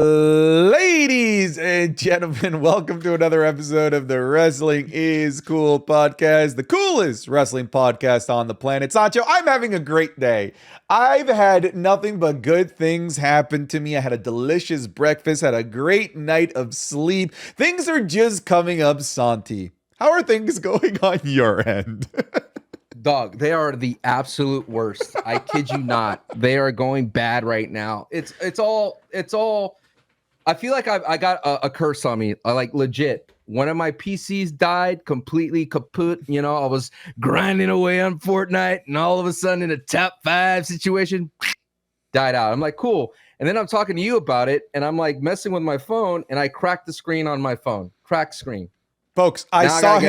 Ladies and gentlemen, welcome to another episode of the Wrestling is Cool podcast, the coolest wrestling podcast on the planet. Sancho, I'm having a great day. I've had nothing but good things happen to me. I had a delicious breakfast, had a great night of sleep. Things are just coming up, Santi. How are things going on your end? Dog, they are the absolute worst. I kid you not. They are going bad right now. It's all. I feel like I got a curse on me. I like legit. One of my PCs died completely kaput. You know, I was grinding away on Fortnite, and all of a sudden, in a top 5 situation, died out. I'm like, cool. And then I'm talking to you about it, and I'm like messing with my phone, and I cracked the screen on my phone. Cracked screen. Folks, I saw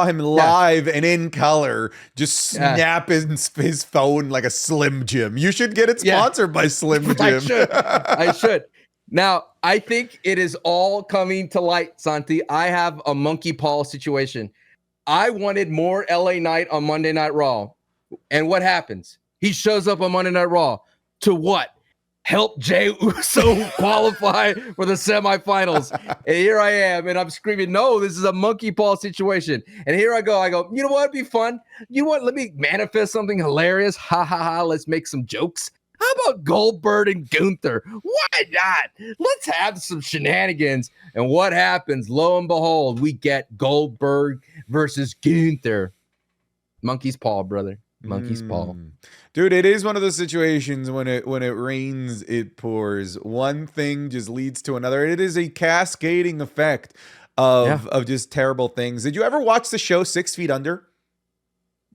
him live and in color, just snapping his phone like a Slim Jim. You should get it sponsored by Slim Jim. I should. Now, I think it is all coming to light, Santi. I have a monkey paw situation. I wanted more LA Knight on Monday Night Raw. And what happens? He shows up on Monday Night Raw to what? Help Jey Uso qualify for the semifinals. And here I am, and I'm screaming, no, this is a monkey paw situation. And here I go, you know what would be fun? You know what? Let me manifest something hilarious. Ha, ha, ha, let's make some jokes. How about Goldberg and Gunther? Why not? Let's have some shenanigans. And what happens? Lo and behold, we get Goldberg versus Gunther. Monkey's paw, brother. Monkey's paw. Dude, it is one of those situations when it rains, it pours. One thing just leads to another. It is a cascading effect of just terrible things. Did you ever watch the show 6 Feet Under?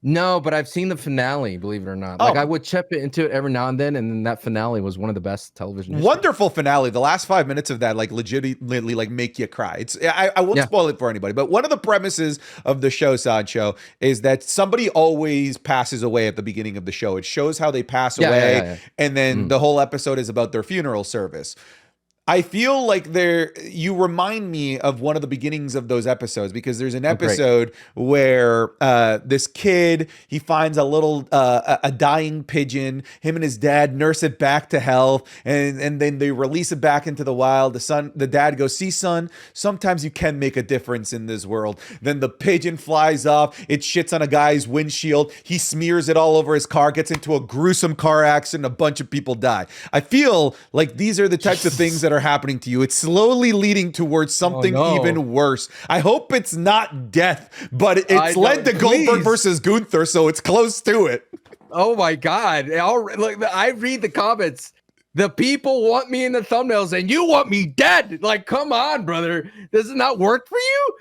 No, but I've seen the finale, believe it or not. Like I would check into it every now and then that finale was one of the best television history. Wonderful finale. The last 5 minutes of that legitimately make you cry. I won't spoil it for anybody, but one of the premises of the show, Sancho, is that somebody always passes away at the beginning of the show. It shows how they pass away, and then the whole episode is about their funeral service. I feel like you remind me of one of the beginnings of those episodes, because there's an episode where this kid, he finds a little a dying pigeon. Him and his dad nurse it back to health, and then they release it back into the wild. The dad goes, "See, son, sometimes you can make a difference in this world." Then the pigeon flies off. It shits on a guy's windshield. He smears it all over his car. Gets into a gruesome car accident. A bunch of people die. I feel like these are the types of things that are happening to you. It's slowly leading towards something even worse. I hope it's not death, but it's led to Goldberg versus Gunther, so it's close to it. Oh my God. I read the comments. The people want me in the thumbnails and you want me dead. Like, come on, brother. Does it not work for you?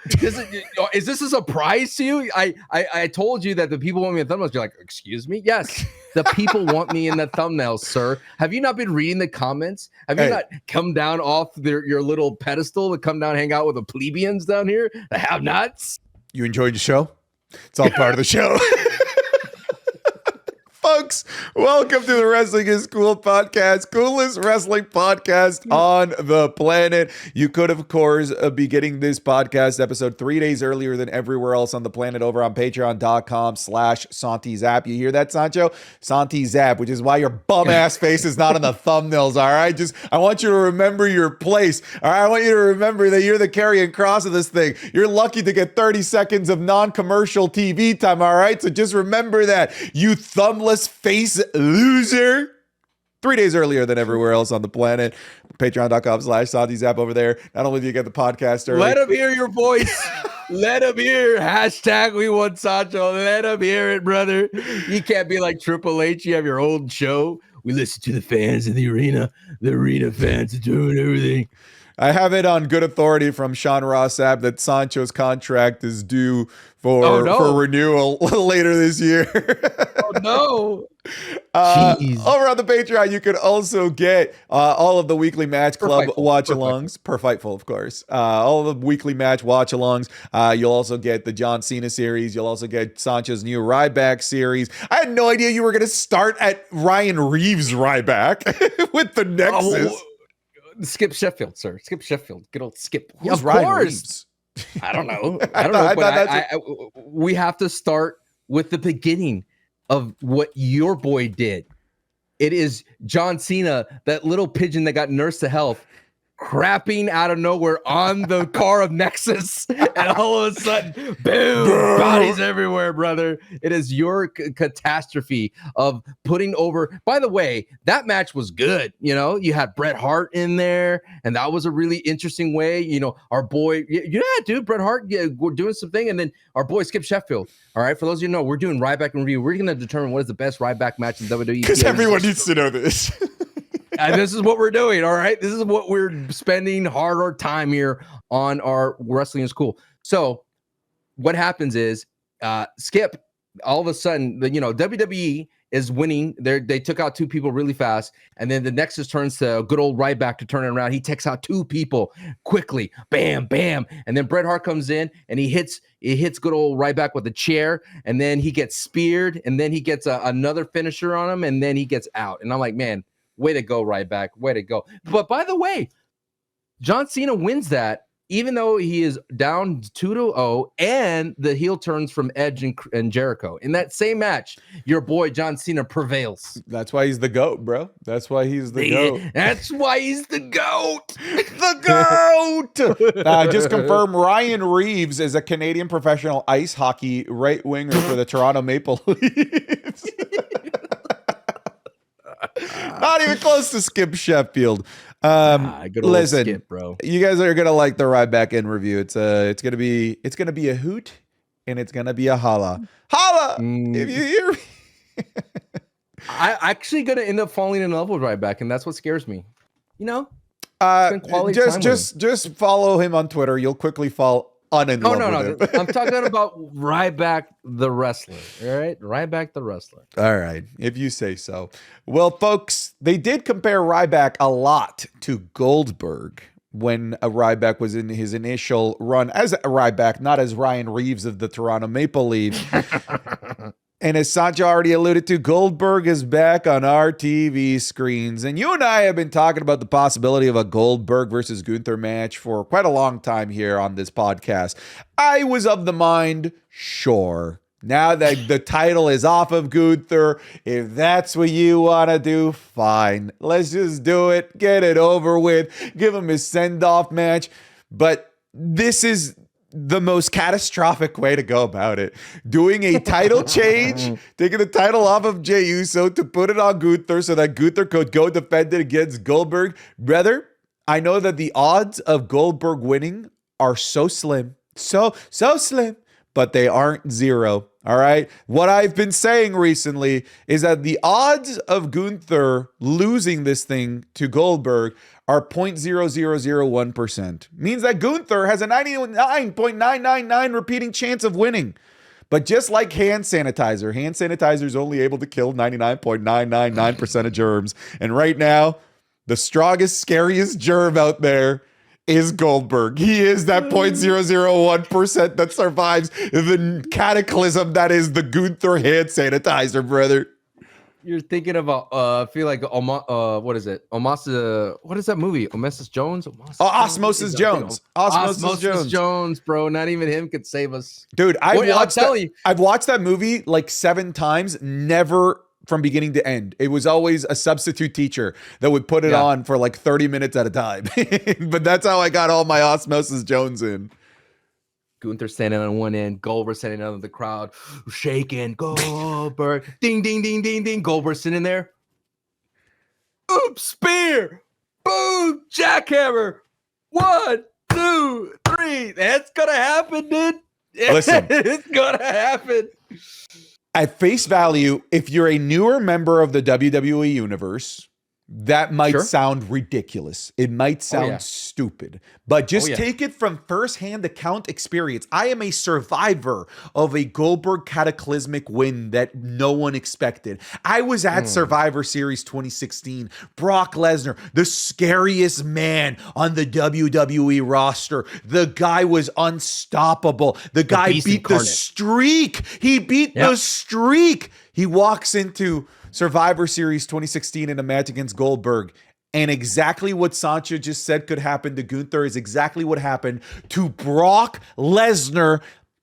Is this a surprise to you? I told you that the people want me in the thumbnails. You're like, excuse me? Yes, the people want me in the thumbnails, sir. Have you not been reading the comments? Have you not come down off your little pedestal to come down hang out with the plebeians down here? The have-nots? You enjoyed the show? It's all part of the show. Folks, welcome to the Wrestling is Cool podcast, coolest wrestling podcast on the planet. You could, of course, be getting this podcast episode 3 days earlier than everywhere else on the planet over on patreon.com/SantiZap. You hear that, Sancho? SantiZap, which is why your bum-ass face is not on the thumbnails, all right? I want you to remember your place, all right? I want you to remember that you're the Carrie and Cross of this thing. You're lucky to get 30 seconds of non-commercial TV time, all right? So just remember that, you thumbless face loser. 3 days earlier than everywhere else on the planet. Patreon.com/SantiZap over there. Not only do you get the podcast early. Let them hear your voice. Let them hear. Hashtag we want Sancho. Let them hear it, brother. You can't be like Triple H. You have your own show. We listen to the fans in the arena. The arena fans are doing everything. I have it on good authority from Sean Ross Sapp that Sancho's contract is due for renewal later this year. Oh, no. Over on the Patreon, you can also get all of the weekly Match Club watch-alongs, per Fightful, of course. All of the weekly match watch-alongs. You'll also get the John Cena series. You'll also get Sancho's new Ryback series. I had no idea you were going to start at Ryan Reeves' Ryback with the Nexus. Oh, Skip Sheffield, sir. Skip Sheffield. Good old Skip. Who's Ryan Reeves? I don't know. But we have to start with the beginning of what your boy did. It is John Cena, that little pigeon that got nursed to health, crapping out of nowhere on the car of Nexus, and all of a sudden, boom, bodies everywhere, brother. It is your catastrophe of putting over. By the way, that match was good. You know, you had Bret Hart in there, and that was a really interesting way. You know, our boy, dude, Bret Hart, we're doing something, and then our boy Skip Sheffield. All right, for those of you who know, we're doing Ryback and review. We're going to determine what is the best Ryback match in WWE. Because everyone needs to know this. And this is what we're doing, all right? This is what we're spending hard time here on our Wrestling is Cool. So what happens is Skip, all of a sudden, WWE is winning. They took out two people really fast, and then the Nexus turns to good old Ryback to turn it around. He takes out two people quickly, bam, bam, and then Bret Hart comes in and he hits good old Ryback with a chair, and then he gets speared, and then he gets another finisher on him, and then he gets out. And I'm like, man, way to go, Ryback. Way to go. But by the way, John Cena wins that, even though he is down 2-0, and the heel turns from Edge and Jericho. In that same match, your boy John Cena prevails. That's why he's the GOAT, bro. That's why he's the GOAT. That's why he's the GOAT. The GOAT! Just confirm Ryan Reeves is a Canadian professional ice hockey right winger for the Toronto Maple Leafs. Not even close to Skip Sheffield. Listen, Skip, bro. You guys are gonna like the Ryback in review. It's gonna be a hoot and it's gonna be a holla. If you hear me. I actually gonna end up falling in love with Ryback, and that's what scares me. You know, just follow him on Twitter. You'll quickly fall No. I'm talking about Ryback the wrestler. All right, Ryback the wrestler. All right, if you say so. Well, folks, they did compare Ryback a lot to Goldberg when Ryback was in his initial run as Ryback, not as Ryan Reeves of the Toronto Maple Leafs. And as Sancho already alluded to, Goldberg is back on our TV screens. And you and I have been talking about the possibility of a Goldberg versus Gunther match for quite a long time here on this podcast. I was of the mind, sure, now that the title is off of Gunther, if that's what you want to do, fine. Let's just do it. Get it over with. Give him his send-off match. But this is the most catastrophic way to go about it. Doing a title change, taking the title off of Jey Uso to put it on Gunther so that Gunther could go defend it against Goldberg. Brother, I know that the odds of Goldberg winning are so slim, so slim, but they aren't zero. All right. What I've been saying recently is that the odds of Gunther losing this thing to Goldberg are 0.0001%. Means that Gunther has a 99.999 repeating chance of winning. But just like hand sanitizer is only able to kill 99.999% of germs. And right now, the strongest, scariest germ out there is Goldberg. He is that 0.001% that survives the cataclysm that is the Gunther hand sanitizer, brother. You're thinking about, I feel like, what is it? Omos, what is that movie? Osmosis Jones? Osmosis Jones. Osmosis Jones, bro. Not even him could save us. Dude, I've watched that movie like 7 times, never from beginning to end. It was always a substitute teacher that would put it on for like 30 minutes at a time. But that's how I got all my Osmosis Jones in. Gunther standing on one end, Goldberg standing out of the crowd, shaking. Goldberg, ding, ding, ding, ding, ding. Goldberg sitting there. Oops, spear. Boom, jackhammer. 1, 2, 3. That's gonna happen, dude. Listen, it's gonna happen. At face value, if you're a newer member of the WWE universe, that might sound ridiculous. It might sound stupid, but just take it from firsthand account experience. I am a survivor of a Goldberg cataclysmic win that no one expected. I was at Survivor Series 2016. Brock Lesnar, the scariest man on the WWE roster. The guy was unstoppable. The guy beat the streak. He beat the streak. He walks into Survivor Series 2016 in a match against Goldberg. And exactly what Sancho just said could happen to Gunther is exactly what happened to Brock Lesnar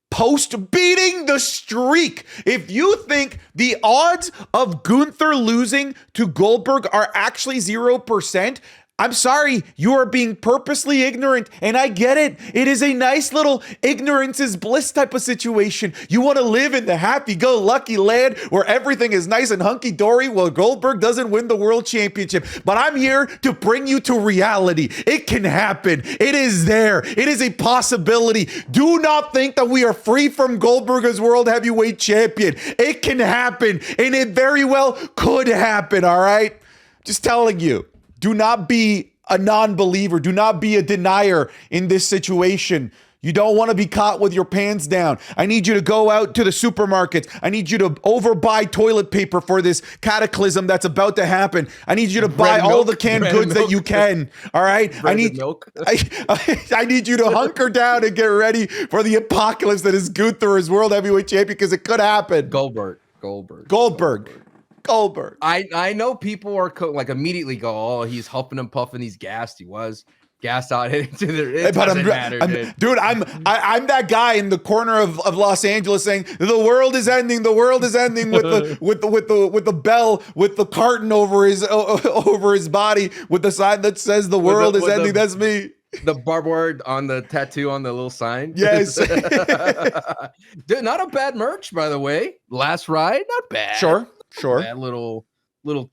post beating the streak. If you think the odds of Gunther losing to Goldberg are actually 0%, I'm sorry, you are being purposely ignorant, and I get it. It is a nice little ignorance is bliss type of situation. You want to live in the happy-go-lucky land where everything is nice and hunky-dory while Goldberg doesn't win the world championship. But I'm here to bring you to reality. It can happen. It is there. It is a possibility. Do not think that we are free from Goldberg as world heavyweight champion. It can happen, and it very well could happen, all right? Just telling you. Do not be a non-believer. Do not be a denier in this situation. You don't want to be caught with your pants down. I need you to go out to the supermarkets. I need you to overbuy toilet paper for this cataclysm that's about to happen. I need you to buy all the canned goods that you can. All right? I need you to hunker down and get ready for the apocalypse that is Gunther as world heavyweight champion, because it could happen. Goldberg. I know people are like immediately go, oh, he's huffing and puffing, he's gassed. He was gassed out heading to the. It doesn't matter, dude. I'm that guy in the corner of Los Angeles saying the world is ending. The world is ending with the bell with the carton over his body with the sign that says the world is ending. That's me. The barbed wire on the tattoo on the little sign. Yes. Dude, not a bad merch, by the way. Last ride, not bad. Sure. Bad little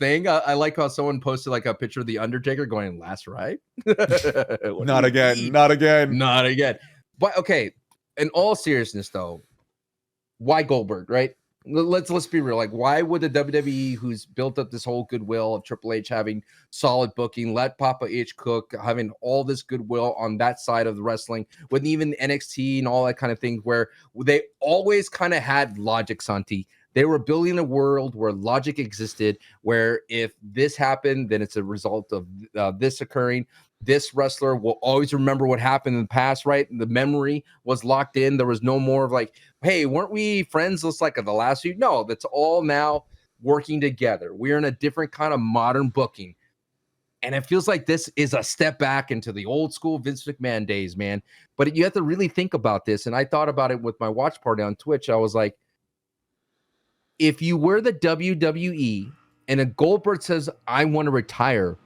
thing. I like how someone posted like a picture of the Undertaker going last ride. Not again. But okay, in all seriousness though, why Goldberg, right? Let's be real. Like, why would the WWE, who's built up this whole goodwill of Triple H having solid booking, let Papa H cook, having all this goodwill on that side of the wrestling, with even NXT and all that kind of thing, where they always kind of had logic, Santi. They were building a world where logic existed, where if this happened, then it's a result of this occurring. This wrestler will always remember what happened in the past, right? The memory was locked in. There was no more of like, hey, weren't we friends just like the last few? No, that's all now working together. We're in a different kind of modern booking. And it feels like this is a step back into the old school Vince McMahon days, man. But you have to really think about this. And I thought about it with my watch party on Twitch. I was like, if you were the WWE and a Goldberg says, I want to retire,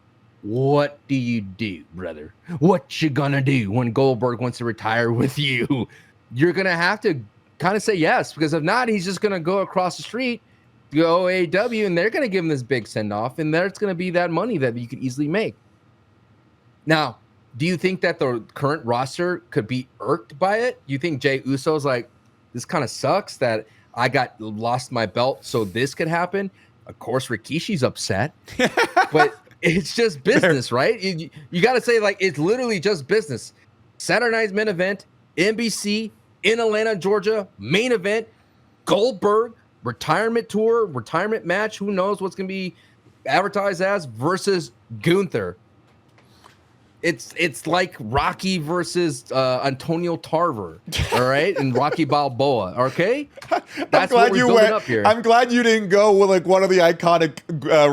what do you do, brother? What you gonna do when Goldberg wants to retire with you? You're gonna have to kind of say yes, because if not, he's just gonna go across the street, go AEW, and they're gonna give him this big send-off, and there's gonna be that money that you could easily make. Now, do you think that the current roster could be irked by it? You think Jey Uso's like, this kind of sucks that I lost my belt, so this could happen? Of course, Rikishi's upset, but it's just business, right? You got to say, like, it's literally just business. Saturday night's main event, NBC in Atlanta, Georgia, main event, Goldberg, retirement tour, retirement match. Who knows what's going to be advertised as, versus Gunther. It's like Rocky versus Antonio Tarver, all right, and Rocky Balboa. Okay, that's what we're building up here. I'm glad you didn't go with like one of the iconic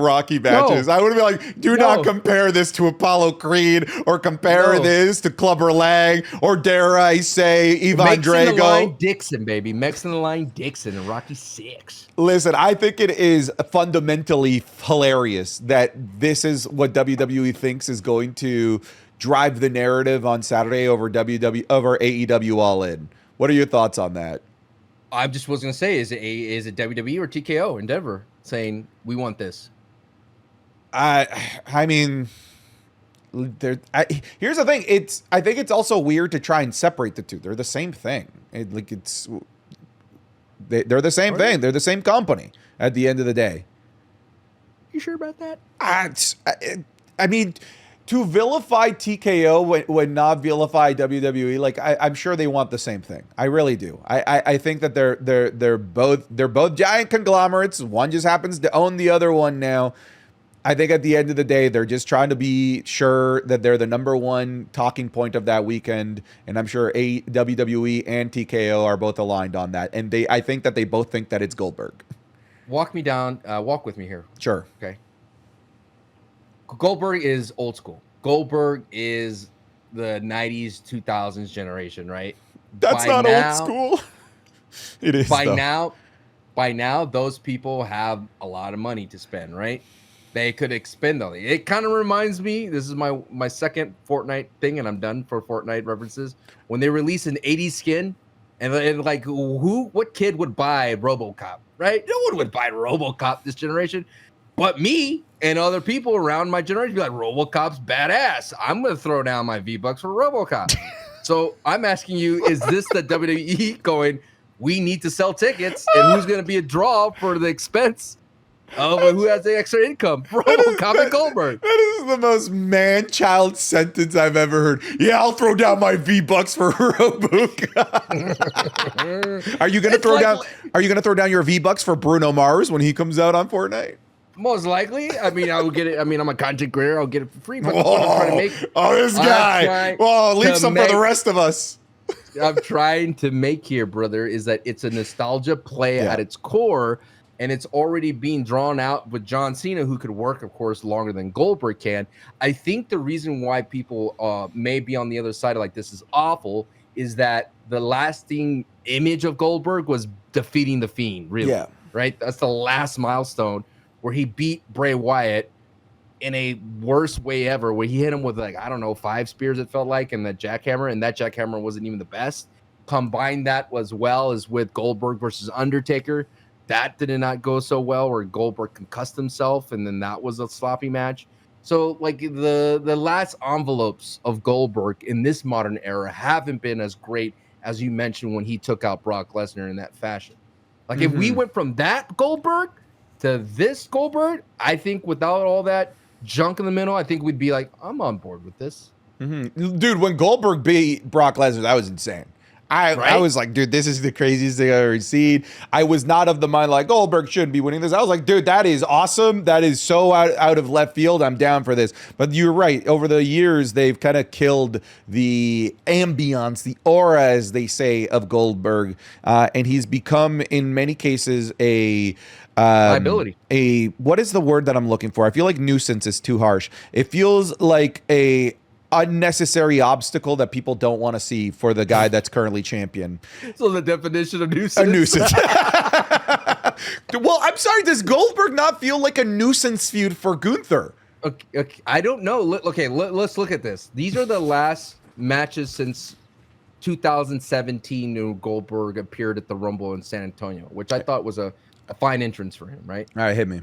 Rocky matches. No. I would have been like, do not compare this to Apollo Creed, or compare this to Clubber Lang, or dare I say Ivan Drago. The line Dixon, baby, Mex in the line Dixon and Rocky Six. Listen, I think it is fundamentally hilarious that this is what WWE thinks is going to drive the narrative on Saturday over AEW All In. What are your thoughts on that? I just was gonna say, is it WWE or TKO in Denver saying we want this? I mean, here's the thing. I think it's also weird to try and separate the two. They're the same thing. They're the same thing. They're the same company at the end of the day. You sure about that? I mean, to vilify TKO when not vilify WWE, like I'm sure they want the same thing. I really do. I think that they're both giant conglomerates. One just happens to own the other one now. I think at the end of the day, they're just trying to be sure that they're the number one talking point of that weekend. And I'm sure WWE and TKO are both aligned on that. And I think that they both think that it's Goldberg. Walk with me here. Sure. Okay. Goldberg is old school. Goldberg is the 90s, 2000s generation, right? That's not old school. It is by now, those people have a lot of money to spend, right? They could expend all. It kind of reminds me. This is my second Fortnite thing, and I'm done for Fortnite references. When they release an 80s skin, and like what kid would buy RoboCop, right? No one would buy RoboCop this generation, but me and other people around my generation be like, RoboCop's badass. I'm gonna throw down my V-Bucks for RoboCop. So I'm asking you, is this the WWE going? We need to sell tickets, and who's going to be a draw for the expense of who has the extra income? RoboCop and Goldberg. That is the most man-child sentence I've ever heard. Yeah, I'll throw down my V-Bucks for RoboCop. Are you going to throw down? Are you going to throw down your V-Bucks for Bruno Mars when he comes out on Fortnite? Most likely. I mean, I will get it. I mean, I'm a content creator. I'll get it for free. But what I'm trying to make. This guy. Well, leave some for the rest of us. I'm trying to make here, brother, is that it's a nostalgia play at its core, and it's already being drawn out with John Cena, who could work, of course, longer than Goldberg can. I think the reason why people may be on the other side of like this is awful is that the lasting image of Goldberg was defeating the Fiend, really. Yeah. Right? That's the last milestone where he beat Bray Wyatt in a worst way ever, where he hit him with like, I don't know, 5 spears, it felt like, and the jackhammer, and that jackhammer wasn't even the best. Combine that as well as with Goldberg versus Undertaker. That did not go so well, where Goldberg concussed himself, and then that was a sloppy match. So like the last envelopes of Goldberg in this modern era haven't been as great as you mentioned when he took out Brock Lesnar in that fashion. Like if we went from that Goldberg to this Goldberg, I think without all that junk in the middle, I think we'd be like, I'm on board with this. Dude, when Goldberg beat Brock Lesnar, that was insane. I was like, dude, this is the craziest thing I've ever seen. I was not of the mind like Goldberg shouldn't be winning this. I was like, dude, that is awesome. That is so out of left field. I'm down for this. But you're right. Over the years, they've kind of killed the ambiance, the aura, as they say, of Goldberg. And he's become, in many cases, a liability. What is the word that I'm looking for? I feel like nuisance is too harsh. It feels like a unnecessary obstacle that people don't want to see for the guy that's currently champion. So the definition of nuisance? A nuisance. Well, I'm sorry. Does Goldberg not feel like a nuisance feud for Gunther? Okay, I don't know. Let's look at this. These are the last matches since 2017 when Goldberg appeared at the Rumble in San Antonio, which I thought was a fine entrance for him, right? All right, hit me.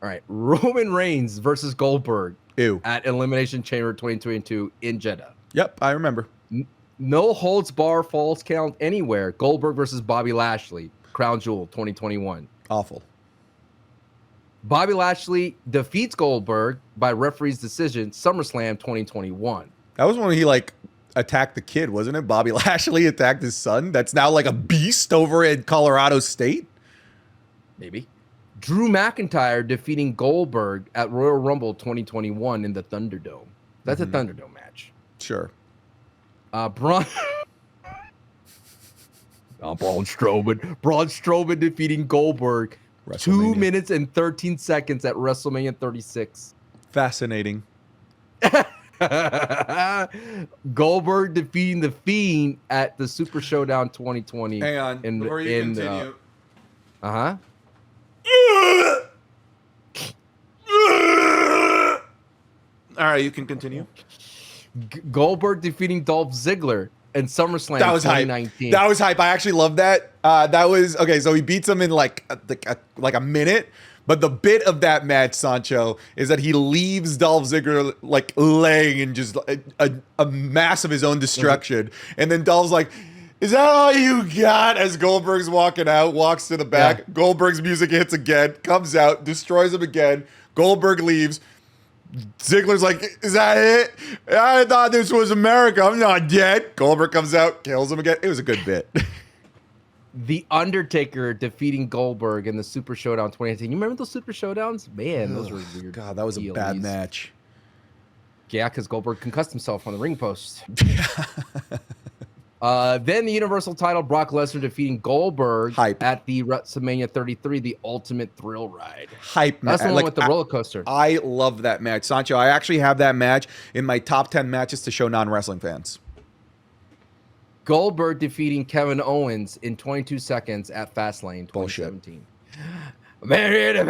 All right, Roman Reigns versus Goldberg. Ew. At Elimination Chamber 2022 in Jeddah. Yep, I remember. No holds bar, falls count anywhere. Goldberg versus Bobby Lashley, Crown Jewel 2021. Awful. Bobby Lashley defeats Goldberg by referee's decision, SummerSlam 2021. That was when he like attacked the kid, wasn't it? Bobby Lashley attacked his son. That's now like a beast over at Colorado State. Maybe. Drew McIntyre defeating Goldberg at Royal Rumble 2021 in the Thunderdome. That's a Thunderdome match. Sure. Braun Strowman defeating Goldberg 2 minutes and 13 seconds at WrestleMania 36. Fascinating. Goldberg defeating The Fiend at the Super Showdown 2020. Hang on. Before you continue. All right, you can continue. Goldberg defeating Dolph Ziggler in SummerSlam 2019. That was hype. I actually love that. That was okay. So he beats him in like a minute. But the bit of that match, Sancho, is that he leaves Dolph Ziggler like laying in just a mass of his own destruction, and then Dolph's like, "Is that all you got?" As Goldberg's walking out, walks to the back. Yeah. Goldberg's music hits again, comes out, destroys him again. Goldberg leaves. Ziggler's like, "Is that it? I thought this was America. I'm not dead." Goldberg comes out, kills him again. It was a good bit. The Undertaker defeating Goldberg in the Super Showdown 2018. You remember those Super Showdowns? Man, those were weird. God, that was a bad match. Yeah, because Goldberg concussed himself on the ring post. Then the Universal title, Brock Lesnar defeating Goldberg at the WrestleMania 33, the Ultimate Thrill Ride. Hype match. That's the one with the roller coaster. I love that match. Sancho, I actually have that match in my top 10 matches to show non-wrestling fans. Goldberg defeating Kevin Owens in 22 seconds at Fastlane 2017. Bullshit. Remember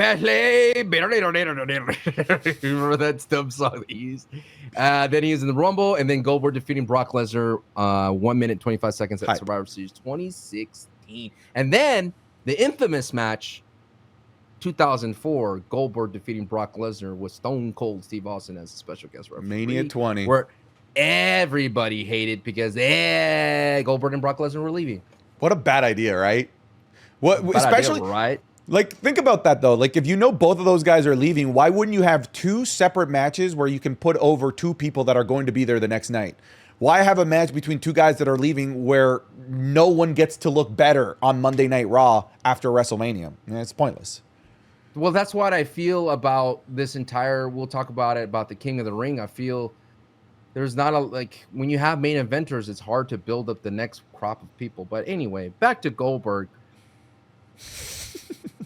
that dumb song that he used? Then he was in the Rumble, and then Goldberg defeating Brock Lesnar 1 minute 25 seconds at Survivor Series 2016. And then the infamous match 2004, Goldberg defeating Brock Lesnar with Stone Cold Steve Austin as a special guest referee. Mania 20. Where everybody hated because Goldberg and Brock Lesnar were leaving. What a bad idea, right? What, especially idea, right? Like, think about that, though. Like, if you know both of those guys are leaving, why wouldn't you have two separate matches where you can put over two people that are going to be there the next night? Why have a match between two guys that are leaving where no one gets to look better on Monday Night Raw after WrestleMania? It's pointless. Well, that's what I feel about this entire, we'll talk about it, about the King of the Ring. I feel there's not a, like, when you have main eventers, it's hard to build up the next crop of people. But anyway, back to Goldberg.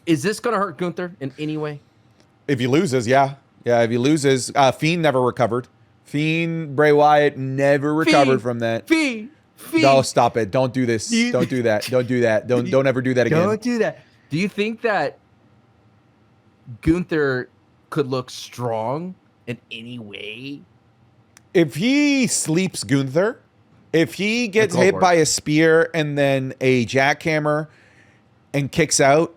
Is this going to hurt Gunther in any way? If he loses, yeah. Yeah, if he loses. Fiend never recovered. Fiend, Bray Wyatt never recovered from that. Fiend. No, stop it. Don't do this. Don't do that. Don't do that. Don't ever do that again. Don't do that. Do you think that Gunther could look strong in any way? If he sleeps Gunther, if he gets hit by a spear and then a jackhammer and kicks out,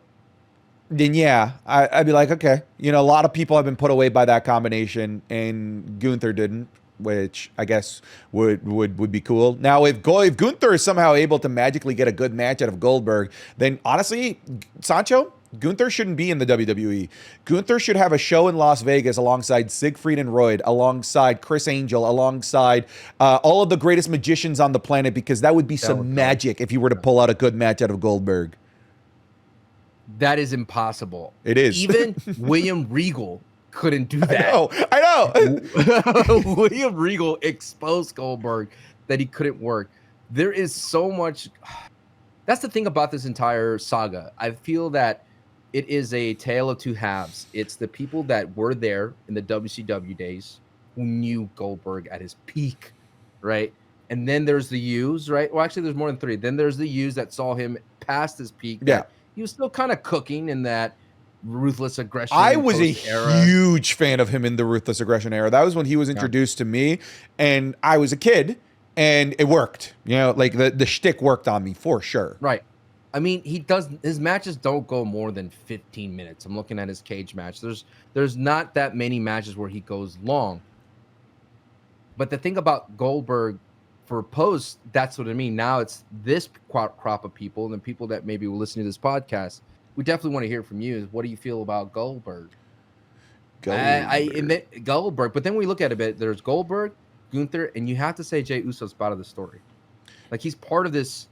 then yeah, I'd be like, okay. You know, a lot of people have been put away by that combination, and Gunther didn't, which I guess would be cool. Now, if Gunther is somehow able to magically get a good match out of Goldberg, then honestly, Sancho, Gunther shouldn't be in the WWE. Gunther should have a show in Las Vegas alongside Siegfried and Roy, alongside Chris Angel, alongside all of the greatest magicians on the planet, because that would be some magic if you were to pull out a good match out of Goldberg. That is impossible. It is. Even William Regal couldn't do that. I know. William Regal exposed Goldberg that he couldn't work. There is so much. That's the thing about this entire saga. I feel that it is a tale of two halves. It's the people that were there in the WCW days who knew Goldberg at his peak, right? And then there's the U's, right? Well, actually, there's more than three. Then there's the U's that saw him past his peak. Yeah. He was still kind of cooking in that ruthless aggression. I was a huge fan of him in the ruthless aggression era. That was when he was introduced to me, and I was a kid, and it worked. You know, like the shtick worked on me for sure. Right. I mean, his matches don't go more than 15 minutes. I'm looking at his cage match. There's not that many matches where he goes long. But the thing about Goldberg for post, that's what I mean. Now it's this crop of people, and the people that maybe will listen to this podcast, we definitely want to hear from you. What do you feel about Goldberg? Goldberg. But then we look at it a bit. There's Goldberg, Gunther, and you have to say Jey Uso's part of the story. Like, he's part of this,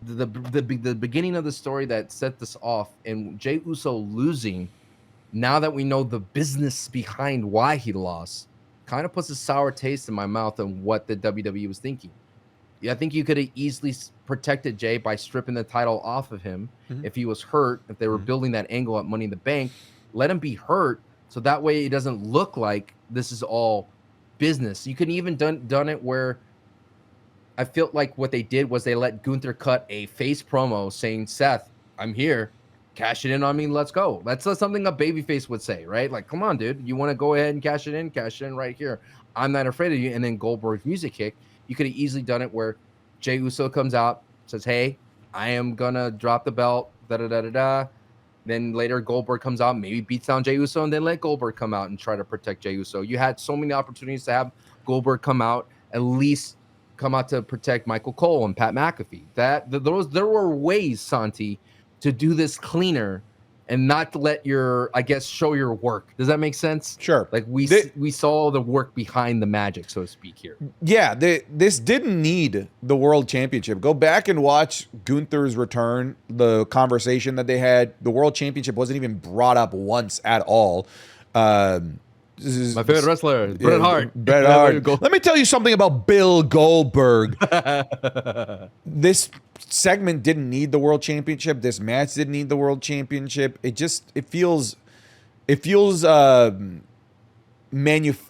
the beginning of the story that set this off. And Jey Uso losing, now that we know the business behind why he lost, kind of puts a sour taste in my mouth on what the WWE was thinking. Yeah, I think you could have easily protected Jey by stripping the title off of him if he was hurt, if they were building that angle at Money in the Bank. Let him be hurt, so that way it doesn't look like this is all business. You could even done it where I felt like what they did was they let Gunther cut a face promo saying, Seth, I'm here. Cash it in on me, let's go. That's something a babyface would say, right? Like, come on, dude. You want to go ahead and cash it in right here. I'm not afraid of you. And then Goldberg's music kick. You could have easily done it where Jey Uso comes out, says, hey, I am going to drop the belt, da-da-da-da-da. Then later Goldberg comes out, maybe beats down Jey Uso, and then let Goldberg come out and try to protect Jey Uso. You had so many opportunities to have Goldberg come out, at least come out to protect Michael Cole and Pat McAfee. There were ways, Santi, to do this cleaner and not to let show your work. Does that make sense? Sure. Like we saw the work behind the magic, so to speak here. Yeah, this didn't need the world championship. Go back and watch Gunther's return, the conversation that they had. The world championship wasn't even brought up once at all. This is my favorite wrestler, Bret Hart. Bret Hart. Let me tell you something about Bill Goldberg. This segment didn't need the world championship. This match didn't need the world championship. It feels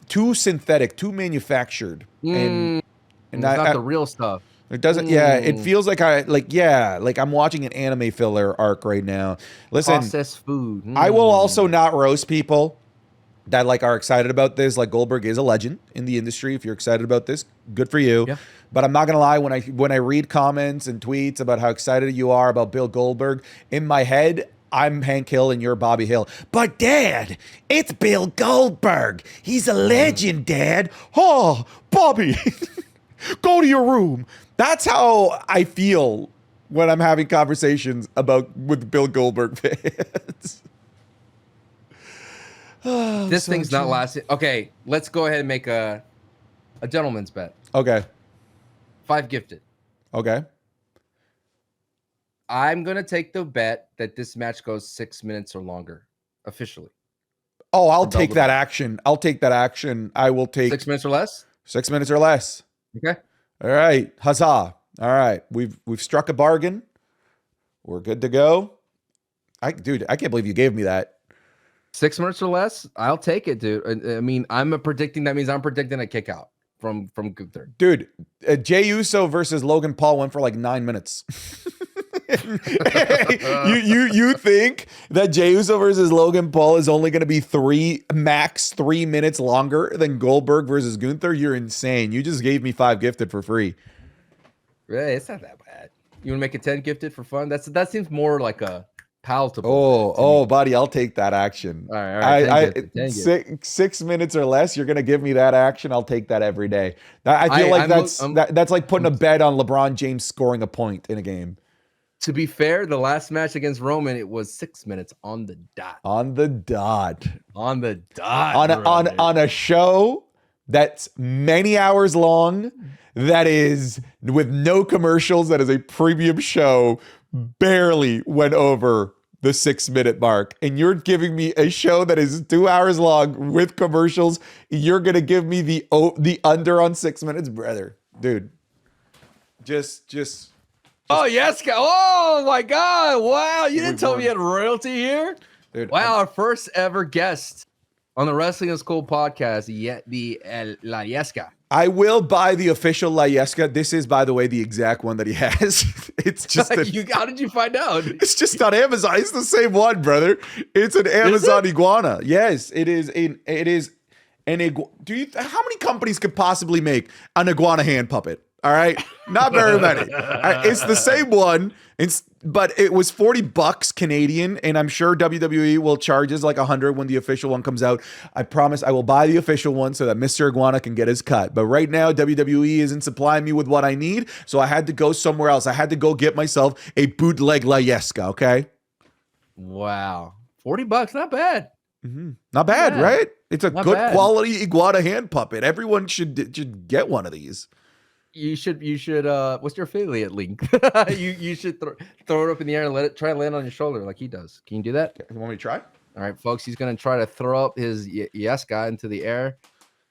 too synthetic, too manufactured, and it's not the real stuff. It doesn't. Yeah, it feels like I'm watching an anime filler arc right now. Listen, processed food. I will also not roast people that are excited about this. Like, Goldberg is a legend in the industry. If you're excited about this, good for you. Yeah. But I'm not gonna lie, when I read comments and tweets about how excited you are about Bill Goldberg, in my head, I'm Hank Hill and you're Bobby Hill. But Dad, it's Bill Goldberg. He's a legend, Dad. Oh, Bobby, go to your room. That's how I feel when I'm having conversations with Bill Goldberg fans. This thing's not lasting. Okay, let's go ahead and make a gentleman's bet. Okay. 5 gifted. Okay. I'm going to take the bet that this match goes 6 minutes or longer, officially. Oh, I'll take that action. I will take 6 minutes or less? 6 minutes or less. Okay. All right. Huzzah. All right. We've struck a bargain. We're good to go. Dude, I can't believe you gave me that. 6 minutes or less? I'll take it, dude. I mean, I'm predicting a kick out from Gunther. Dude, Jey Uso versus Logan Paul went for like 9 minutes. you think that Jey Uso versus Logan Paul is only going to be max 3 minutes longer than Goldberg versus Gunther? You're insane. You just gave me 5 gifted for free. Really? It's not that bad. You want to make it 10 gifted for fun? That seems more like a palatable. Oh, buddy, I'll take that action. All right. 6 minutes or less, you're gonna give me that action. I'll take that every day. I feel that's like putting a bet on LeBron James scoring a point in a game. To be fair, the last match against Roman, it was 6 minutes on the dot. On the dot. On the dot. On a show that's many hours long, that is with no commercials, that is a premium show, barely went over the 6 minute mark. And you're giving me a show that is 2 hours long with commercials. You're going to give me the under on 6 minutes, brother. Dude, just. Oh, yes. Oh, my God. Wow. You didn't tell me you had royalty here. Dude, wow. Our first ever guest on the Wrestling is Cool podcast, La Yesca. I will buy the official La Yesca. This is, by the way, the exact one that he has. It's just how did you find out? It's just on Amazon. It's the same one, brother. It's an Amazon iguana. Yes, it is. It is an iguana. How many companies could possibly make an iguana hand puppet? All right, not very many. It's the same one. But it was $40 Canadian, and I'm sure WWE will charge us like $100 when the official one comes out. I promise I will buy the official one so that Mr. Iguana can get his cut. But right now, WWE isn't supplying me with what I need, so I had to go somewhere else. I had to go get myself a bootleg La Yesca, okay? Wow. $40, not bad. Mm-hmm. Not bad, right? It's a good quality iguana hand puppet. Everyone should get one of these. You should what's your affiliate link? you should throw it up in the air and try and land on your shoulder like he does. Can you do that? You want me to try? All right, folks, he's going to try to throw up his yes guy into the air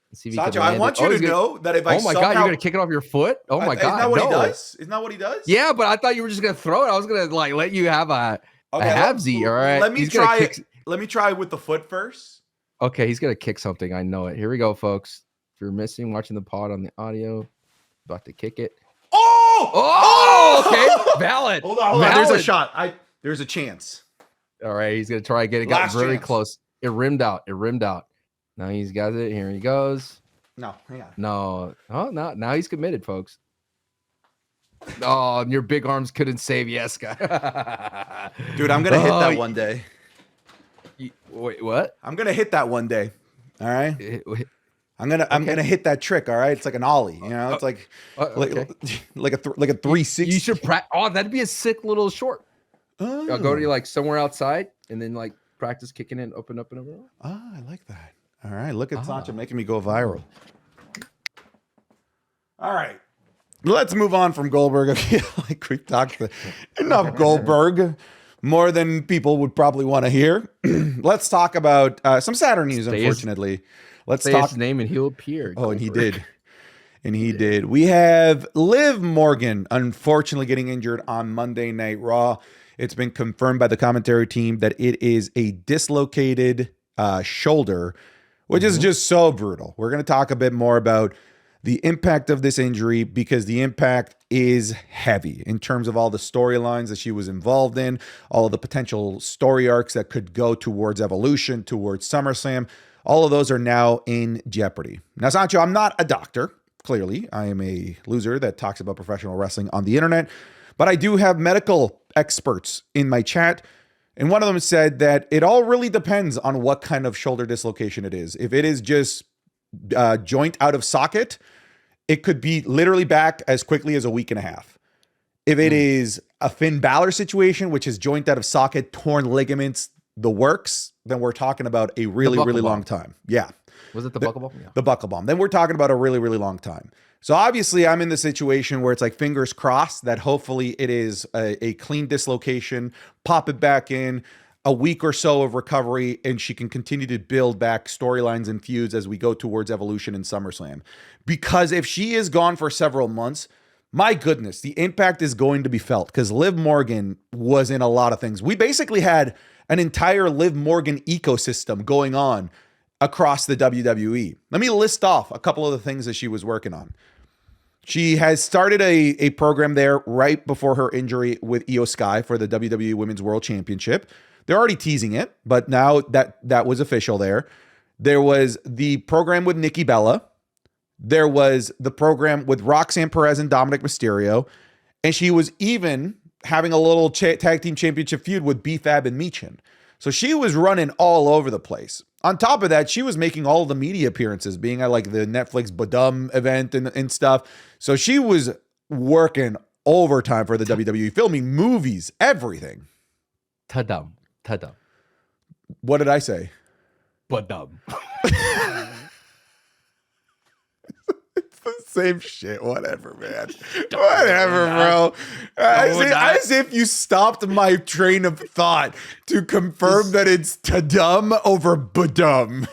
and see if Sancho, I want you to know that if I God, you're going to kick it off your foot? Oh my God. Isn't that what he does? Isn't that what he does? Yeah, but I thought you were just going to throw it. I was going to let you have a halvesy, all right? Let me try it. Let me try with the foot first. Okay, he's going to kick something. I know it. Here we go, folks. If you're watching the pod on the audio, about to kick it. Oh, okay. Valid. Hold on. There's a shot. There's a chance. All right, he's gonna try again. It got very close. It rimmed out. Now he's got it. Here he goes. No, hang on. No. Oh, no. Now he's committed, folks. Oh, and your big arms couldn't save Yeska. Dude, I'm gonna hit that one day. Wait, what? I'm gonna hit that one day. All right. I'm gonna hit that trick. All right, it's like an ollie. You know, it's like a 360. You should practice. Oh, that'd be a sick little short. I'll go to somewhere outside and then practice kicking it, open up and over. Ah, I like that. All right, look at Sancho making me go viral. All right, let's move on from Goldberg. I feel like we've talked enough Goldberg, more than people would probably want to hear. Let's talk about some sadder news. Unfortunately. Let's say talk his name and he'll appear. Oh, and he did. And he did. We have Liv Morgan, unfortunately, getting injured on Monday Night Raw. It's been confirmed by the commentary team that it is a dislocated shoulder, which is just so brutal. We're going to talk a bit more about the impact of this injury because the impact is heavy in terms of all the storylines that she was involved in, all of the potential story arcs that could go towards Evolution, towards SummerSlam. All of those are now in jeopardy. Now, Sancho, I'm not a doctor. Clearly, I am a loser that talks about professional wrestling on the internet, but I do have medical experts in my chat. And one of them said that it all really depends on what kind of shoulder dislocation it is. If it is just joint out of socket, it could be literally back as quickly as a week and a half. If it is a Finn Balor situation, which is joint out of socket, torn ligaments, the works, then we're talking about a really, really long time. Yeah. Was it the buckle bomb? Yeah. The buckle bomb. Then we're talking about a really, really long time. So obviously I'm in the situation where it's like fingers crossed that hopefully it is a clean dislocation, pop it back in, a week or so of recovery, and she can continue to build back storylines and feuds as we go towards Evolution and SummerSlam. Because if she is gone for several months, my goodness, the impact is going to be felt because Liv Morgan was in a lot of things. We basically had an entire Liv Morgan ecosystem going on across the WWE. Let me list off a couple of the things that she was working on. She has started a program there right before her injury with Io Sky for the WWE Women's World Championship. They're already teasing it, but now that was official there. There was the program with Nikki Bella. There was the program with Roxanne Perez and Dominic Mysterio. And she was even having a little tag team championship feud with B-Fab and Michin. So she was running all over the place. On top of that, she was making all the media appearances, being at like the Netflix Badum event and stuff. So she was working overtime for the WWE, filming movies, everything. Tadum. What did I say? Badum. It's the same shit. Whatever, man. Whatever, bro. As if you stopped my train of thought to confirm that it's Tadum over Badum.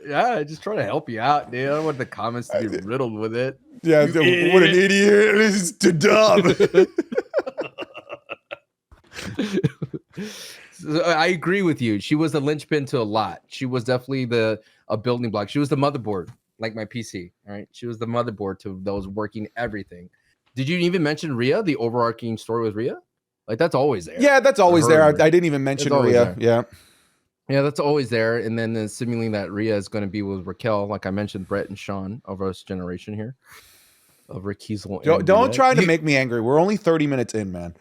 Yeah, just trying to help you out, dude. I don't want the comments to be riddled with it. Yeah, what an idiot. This is Tadum. I agree with you. She was the linchpin to a lot. She was definitely a building block. She was the motherboard, like my PC. All right, she was the motherboard to those working everything. Did you even mention Rhea? The overarching story with Rhea, like that's always there. Yeah, that's always there. I didn't even mention Rhea. Yeah, that's always there. And then seemingly that Rhea is going to be with Raquel, like I mentioned, Brett and Sean of our generation here, of Raquel. Don't try to make me angry. We're only 30 minutes in, man.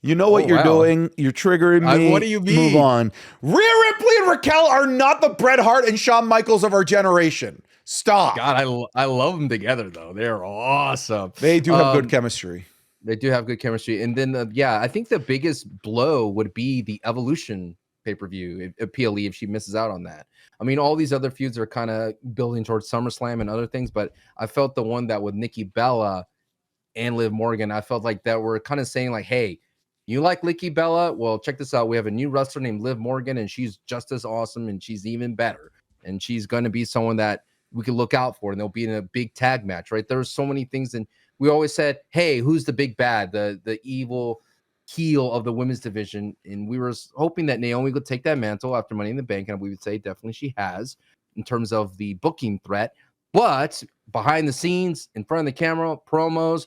You know what you're doing. You're triggering me. What do you mean? Move on. Rhea Ripley and Raquel are not the Bret Hart and Shawn Michaels of our generation. Stop. God, I love them together, though. They're awesome. They do have good chemistry. They do have good chemistry. And then, I think the biggest blow would be the Evolution pay-per-view, PLE, if she misses out on that. I mean, all these other feuds are kind of building towards SummerSlam and other things, but I felt the one that with Nikki Bella and Liv Morgan, I felt like that we're kind of saying like, hey, you like Nikki Bella? Well, check this out. We have a new wrestler named Liv Morgan, and she's just as awesome, and she's even better. And she's going to be someone that we can look out for, and they'll be in a big tag match, right? There's so many things, and we always said, hey, who's the big bad, the evil heel of the women's division? And we were hoping that Naomi would take that mantle after Money in the Bank, and we would say definitely she has in terms of the booking threat. But behind the scenes, in front of the camera, promos,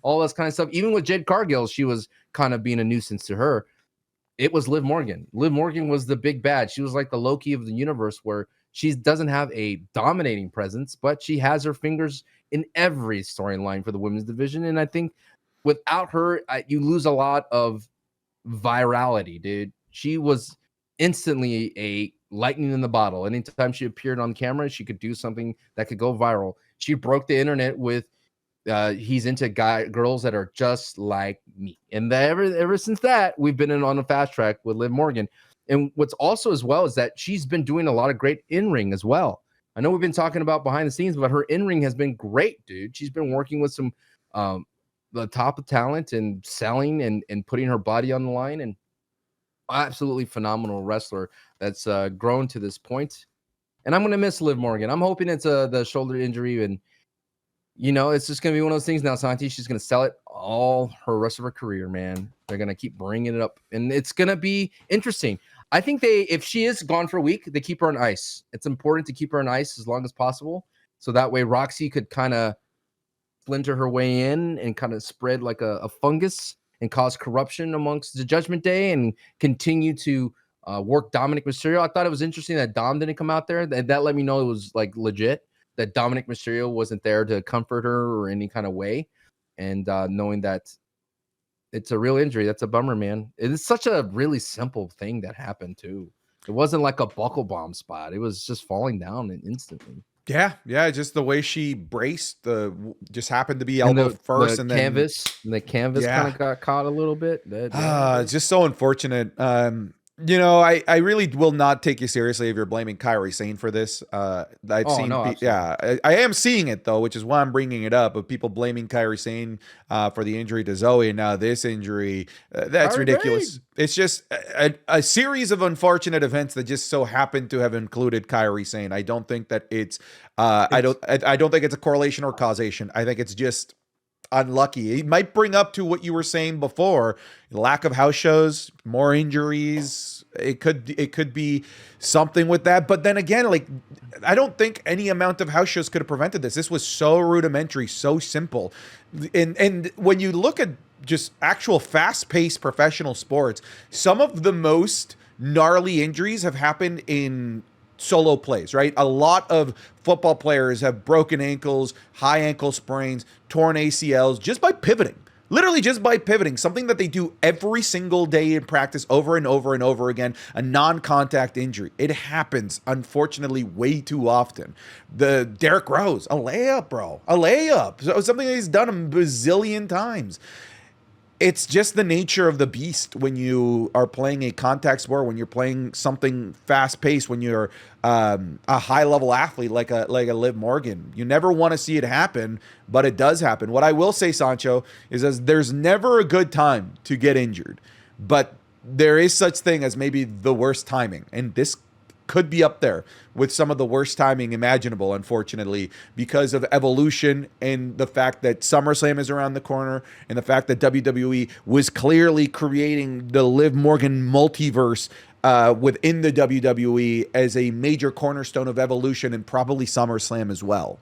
all this kind of stuff. Even with Jade Cargill, she was kind of being a nuisance to her. It was Liv Morgan. Liv Morgan was the big bad. She was like the Loki of the universe, where she doesn't have a dominating presence, but she has her fingers in every storyline for the women's division. And I think without her, you lose a lot of virality, dude. She was instantly a lightning in the bottle. Anytime she appeared on camera, she could do something that could go viral. She broke the internet with he's into girls that are just like me. And ever since that, we've been on a fast track with Liv Morgan. And what's also as well is that she's been doing a lot of great in-ring as well. I know we've been talking about behind the scenes, but her in-ring has been great, dude. She's been working with some the top of talent and selling and putting her body on the line, and absolutely phenomenal wrestler that's grown to this point. And I'm going to miss Liv Morgan. I'm hoping it's the shoulder injury, and it's just going to be one of those things now, Santi. She's going to sell it all her rest of her career, man. They're going to keep bringing it up, and it's going to be interesting. I think if she is gone for a week, they keep her on ice. It's important to keep her on ice as long as possible, so that way Roxy could kind of splinter her way in and kind of spread like a fungus and cause corruption amongst the Judgment Day and continue to work Dominic Mysterio. I thought it was interesting that Dom didn't come out there. That let me know it was like legit, that Dominic Mysterio wasn't there to comfort her or any kind of way. And knowing that it's a real injury, that's a bummer, man. It is such a really simple thing that happened too. It wasn't like a buckle bomb spot. It was just falling down instantly. Yeah, just the way she braced, just happened to be elbow first, and then the canvas kind of got caught a little bit. It's just so unfortunate. I really will not take you seriously if you're blaming Kairi Sane for this. I am seeing it though, which is why I'm bringing it up, of people blaming Kairi Sane for the injury to Zoe, and now this injury. That's ridiculous. It's just a series of unfortunate events that just so happen to have included Kairi Sane. I don't think that I don't think it's a correlation or causation. I think it's just unlucky. It might bring up to what you were saying before, lack of house shows, more injuries. It could be something with that. But then again, like, I don't think any amount of house shows could have prevented this. This was so rudimentary, so simple. And when you look at just actual fast-paced professional sports, some of the most gnarly injuries have happened in solo plays, right? A lot of football players have broken ankles, high ankle sprains, torn ACLs just by pivoting. Literally just by pivoting, something that they do every single day in practice over and over and over again, a non-contact injury. It happens, unfortunately, way too often. The Derrick Rose, a layup, bro. A layup. So something that he's done a bazillion times. It's just the nature of the beast when you are playing a contact sport, when you're playing something fast-paced, when you're a high-level athlete like a Liv Morgan. You never want to see it happen, but it does happen. What I will say, Sancho, is there's never a good time to get injured, but there is such thing as maybe the worst timing, and this could be up there with some of the worst timing imaginable, unfortunately, because of evolution and the fact that SummerSlam is around the corner and the fact that WWE was clearly creating the Liv Morgan multiverse within the WWE as a major cornerstone of evolution, and probably SummerSlam as well.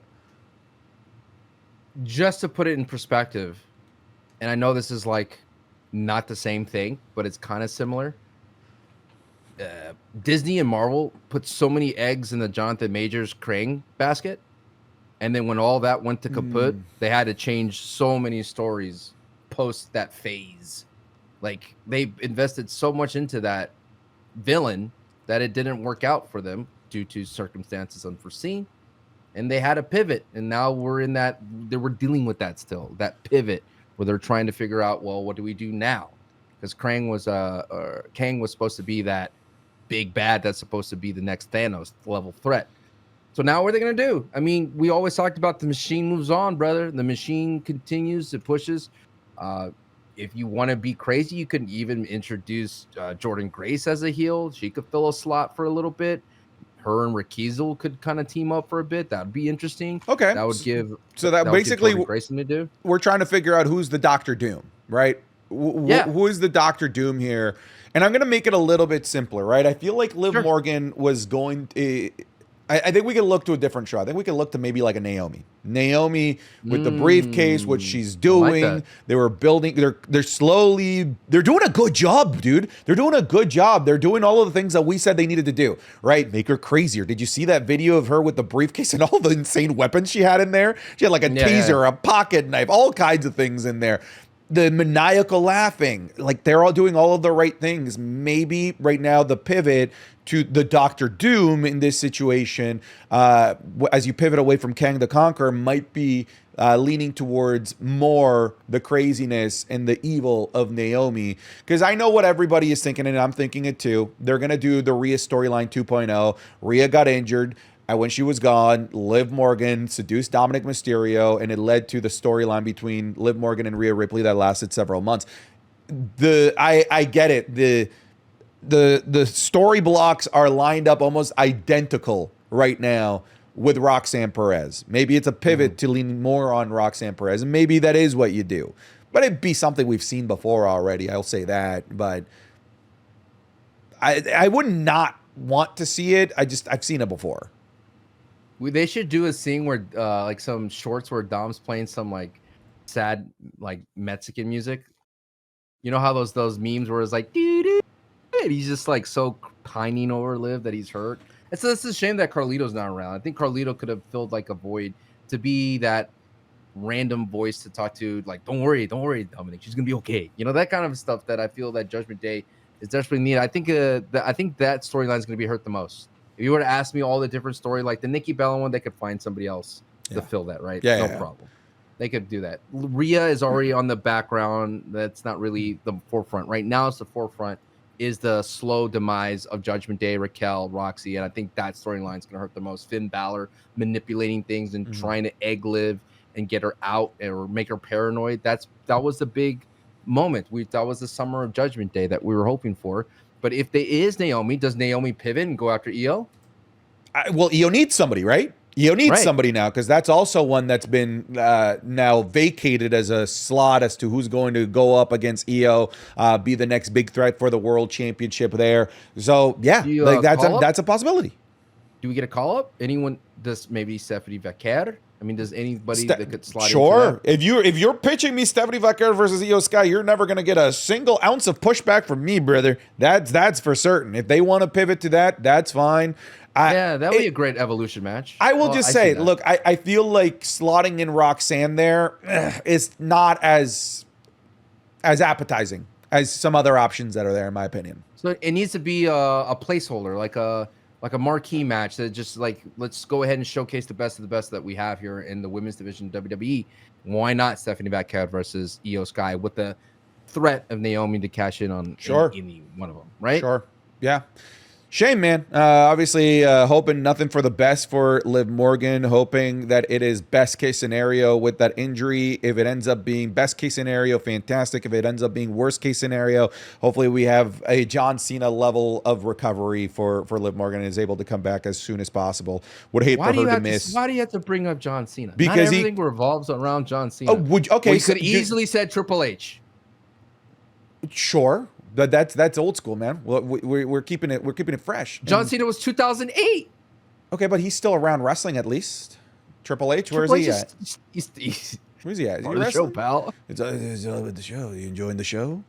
Just to put it in perspective, and I know this is like not the same thing, but it's kind of similar. Disney and Marvel put so many eggs in the Jonathan Majors Krang basket, and then when all that went to kaput, they had to change so many stories post that phase. Like, they invested so much into that villain that it didn't work out for them due to circumstances unforeseen, and they had a pivot, and now we're dealing with that still, that pivot where they're trying to figure out, well, what do we do now? Because Kang was supposed to be that big bad that's supposed to be the next Thanos level threat. So now what are they going to do? I mean, we always talked about the machine moves on, brother. The machine continues, it pushes. If you want to be crazy, you could even introduce Jordan Grace as a heel. She could fill a slot for a little bit. Her and Raquel could kind of team up for a bit. That would be interesting. Okay. That would give. So that basically give Grace something to do. We're trying to figure out who's the Doctor Doom, right? Who is the Doctor Doom here? And I'm going to make it a little bit simpler, right? I feel like Liv Morgan was going to... I think we could look to a different show. I think we could look to maybe like a Naomi. Naomi with the briefcase, what she's doing. Like, they were building... They're doing a good job, dude. They're doing a good job. They're doing all of the things that we said they needed to do, right? Make her crazier. Did you see that video of her with the briefcase and all the insane weapons she had in there? She had like a taser, a pocket knife, all kinds of things in there. The maniacal laughing, like, they're all doing all of the right things. Maybe right now the pivot to the Doctor Doom in this situation, as you pivot away from Kang the Conqueror, might be leaning towards more the craziness and the evil of Naomi. Because I know what everybody is thinking, and I'm thinking it too. They're going to do the Rhea storyline 2.0. Rhea got injured. And when she was gone, Liv Morgan seduced Dominic Mysterio, and it led to the storyline between Liv Morgan and Rhea Ripley that lasted several months. I get it. The story blocks are lined up almost identical right now with Roxanne Perez. Maybe it's a pivot to lean more on Roxanne Perez, and maybe that is what you do. But it'd be something we've seen before already. I'll say that. But I would not want to see it. I've seen it before. They should do a scene where like some shorts where Dom's playing some like sad like Mexican music. You know how those memes where it's like doo-doo, and he's just like so pining over Liv that he's hurt. And so it's a shame that Carlito's not around. I think Carlito could have filled like a void to be that random voice to talk to, like, don't worry, Dominic, she's gonna be okay. You know, that kind of stuff that I feel that Judgment Day is desperately needed. I think that storyline is gonna be hurt the most. If you were to ask me all the different story, like the Nikki Bella one, they could find somebody else to fill that, right? No problem. They could do that. Rhea is already on the background. That's not really the forefront. Right now, it's the forefront is the slow demise of Judgment Day, Raquel, Roxy, and I think that storyline is going to hurt the most. Finn Balor manipulating things and trying to egg Liv and get her out or make her paranoid. That was the big moment. That was the summer of Judgment Day that we were hoping for. But if there is Naomi, does Naomi pivot and go after Io? Well, Io needs somebody, right? Io needs somebody now, because that's also one that's been now vacated as a slot as to who's going to go up against Io, be the next big threat for the world championship there. So yeah, like that's a possibility. Do we get a call up? Anyone? Does maybe Stephanie Vaquer? I mean, does anybody that could slot into that? If you're pitching me Stephanie Vaquer versus Io Sky, you're never going to get a single ounce of pushback from me, brother. That's for certain. If they want to pivot to that, that's fine. That would be a great Evolution match. I will just say, look, I feel like slotting in Roxanne there is not as appetizing as some other options that are there, in my opinion. So it needs to be a placeholder, like a marquee match that just like, let's go ahead and showcase the best of the best that we have here in the women's division of WWE. Why not Stephanie Vaquer versus Io Sky with the threat of Naomi to cash in on any one of them, right? Sure. Yeah. Shame, man. Obviously, hoping nothing for the best for Liv Morgan, hoping that it is best case scenario with that injury. If it ends up being best case scenario, fantastic. If it ends up being worst case scenario, hopefully we have a John Cena level of recovery for Liv Morgan and is able to come back as soon as possible. Would hate for her to miss. Why do you have to bring up John Cena? Because not everything revolves around John Cena. Oh, we could easily said Triple H. Sure. But that's old school, man. We're keeping it fresh. John Cena was 2008. Okay, but he's still around wrestling at least. Triple H, where's he at? Where's he at? Is he the show, pal? It's all about the show. You enjoying the show?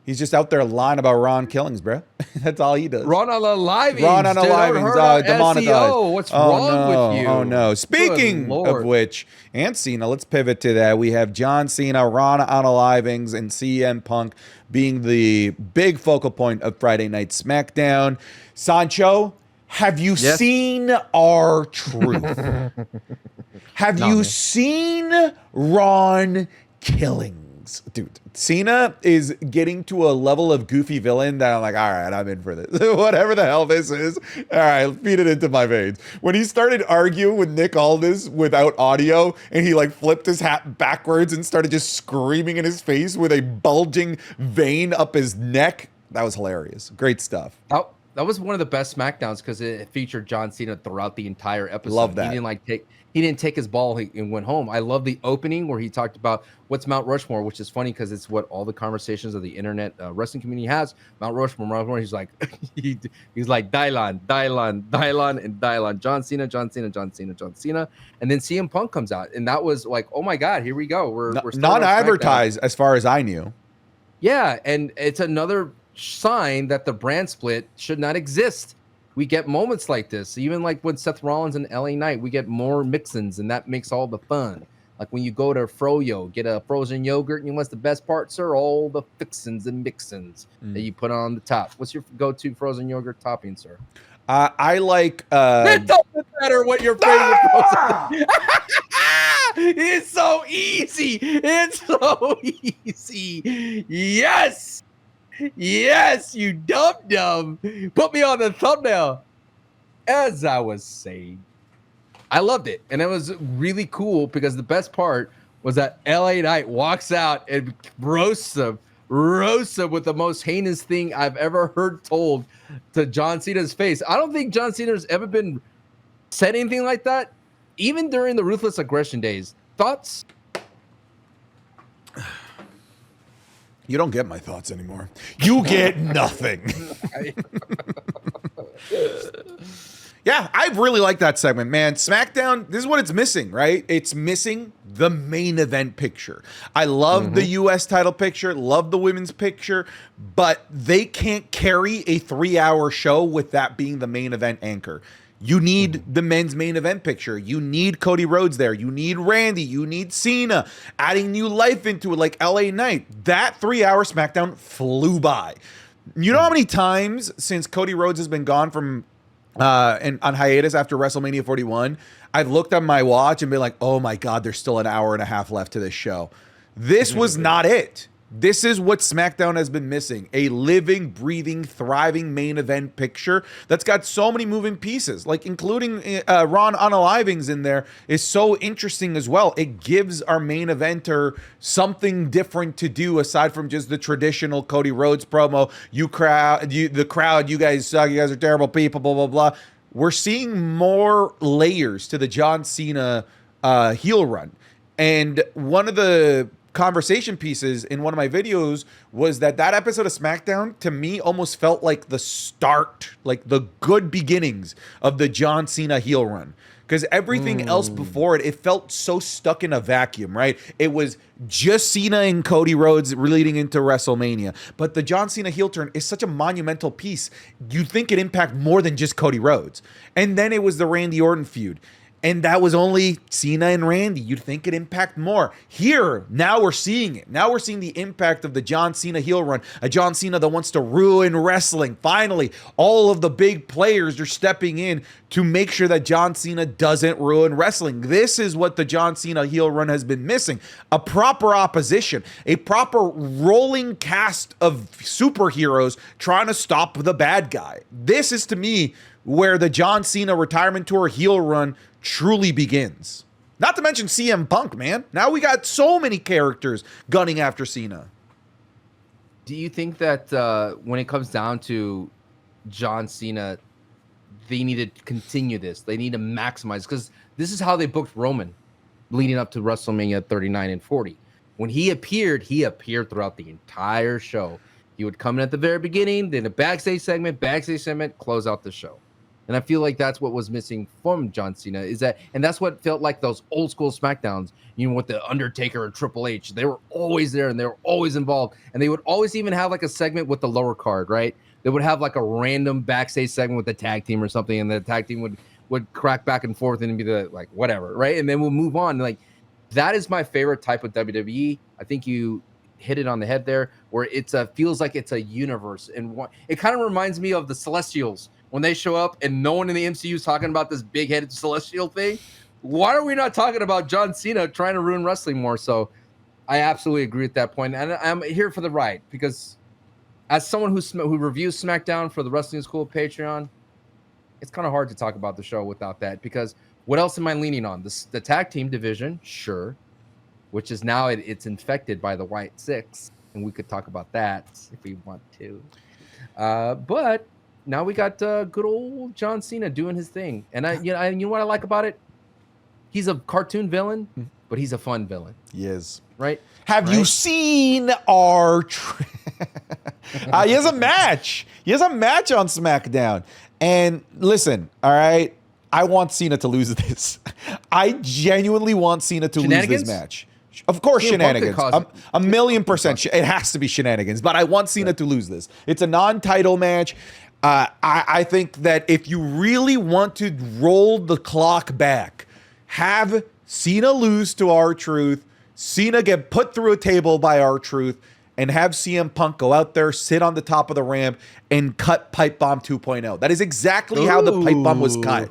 He's just out there lying about Ron Killings, bro. That's all he does. Ron on the livings. Ron on the livings. Demonetized. What's wrong with you? Oh, no. Speaking of which, and Cena, let's pivot to that. We have John Cena, Ron on the livings, and CM Punk being the big focal point of Friday Night Smackdown. Sancho, have you seen our truth? Have you seen Ron Killings? Dude, Cena is getting to a level of goofy villain that I'm like, all right, I'm in for this. Whatever the hell this is, all right, feed it into my veins. When he started arguing with Nick Aldis without audio, and he like flipped his hat backwards and started just screaming in his face with a bulging vein up his neck, that was hilarious. Great stuff. That was one of the best Smackdowns because it featured John Cena throughout the entire episode. Love that. He didn't take his ball and went home. I love the opening where he talked about what's Mount Rushmore, which is funny because it's what all the conversations of the internet wrestling community has. Mount Rushmore. He's like, he's like Dylan, and Dylan. John Cena. And then CM Punk comes out, and that was like, oh my God, here we go. We're not advertised as far as I knew. Yeah, and it's another sign that the brand split should not exist. We get moments like this, even like when Seth Rollins and LA Knight, we get more mix-ins, and that makes all the fun. Like when you go to Froyo, get a frozen yogurt, and what's the best part, sir? All the fixins and mix-ins that you put on the top. What's your go-to frozen yogurt topping, sir? I like... It doesn't matter what your favorite frozen... It's so easy. It's so easy. Yes, you dum-dum. Put me on the thumbnail. As I was saying, I loved it. And it was really cool because the best part was that LA Knight walks out and roasts him with the most heinous thing I've ever heard told to John Cena's face. I don't think John Cena's ever been said anything like that, even during the Ruthless Aggression days. Thoughts? You don't get my thoughts anymore. You get nothing. Yeah, I really like that segment, man. SmackDown, this is what it's missing, right? It's missing the main event picture. I love the US title picture, love the women's picture, but they can't carry a 3-hour show with that being the main event anchor. You need the men's main event picture. You need Cody Rhodes there. You need Randy. You need Cena. Adding new life into it like LA Knight. That 3-hour SmackDown flew by. You know how many times since Cody Rhodes has been gone from and on hiatus after WrestleMania 41, I've looked at my watch and been like, oh my God, there's still an hour and a half left to this show. This was not it. This is what SmackDown has been missing. A living, breathing, thriving main event picture that's got so many moving pieces, like including Ron Unaliving's in there is so interesting as well. It gives our main eventer something different to do aside from just the traditional Cody Rhodes promo. The crowd, you guys suck, you guys are terrible people, blah, blah, blah. We're seeing more layers to the John Cena heel run. And one of the conversation pieces in one of my videos was that episode of SmackDown to me almost felt like the start, like the good beginnings of the John Cena heel run. Because everything else before it felt so stuck in a vacuum, right? It was just Cena and Cody Rhodes leading into WrestleMania. But the John Cena heel turn is such a monumental piece. You'd think it impact more than just Cody Rhodes. And then it was the Randy Orton feud. And that was only Cena and Randy. You'd think it'd impact more. Here, now we're seeing it. Now we're seeing the impact of the John Cena heel run. A John Cena that wants to ruin wrestling. Finally, all of the big players are stepping in to make sure that John Cena doesn't ruin wrestling. This is what the John Cena heel run has been missing. A proper opposition. A proper rolling cast of superheroes trying to stop the bad guy. This is, to me, where the John Cena retirement tour heel run truly begins. Not to mention CM Punk, man. Now we got so many characters gunning after Cena. Do you think that when it comes down to John Cena, they need to continue this? They need to maximize, because this is how they booked Roman leading up to WrestleMania 39 and 40. When he appeared throughout the entire show. He would come in at the very beginning, then a backstage segment, close out the show. And I feel like that's what was missing from John Cena, and that's what felt like those old school SmackDowns, with the Undertaker and Triple H. They were always there and they were always involved. And they would always even have like a segment with the lower card, right? They would have like a random backstage segment with the tag team or something, and the tag team would crack back and forth and be like, whatever, right? And then we'll move on. Like, that is my favorite type of WWE. I think you hit it on the head there, where feels like it's a universe. And it kind of reminds me of the Celestials. When they show up and no one in the MCU is talking about this big-headed celestial thing, why are we not talking about John Cena trying to ruin wrestling more? So I absolutely agree with that point. And I'm here for the ride, because as someone who reviews SmackDown for the Wrestling School Patreon, it's kind of hard to talk about the show without that, because what else am I leaning on? The tag team division, sure, which is now it's infected by the Wyatt Six, and we could talk about that if we want to. But now we got good old John Cena doing his thing, and you know what I like about it? He's a cartoon villain, but he's a fun villain. He is. Right? Have you seen our? He has a match. He has a match on SmackDown, and listen, all right. I want Cena to lose this. I genuinely want Cena to lose this match. Of course, shenanigans. A million percent. It has to be shenanigans, but I want Cena to lose this. It's a non-title match. I think that if you really want to roll the clock back, have Cena lose to R-Truth, Cena get put through a table by R-Truth, and have CM Punk go out there, sit on the top of the ramp, and cut Pipe Bomb 2.0. That is exactly how the Pipe Bomb was cut.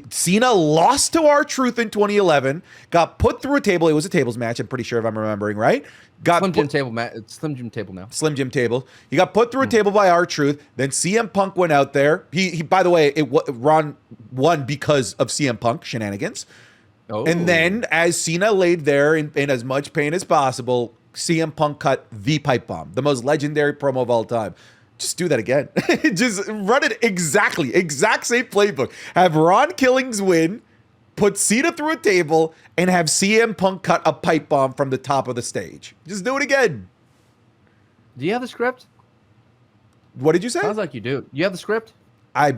Cena lost to R-Truth in 2011, got put through a table. It was a tables match, I'm pretty sure, if I'm remembering right. Slim Jim table match. It's Slim Jim table now. Slim Jim table. He got put through a table by R-Truth. Then CM Punk went out there. He by the way, Ron won because of CM Punk shenanigans. Oh. And then as Cena laid there in as much pain as possible, CM Punk cut the Pipe Bomb, the most legendary promo of all time. Just do that again. Just run it exact same playbook. Have Ron Killings win, put Cena through a table, and have CM Punk cut a pipe bomb from the top of the stage. Just do it again. Do you have the script? What did you say? Sounds like you do. You have the script?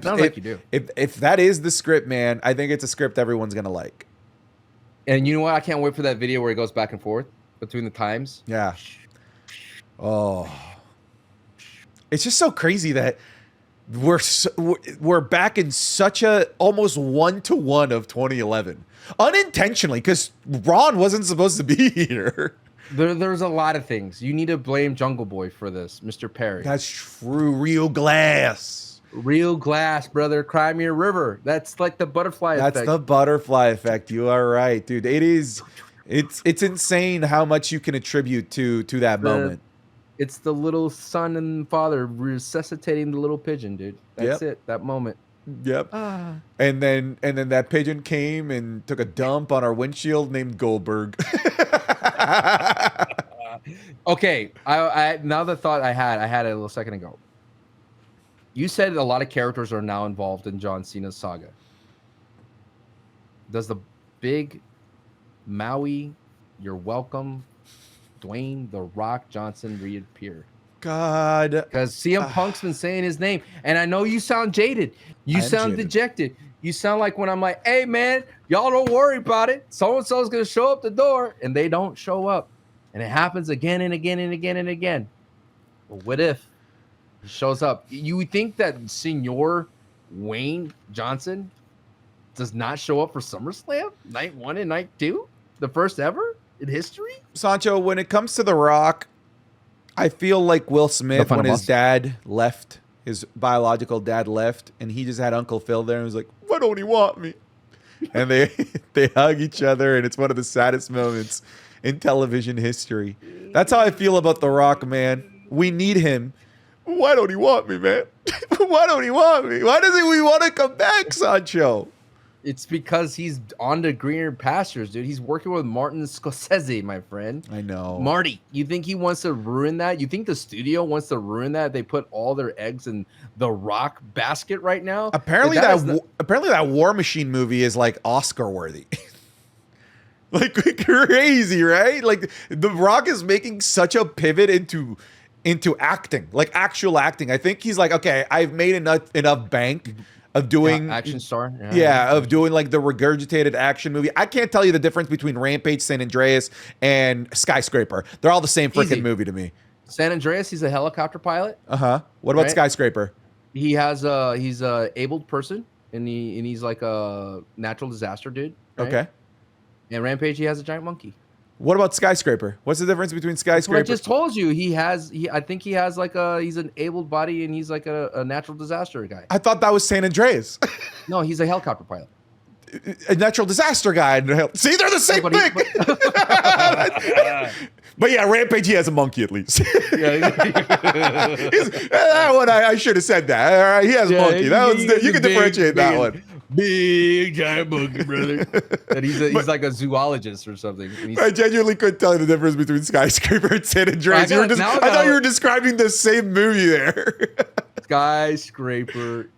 Sounds like you do. If that is the script, man, I think it's a script everyone's gonna like. And you know what? I can't wait for that video where he goes back and forth between the times. Yeah. Oh, it's just so crazy that we're back in such a almost 1-to-1 of 2011 unintentionally, because Ron wasn't supposed to be here. There's a lot of things. You need to blame Jungle Boy for this, Mr. Perry. That's true. Real glass. Real glass, brother. Cry me a river. That's like the butterfly effect. That's the butterfly effect. You are right, dude. It's insane how much you can attribute to that moment. It's the little son and father resuscitating the little pigeon, dude. That's it. That moment. Yep. And then that pigeon came and took a dump on our windshield named Goldberg. Okay. I now the thought I had it a little second ago. You said a lot of characters are now involved in John Cena's saga. Does the big Maui, you're welcome, Dwayne The Rock Johnson reappear? God. Because CM Punk's been saying his name. And I know you sound jaded. You sound dejected. You sound like when I'm like, hey, man, y'all don't worry about it. So-and-so's going to show up the door. And they don't show up. And it happens again and again and again and again. But what if he shows up? You would think that Senor Wayne Johnson does not show up for SummerSlam? Night 1 and night 2? The first ever in history? Sancho, when it comes to The Rock, I feel like Will Smith, when his dad left, his biological dad left, and he just had Uncle Phil there and was like, why don't he want me? And they hug each other, and it's one of the saddest moments in television history. That's how I feel about The Rock, man. We need him. Why don't he want me, man? Why don't he want me? Why doesn't he want to come back, Sancho? It's because he's on the greener pastures, dude. He's working with Martin Scorsese, my friend. I know. Marty, you think he wants to ruin that? You think the studio wants to ruin that? They put all their eggs in the Rock basket right now? Apparently that War Machine movie is like Oscar worthy. Like crazy, right? Like The Rock is making such a pivot into acting, like actual acting. I think he's like, okay, I've made enough bank of doing action star. Of doing like the regurgitated action movie. I can't tell you the difference between Rampage, San Andreas, and Skyscraper. They're all the same freaking movie to me. San Andreas, he's a helicopter pilot. What about Skyscraper? He's a abled person, and he's like a natural disaster dude. Right? Okay. And Rampage, he has a giant monkey. What about Skyscraper? What's the difference between Skyscraper? I just told you I think he has like he's an abled body, and he's like a natural disaster guy. I thought that was San Andreas. No, he's a helicopter pilot. A natural disaster guy. See, they're the same thing. But yeah, Rampage, he has a monkey at least. That one, I should have said that. All right, he has a monkey. You can differentiate that one. Big giant monkey, brother. And he's like a zoologist or something. I genuinely couldn't tell you the difference between Skyscraper and San Andreas. I thought you were describing the same movie there. Skyscraper,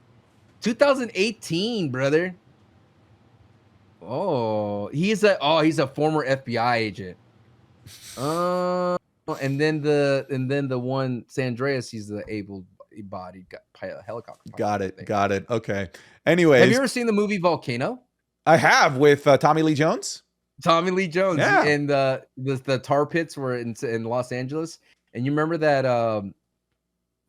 2018, brother. Oh, he's a former FBI agent. And then the one San Andreas, he's the able-bodied helicopter pilot. Got it. Okay. Anyways, have you ever seen the movie Volcano? I have, with Tommy Lee Jones. Tommy Lee Jones, yeah. And the tar pits were in Los Angeles, and you remember that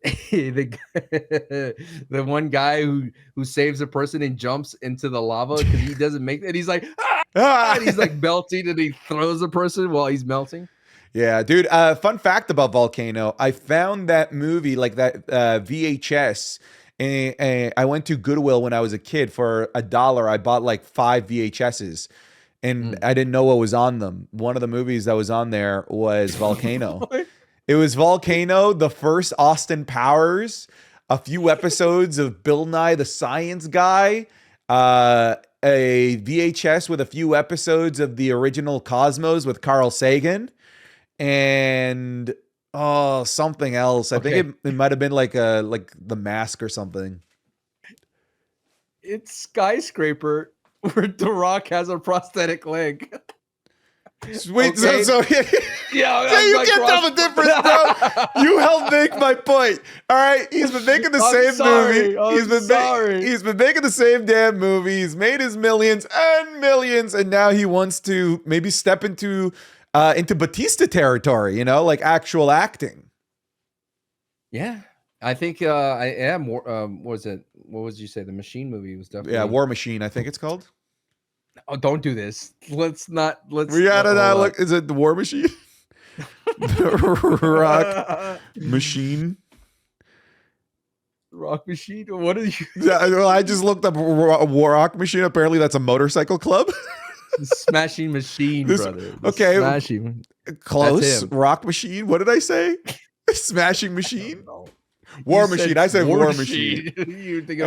the one guy who saves a person and jumps into the lava because he doesn't make it. He's like, and he's like melting, and he throws a person while he's melting. Yeah, dude. Fun fact about Volcano: I found that movie, like that VHS. And I went to Goodwill when I was a kid for $1. I bought like 5 VHSs, and I didn't know what was on them. One of the movies that was on there was Volcano. It was Volcano, the first Austin Powers, a few episodes of Bill Nye the Science Guy, a VHS with a few episodes of the original Cosmos with Carl Sagan, and something else. I think it might have been like The Mask or something. It's Skyscraper, where The Rock has a prosthetic leg. Sweet. Okay. So Yeah, you can't tell the difference, bro. You helped make my point. All right, he's been making the same movie. He's been making the same damn movie. He's made his millions and millions, and now he wants to maybe step into Batista territory. You know, like actual acting. Yeah, I think I am more. What was it? What was you say? The Machine movie was definitely War Machine. I think it's called. Oh, don't do this. Let's not. We gotta not look. Is it the War Machine? The Rock Machine. Rock Machine. What are you? Well, I just looked up Rock Machine. Apparently, that's a motorcycle club. Smashing Machine, brother. Okay, Smashing. Close. Rock Machine. What did I say? Smashing Machine. War Machine. I said War Machine. You think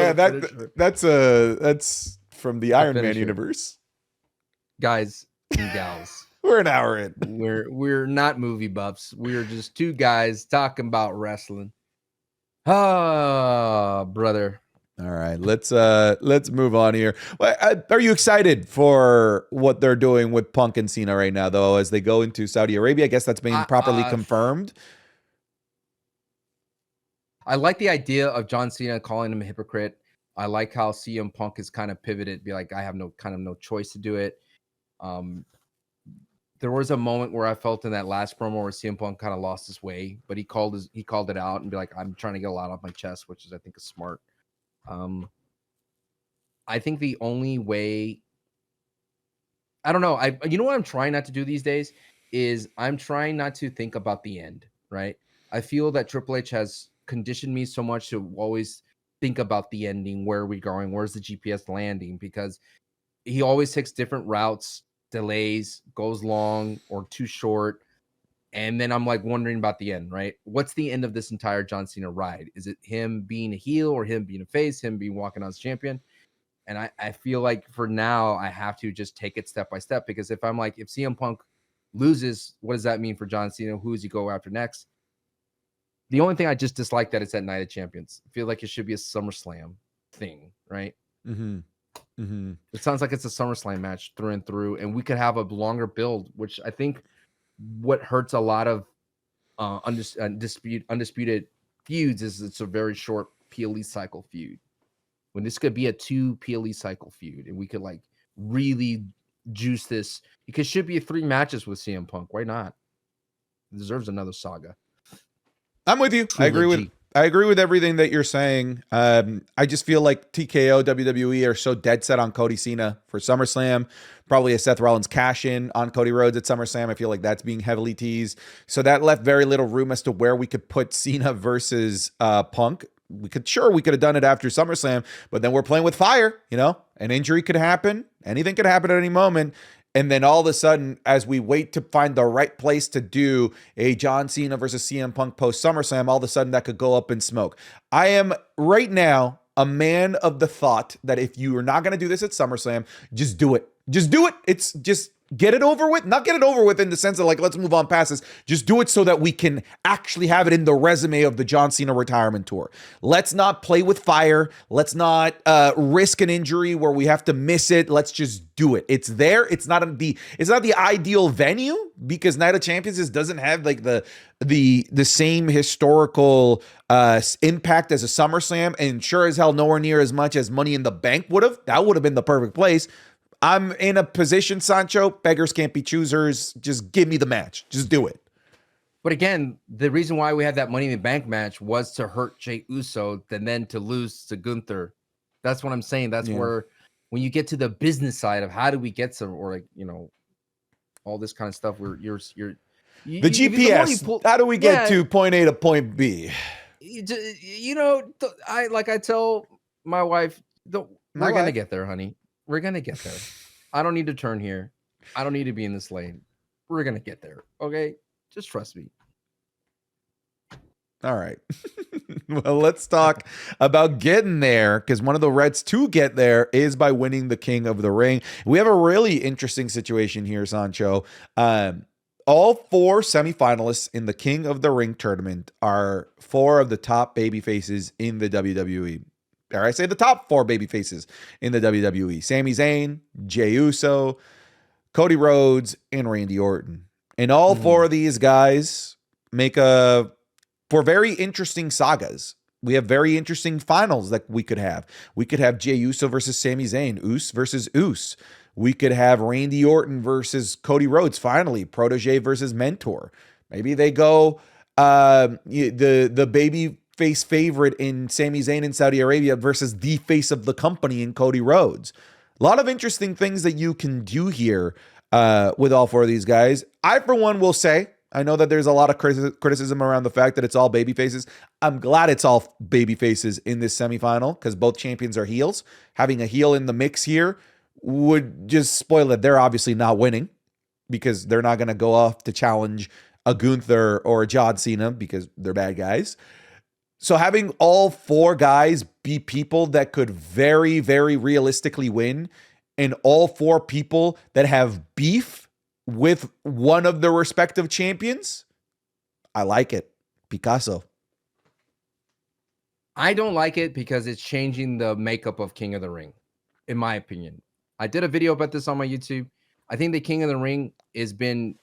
that's from the Iron Man universe. Guys and gals. We're an hour in. We're not movie buffs. We're just two guys talking about wrestling. Ah, brother. All right, let's move on here. Are you excited for what they're doing with Punk and Cena right now, though, as they go into Saudi Arabia? I guess that's being properly confirmed. I like the idea of John Cena calling him a hypocrite. I like how CM Punk is kind of pivoted, be like, I have no choice to do it. There was a moment where I felt in that last promo where CM Punk kind of lost his way, but he called it out and be like, I'm trying to get a lot off my chest, which is I think is smart. I think the only way, I don't know. You know what I'm trying not to do these days is I'm trying not to think about the end, right? I feel that Triple H has conditioned me so much to always think about the ending. Where are we going? Where's the GPS landing? Because he always takes different routes, delays, goes long or too short. And then I'm like wondering about the end, right? What's the end of this entire John Cena ride? Is it him being a heel or him being a face, him being walking out as champion? And I feel like for now, I have to just take it step by step, because if CM Punk loses, what does that mean for John Cena? Who does he go after next? The only thing I just dislike that it's at Night of Champions. I feel like it should be a SummerSlam thing, right? Mm-hmm. Mm-hmm. It sounds like it's a SummerSlam match through and through, and we could have a longer build, which I think what hurts a lot of undisputed feuds is it's a very short PLE cycle feud. When this could be a 2 PLE cycle feud, and we could like really juice this, because it should be 3 matches with CM Punk. Why not? It deserves another saga. I'm with you. I agree with everything that you're saying. I just feel like TKO, WWE are so dead set on Cody Cena for SummerSlam. Probably a Seth Rollins cash in on Cody Rhodes at SummerSlam. I feel like that's being heavily teased. So that left very little room as to where we could put Cena versus Punk. We could have done it after SummerSlam, but then we're playing with fire. You know, an injury could happen. Anything could happen at any moment. And then all of a sudden, as we wait to find the right place to do a John Cena versus CM Punk post SummerSlam, all of a sudden that could go up in smoke. I am right now a man of the thought that if you are not going to do this at SummerSlam, just do it. Just do it. It's just get it over with. Not get it over with in the sense of like, let's move on past this. Just do it so that we can actually have it in the resume of the John Cena retirement tour. Let's not play with fire. Let's not risk an injury where we have to miss it. Let's just do it. It's there. It's not the ideal venue, because Night of Champions doesn't have like the same historical impact as a SummerSlam, and sure as hell nowhere near as much as Money in the Bank would have. That would have been the perfect place. I'm in a position, Sancho. Beggars can't be choosers. Just give me the match. Just do it. But again, the reason why we had that Money in the Bank match was to hurt Jey Uso and then to lose to Gunther. That's what I'm saying. That's where, when you get to the business side of how do we get some, or like, you know, all this kind of stuff, where you're the GPS. How do we get to point A to point B? You know, I tell my wife, we're gonna get there, honey. We're going to get there. I don't need to turn here. I don't need to be in this lane. We're going to get there. Okay? Just trust me. All right. Well, let's talk about getting there, because one of the routes to get there is by winning the King of the Ring. We have a really interesting situation here, Sancho. All 4 semifinalists in the King of the Ring tournament are 4 of the top baby faces in the WWE. Or I say the top 4 baby faces in the WWE. Sami Zayn, Jey Uso, Cody Rhodes, and Randy Orton. And all four of these guys make for very interesting sagas. We have very interesting finals that we could have. We could have Jey Uso versus Sami Zayn, Uso versus Uso. We could have Randy Orton versus Cody Rhodes, finally, protege versus mentor. Maybe they go the baby face favorite in Sami Zayn in Saudi Arabia versus the face of the company in Cody Rhodes. A lot of interesting things that you can do here with all four of these guys. I, for one, will say, I know that there's a lot of criticism around the fact that it's all baby faces. I'm glad it's all baby faces in this semifinal because both champions are heels. Having a heel in the mix here would just spoil it. They're obviously not winning because they're not going to go off to challenge a Gunther or a John Cena because they're bad guys. So having all four guys be people that could very, very realistically win, and all four people that have beef with one of their respective champions, I like it. Picasso. I don't like it because it's changing the makeup of King of the Ring, in my opinion. I did a video about this on my YouTube. I think the King of the Ring has been,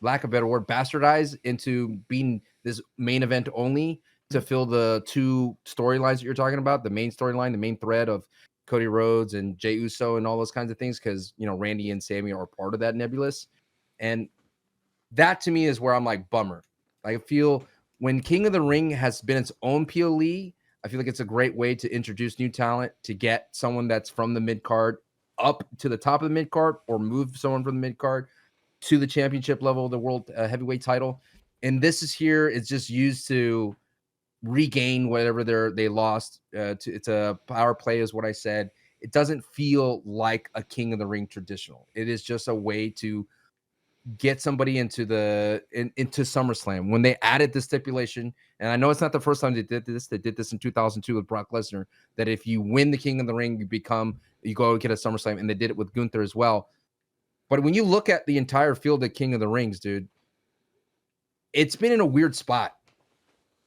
lack of a better word, bastardized into being this main event only to fill the two storylines that you're talking about, the main storyline, the main thread of Cody Rhodes and Jey Uso and all those kinds of things, because, you know, Randy and Sammy are part of that nebulous. And that to me is where I'm like, bummer. I feel when King of the Ring has been its own PLE, I feel like it's a great way to introduce new talent, to get someone that's from the mid card up to the top of the mid card, or move someone from the mid card to the championship level of the world heavyweight title. And this is here, it's just used to regain whatever they lost. It's a power play is what I said. It doesn't feel like a King of the Ring traditional. It is just a way to get somebody into SummerSlam. When they added the stipulation, and I know it's not the first time they did this in 2002 with Brock Lesnar, that if you win the King of the Ring, you go get a SummerSlam, and they did it with Gunther as well. But when you look at the entire field of King of the Rings, dude, it's been in a weird spot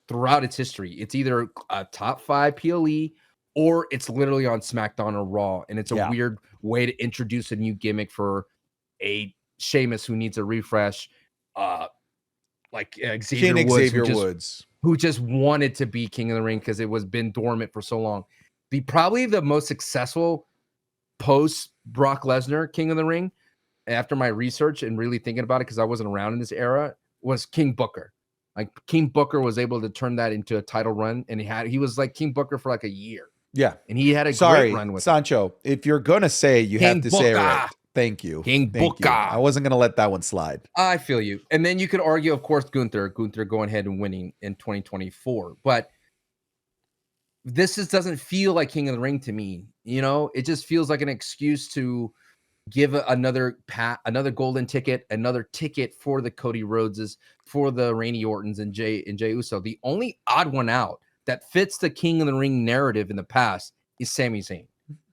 throughout its history. It's either a top 5 PLE or it's literally on SmackDown or Raw. And it's a weird way to introduce a new gimmick for a Sheamus who needs a refresh. Like Xavier Woods, who just wanted to be King of the Ring because it was been dormant for so long. Probably the most successful post Brock Lesnar King of the Ring, after my research and really thinking about it, because I wasn't around in this era, was King Booker. Like King Booker was able to turn that into a title run, and he was like King Booker for like a year. Yeah. And he had a great run with Sancho. If you're gonna say, you have to say it right. Thank you. King Booker. I wasn't gonna let that one slide. I feel you. And then you could argue, of course, Gunther going ahead and winning in 2024. But this just doesn't feel like King of the Ring to me. You know, it just feels like an excuse to give another golden ticket, another ticket for the Cody Rhodeses, for the Randy Ortons and Jey Uso. The only odd one out that fits the King of the Ring narrative in the past is Sami Zayn,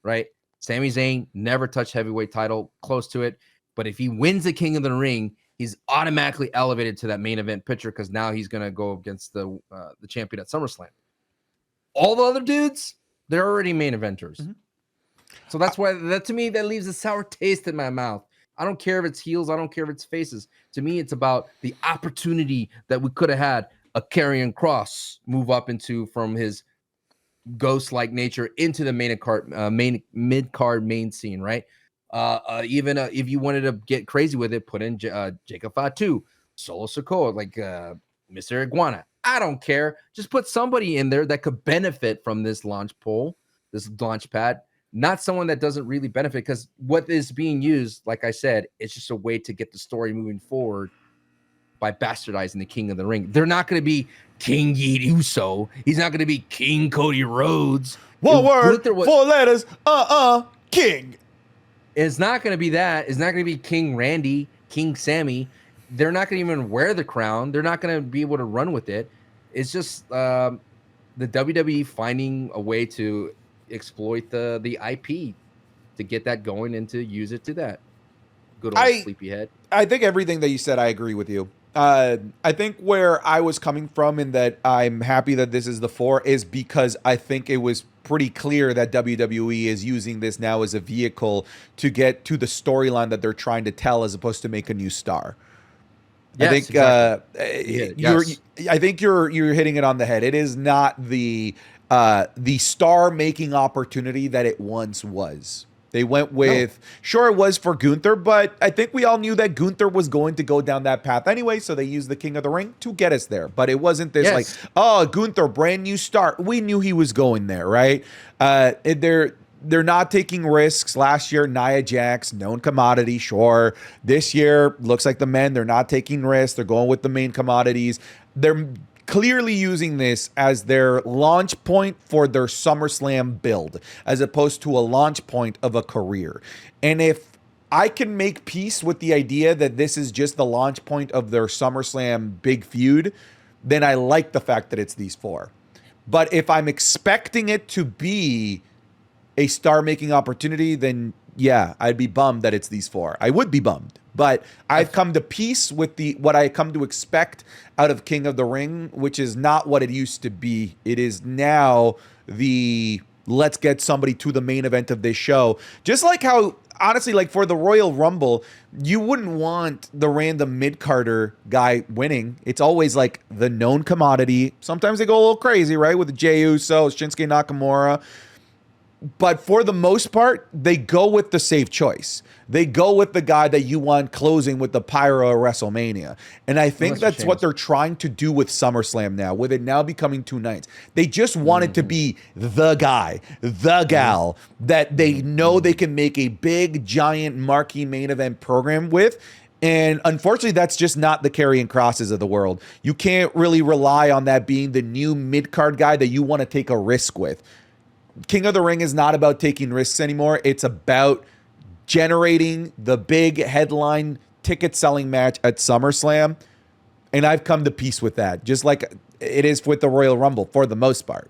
right? Sami Zayn never touched heavyweight title, close to it. But if he wins the King of the Ring, he's automatically elevated to that main event picture because now he's going to go against the champion at SummerSlam. All the other dudes, they're already main eventers. Mm-hmm. So that's why to me, that leaves a sour taste in my mouth. I don't care if it's heels. I don't care if it's faces. To me, it's about the opportunity that we could have had a Carrie and Cross move up into from his ghost-like nature into the mid-card main scene, right? Even if you wanted to get crazy with it, put in Jacob Fatu, Solo Sikoa, like Mr. Iguana. I don't care. Just put somebody in there that could benefit from this launch pad. Not someone that doesn't really benefit, because what is being used, like I said, it's just a way to get the story moving forward by bastardizing the King of the Ring. They're not going to be King Uso. He's not going to be King Cody Rhodes. One word, 4 letters, King. It's not going to be that. It's not going to be King Randy, King Sammy. They're not going to even wear the crown. They're not going to be able to run with it. It's just the WWE finding a way to exploit the IP to get that going and to use it to that good old sleepyhead. I think everything that you said, I agree with you. I think where I was coming from in that I'm happy that this is the 4 is because I think it was pretty clear that WWE is using this now as a vehicle to get to the storyline that they're trying to tell as opposed to make a new star. Yes, I think exactly. I think you're hitting it on the head. It is not the star making opportunity that it once was. They went with, sure, it was for Gunther, but I think we all knew that Gunther was going to go down that path anyway, so they used the King of the Ring to get us there. But it wasn't this like, oh, Gunther, brand new star. We knew he was going there, right? They're not taking risks. Last year, Nia Jax, known commodity, sure. This year, looks like the men, they're not taking risks. They're going with the main commodities. They're clearly using this as their launch point for their SummerSlam build, as opposed to a launch point of a career. And if I can make peace with the idea that this is just the launch point of their SummerSlam big feud, then I like the fact that it's these 4. But if I'm expecting it to be a star-making opportunity, then yeah, I'd be bummed that it's these 4. I would be bummed. But I've come to peace with what I come to expect out of King of the Ring, which is not what it used to be. It is now the let's get somebody to the main event of this show. Just like how, honestly, like for the Royal Rumble, you wouldn't want the random mid-carder guy winning. It's always like the known commodity. Sometimes they go a little crazy, right? With Jey Uso, Shinsuke Nakamura. But for the most part, they go with the safe choice. They go with the guy that you want closing with the pyro of WrestleMania. And I think that's what they're trying to do with SummerSlam now, with it now becoming 2 nights. They just want it to be the guy, the gal that they know they can make a big, giant, marquee main event program with. And unfortunately, that's just not the Carrie and Crosses of the world. You can't really rely on that being the new mid-card guy that you want to take a risk with. King of the Ring is not about taking risks anymore. It's about generating the big headline ticket selling match at SummerSlam. And I've come to peace with that, just like it is with the Royal Rumble for the most part.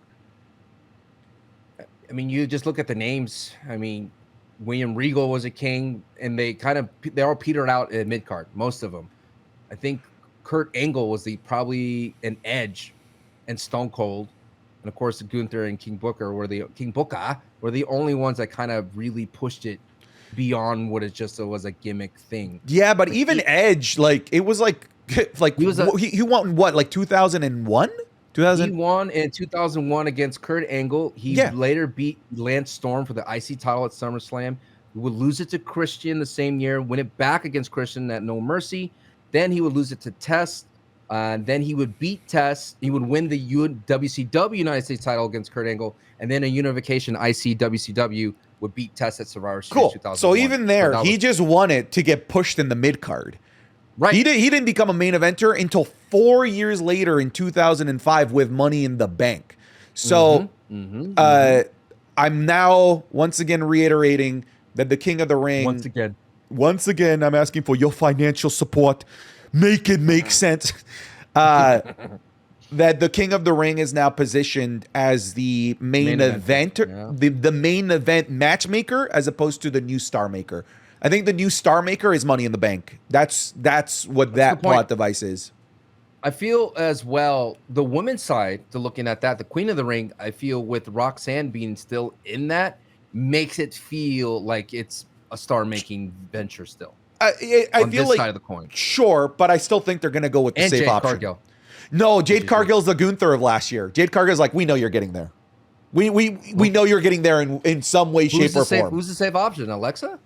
I mean, you just look at the names. I mean, William Regal was a king, and they all petered out at mid card, most of them. I think Kurt Angle was probably an Edge and Stone Cold. And of course, Gunther and King Booker were the only ones that kind of really pushed it beyond what it just was a gimmick thing. Yeah, but like even Edge, like it was like he won what, like 2001? He won in 2001 against Kurt Angle. He later beat Lance Storm for the IC title at SummerSlam. He would lose it to Christian the same year, win it back against Christian at No Mercy. Then he would lose it to Test. Then he would beat Test. He would win the WCW United States title against Kurt Angle, and then a unification IC WCW would beat Test at Survivor Series 2001. So even there, he just won it to get pushed in the mid card. Right. He didn't become a main eventer until 4 years later in 2005 with Money in the Bank. So I'm now once again reiterating that the King of the Ring. Once again, I'm asking for your financial support. Make it make sense. That the King of the Ring is now positioned as the main event, the main event matchmaker, as opposed to the new star maker. I think the new star maker is Money in the Bank. That's what that plot device is. I feel as well, the women's side, to looking at that, the Queen of the Ring, I feel with Roxanne being still in that, makes it feel like it's a star-making venture still. I feel like side of the coin. Sure, but I still think they're going to go with the safe option. Cargill. No, Jade Cargill's the Gunther of last year. Jade Cargill's like, we know you're getting there. We know you're getting there in some way, shape, or form. Who's the safe option? Alexa?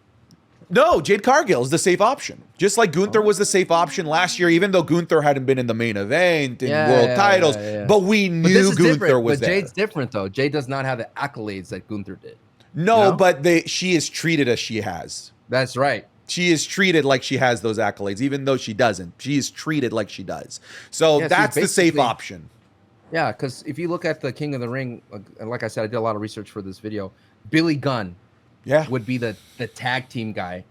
No, Jade Cargill is the safe option. Just like Gunther was the safe option last year, even though Gunther hadn't been in the main event and world titles. But we knew Gunther was there. But Jade's different, though. Jade does not have the accolades that Gunther did. No, but she is treated as she has. That's right. She is treated like she has those accolades, even though she doesn't. She is treated like she does. So that's the safe option. Yeah, because if you look at the King of the Ring, like I said, I did a lot of research for this video. Billy Gunn would be the tag team guy.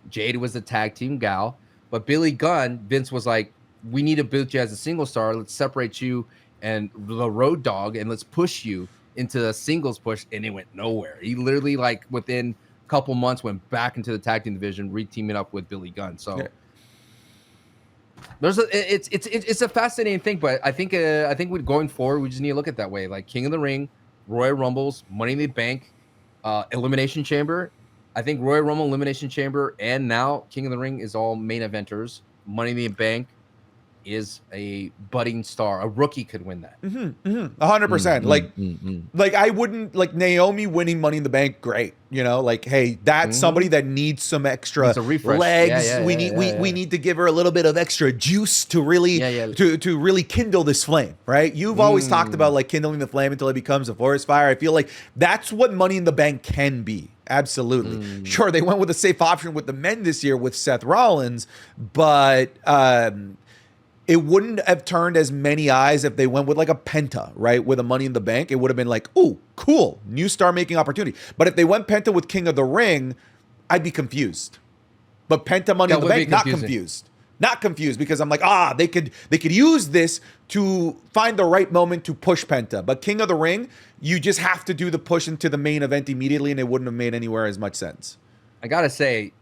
Jade was the tag team gal. But Billy Gunn, Vince was like, we need to build you as a single star. Let's separate you and the Road Dogg, and let's push you into a singles push. And it went nowhere. He literally, like, within couple months went back into the tag team division, re-teaming up with Billy Gunn. So It's a fascinating thing, but I think with going forward, we just need to look at it that way. Like King of the Ring, Royal Rumbles, Money in the Bank, Elimination Chamber. I think Royal Rumble, Elimination Chamber, and now King of the Ring is all main eventers. Money in the Bank is a budding star. A rookie could win that. 100%. Like I wouldn't like Naomi winning Money in the Bank. Great, you know, like hey, that's somebody that needs some extra legs. We need to give her a little bit of extra juice to really to really kindle this flame, right? You've always talked about like kindling the flame until it becomes a forest fire. I feel like that's what Money in the Bank can be. Absolutely. Sure, they went with a safe option with the men this year with Seth Rollins, but it wouldn't have turned as many eyes if they went with like a Penta, right? With a Money in the Bank, it would have been like, ooh, cool, new star making opportunity. But if they went Penta with King of the Ring, I'd be confused. But Penta Money in the Bank, not confused. Not confused because I'm like, they could use this to find the right moment to push Penta. But King of the Ring, you just have to do the push into the main event immediately, and it wouldn't have made anywhere as much sense. I gotta say,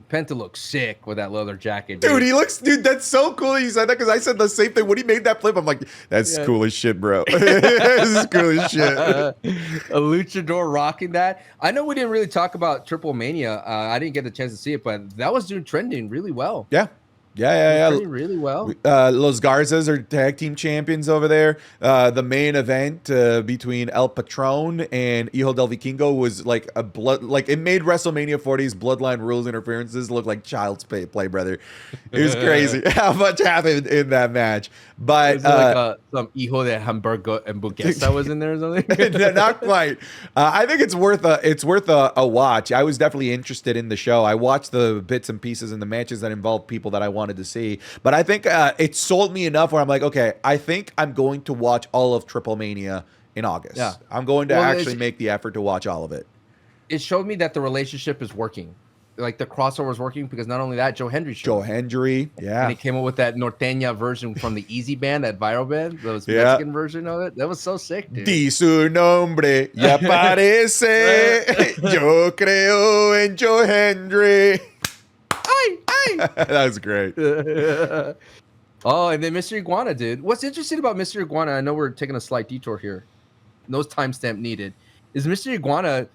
Penta looks sick with that leather jacket. Dude, that's so cool that you said that because I said the same thing. When he made that flip, I'm like, that's cool as shit, bro. This is cool as shit. A luchador rocking that. I know we didn't really talk about Triple Mania. I didn't get the chance to see it, but that was doing trending really well. Yeah. Really well. Los Garzas are tag team champions over there. The main event between El Patron and Hijo del Vikingo was like it made WrestleMania 40's Bloodline Rules interferences look like child's play, brother. It was crazy how much happened in that match. But some Hijo de Hamburgo and Hamburguesa was in there or something. Not quite. I think it's worth a watch. I was definitely interested in the show. I watched the bits and pieces and the matches that involved people that I wanted to see, but I think it sold me enough where I'm like, okay, I think I'm going to watch all of Triple Mania in August. Yeah. I'm going to actually make the effort to watch all of it. It showed me that the relationship is working. Like the crossover is working because not only that, Joe Hendry. Yeah. And he came up with that Norteña version from the Easy Band, that viral band, those Mexican version of it. That was so sick, dude. Di su nombre ya parece, yo creo en Joe Hendry. That was great. Oh, and then Mr. Iguana, dude. What's interesting about Mr. Iguana, I know we're taking a slight detour here. No timestamp needed. Is Mr. Iguana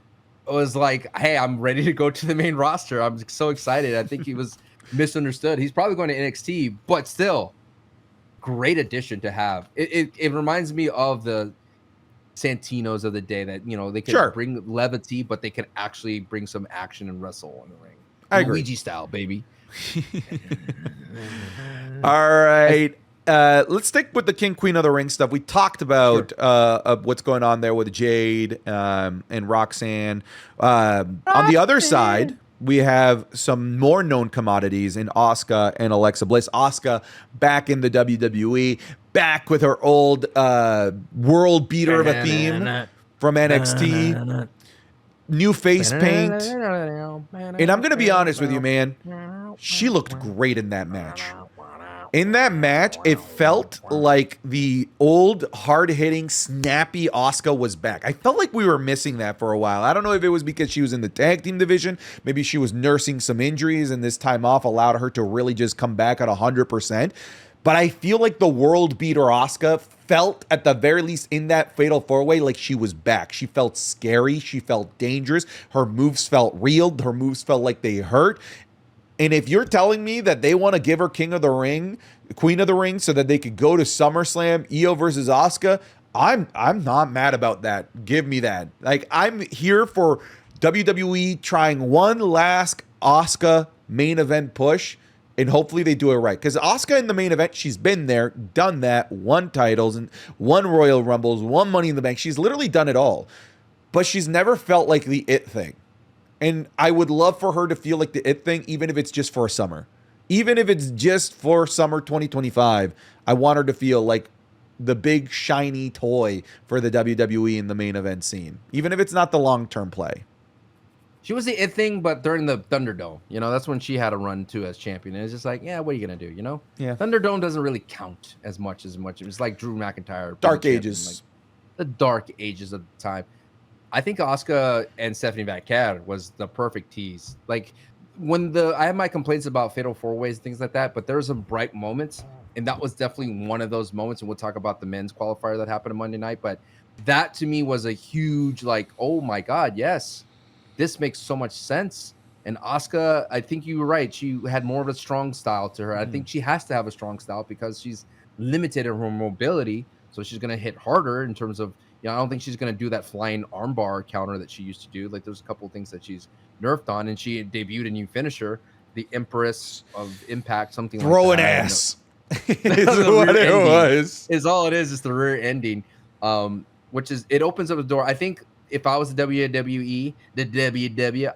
was like, hey, I'm ready to go to the main roster. I'm so excited. I think he was misunderstood. He's probably going to NXT, but still, great addition to have. It reminds me of the Santinos of the day that, you know, they can bring levity, but they can actually bring some action and wrestle in the ring. I agree. Luigi style, baby. All right. Let's stick with the King Queen of the Ring stuff. We talked about what's going on there with Jade and Roxanne. On the other side, we have some more known commodities in Asuka and Alexa Bliss. Asuka back in the WWE, back with her old world beater of a theme from NXT. New face paint. And I'm going to be honest with you, man. She looked great in that match. In that match, it felt like the old, hard-hitting, snappy Asuka was back. I felt like we were missing that for a while. I don't know if it was because she was in the tag team division. Maybe she was nursing some injuries, and this time off allowed her to really just come back at 100%. But I feel like the world beater Asuka felt, at the very least in that fatal four-way, like she was back. She felt scary. She felt dangerous. Her moves felt real. Her moves felt like they hurt. And if you're telling me that they want to give her King of the Ring, Queen of the Ring, so that they could go to SummerSlam, Io versus Asuka, I'm not mad about that. Give me that. Like, I'm here for WWE trying one last Asuka main event push, and hopefully they do it right. Because Asuka in the main event, she's been there, done that, won titles, and won Royal Rumbles, won Money in the Bank. She's literally done it all. But she's never felt like the it thing. And I would love for her to feel like the it thing, even if it's just for a summer. Even if it's just for summer 2025, I want her to feel like the big, shiny toy for the WWE in the main event scene. Even if it's not the long-term play. She was the it thing, but during the Thunderdome. You know, that's when she had a run, too, as champion. And it's just like, yeah, what are you going to do, you know? Yeah. Thunderdome doesn't really count as much. It's like Drew McIntyre. Dark Ages. Like the dark ages of the time. I think Asuka and Stephanie Vaquer was the perfect tease. Like, I have my complaints about Fatal 4-Ways, things like that, but there's some bright moments, and that was definitely one of those moments. And we'll talk about the men's qualifier that happened on Monday night, but that to me was a huge, like, oh my God, yes, this makes so much sense. And Asuka, I think you were right. She had more of a strong style to her. I think she has to have a strong style because she's limited in her mobility. So she's going to hit harder in terms of, I don't think she's going to do that flying armbar counter that she used to do. Like, there's a couple of things that she's nerfed on, and she debuted a new finisher, the Empress of Impact, something like that. Throw an ass. Is what it was. Is all it is. It's the rear ending, which is, it opens up the door. I think if I was the WWE,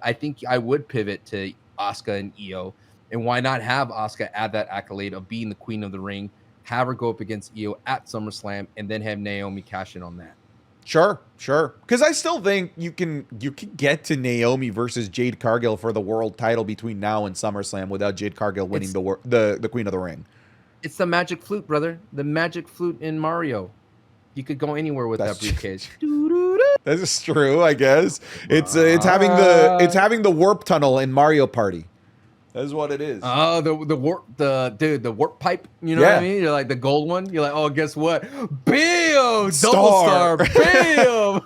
I think I would pivot to Asuka and Io. And why not have Asuka add that accolade of being the queen of the ring, have her go up against Io at SummerSlam, and then have Naomi cash in on that. Sure. Because I still think you can get to Naomi versus Jade Cargill for the world title between now and SummerSlam without Jade Cargill winning the Queen of the Ring. It's the magic flute, brother. The magic flute in Mario. You could go anywhere with that briefcase. That is true, I guess. It's having the warp tunnel in Mario Party. That is what it is. Oh, the warp pipe. You know what I mean? You're like the gold one. You're like, oh, guess what? Bam! Double star. Bam!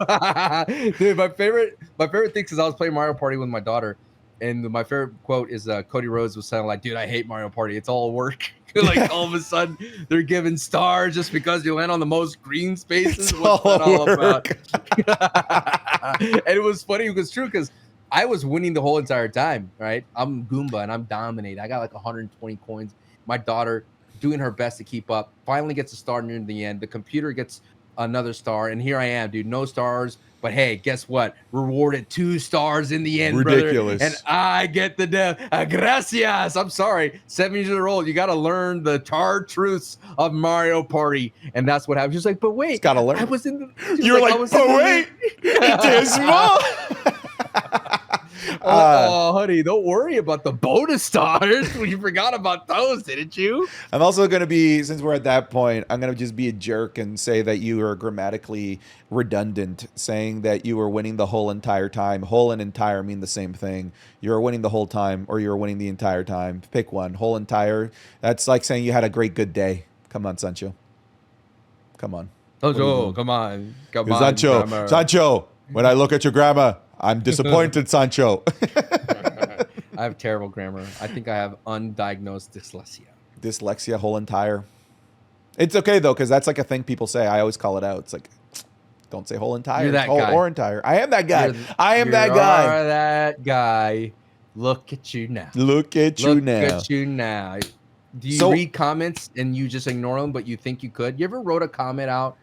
Dude, my favorite thing is I was playing Mario Party with my daughter, and my favorite quote is Cody Rhodes was saying like, "Dude, I hate Mario Party. It's all work." Like all of a sudden they're giving stars just because you land on the most green spaces. What's that all about? And it was funny because true, because I was winning the whole entire time, right? I'm Goomba and I'm dominating. I got like 120 coins. My daughter doing her best to keep up, finally gets a star near the end. The computer gets another star, and here I am, dude, no stars. But hey, guess what? Rewarded 2 stars in the end, ridiculous. Brother. And I get the gracias. I'm sorry, 7 years old. You got to learn the hard truths of Mario Party, and that's what happened. She's like, but wait, got to learn. I was in the. You're like, but wait, Dismal. Oh, honey, don't worry about the bonus stars. You forgot about those, didn't you? I'm also going to be, since we're at that point, I'm going to just be a jerk and say that you are grammatically redundant, saying that you were winning the whole entire time. Whole and entire mean the same thing. You're winning the whole time, or you're winning the entire time. Pick one. Whole entire. That's like saying you had a great good day. Come on, Sancho. Come on. Sancho, come on. Sancho, when I look at your grammar, I'm disappointed, Sancho. I have terrible grammar. I think I have undiagnosed dyslexia. Dyslexia, whole entire. It's okay, though, because that's like a thing people say. I always call it out. It's like, don't say whole entire. You're that whole guy. Or entire. I am that guy. I am that guy. You're that guy. Look at you now. Look at you now. Look at you now. Do you read comments and you just ignore them, but you think you could? You ever wrote a comment out,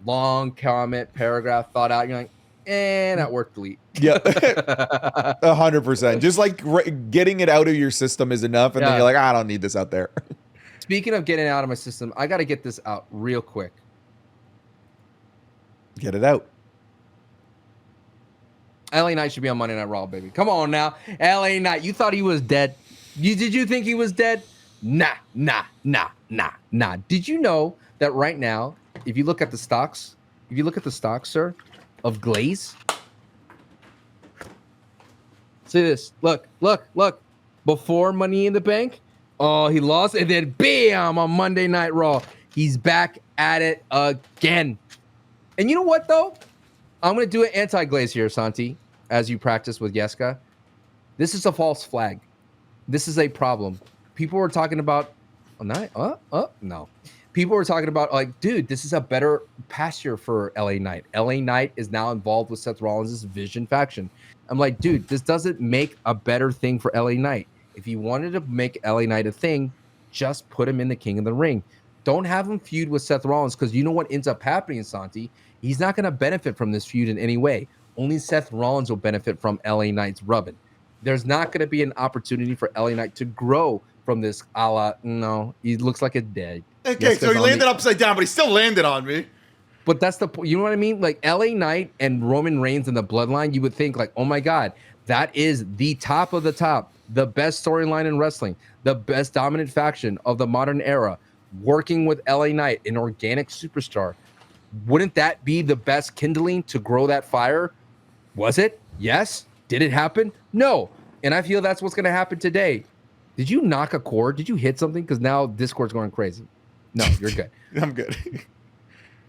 long comment, paragraph, thought out, you're like, not worth delete. Yeah, 100%. Just like getting it out of your system is enough, and then you're like, I don't need this out there. Speaking of getting out of my system, I got to get this out real quick. Get it out. LA Knight should be on Monday Night Raw, baby. Come on now, LA Knight. You thought he was dead? Did you think he was dead? Nah. Did you know that right now, if you look at the stocks, sir, of Glaze. See this. Look. Before Money in the Bank, oh, he lost, and then bam, on Monday Night Raw, he's back at it again. And you know what, though? I'm going to do an anti-Glaze here, Santi, as you practice with Yeska. This is a false flag. This is a problem. People were talking about... No. People were talking about, like, dude, this is a better pasture for LA Knight. LA Knight is now involved with Seth Rollins' Vision faction. I'm like, dude, this doesn't make a better thing for LA Knight. If you wanted to make LA Knight a thing, just put him in the King of the Ring. Don't have him feud with Seth Rollins, because you know what ends up happening, Santi? He's not going to benefit from this feud in any way. Only Seth Rollins will benefit from LA Knight's rubbing. There's not going to be an opportunity for LA Knight to grow from this no, he looks like a dead. Okay, so he landed upside down, but he still landed on me. But that's the point. You know what I mean? Like LA Knight and Roman Reigns in the bloodline, you would think like, oh my God, that is the top of the top, the best storyline in wrestling, the best dominant faction of the modern era, working with LA Knight, an organic superstar. Wouldn't that be the best kindling to grow that fire? Was it? Yes. Did it happen? No. And I feel that's what's going to happen today. Did you knock a cord? Did you hit something? Because now Discord's going crazy. No, you're good. I'm good.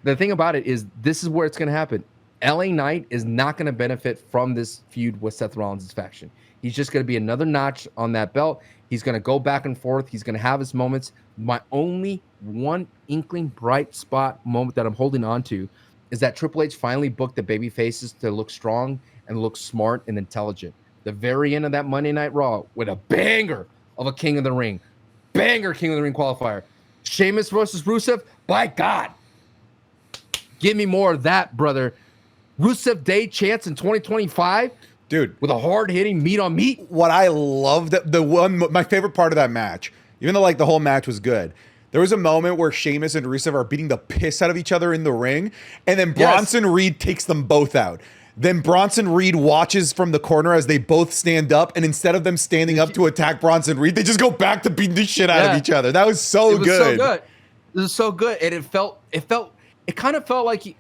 The thing about it is this is where it's going to happen. LA Knight is not going to benefit from this feud with Seth Rollins' faction. He's just going to be another notch on that belt. He's going to go back and forth. He's going to have his moments. My only one inkling bright spot moment that I'm holding on to is that Triple H finally booked the baby faces to look strong and look smart and intelligent. The very end of that Monday Night Raw with a banger of a King of the Ring. Banger King of the Ring qualifier. Sheamus versus Rusev. By God. Give me more of that, brother. Rusev Day chance in 2025, dude, with a hard-hitting meat on meat. What I loved, my favorite part of that match, even though like the whole match was good, there was a moment where Sheamus and Rusev are beating the piss out of each other in the ring, and then Bronson Reed takes them both out. Then Bronson Reed watches from the corner as they both stand up, and instead of them standing up to attack Bronson Reed, they just go back to beating the shit out of each other. That was so good. So good. It was so good, and it kind of felt like.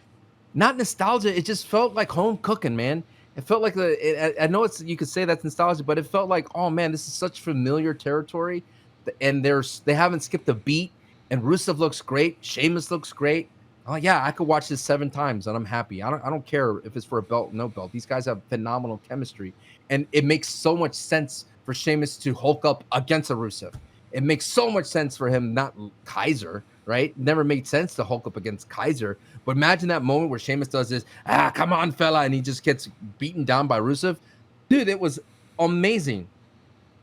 Not nostalgia. It just felt like home cooking, man. It felt like I know you could say that's nostalgia, but it felt like, oh man, this is such familiar territory, and they haven't skipped a beat. And Rusev looks great. Sheamus looks great. Oh yeah, I could watch this 7 times and I'm happy. I don't care if it's for a belt, no belt. These guys have phenomenal chemistry, and it makes so much sense for Sheamus to Hulk up against a Rusev. It makes so much sense for him, not Kaiser, right? Never made sense to Hulk up against Kaiser. But imagine that moment where Sheamus does this, come on, fella, and he just gets beaten down by Rusev. Dude, it was amazing.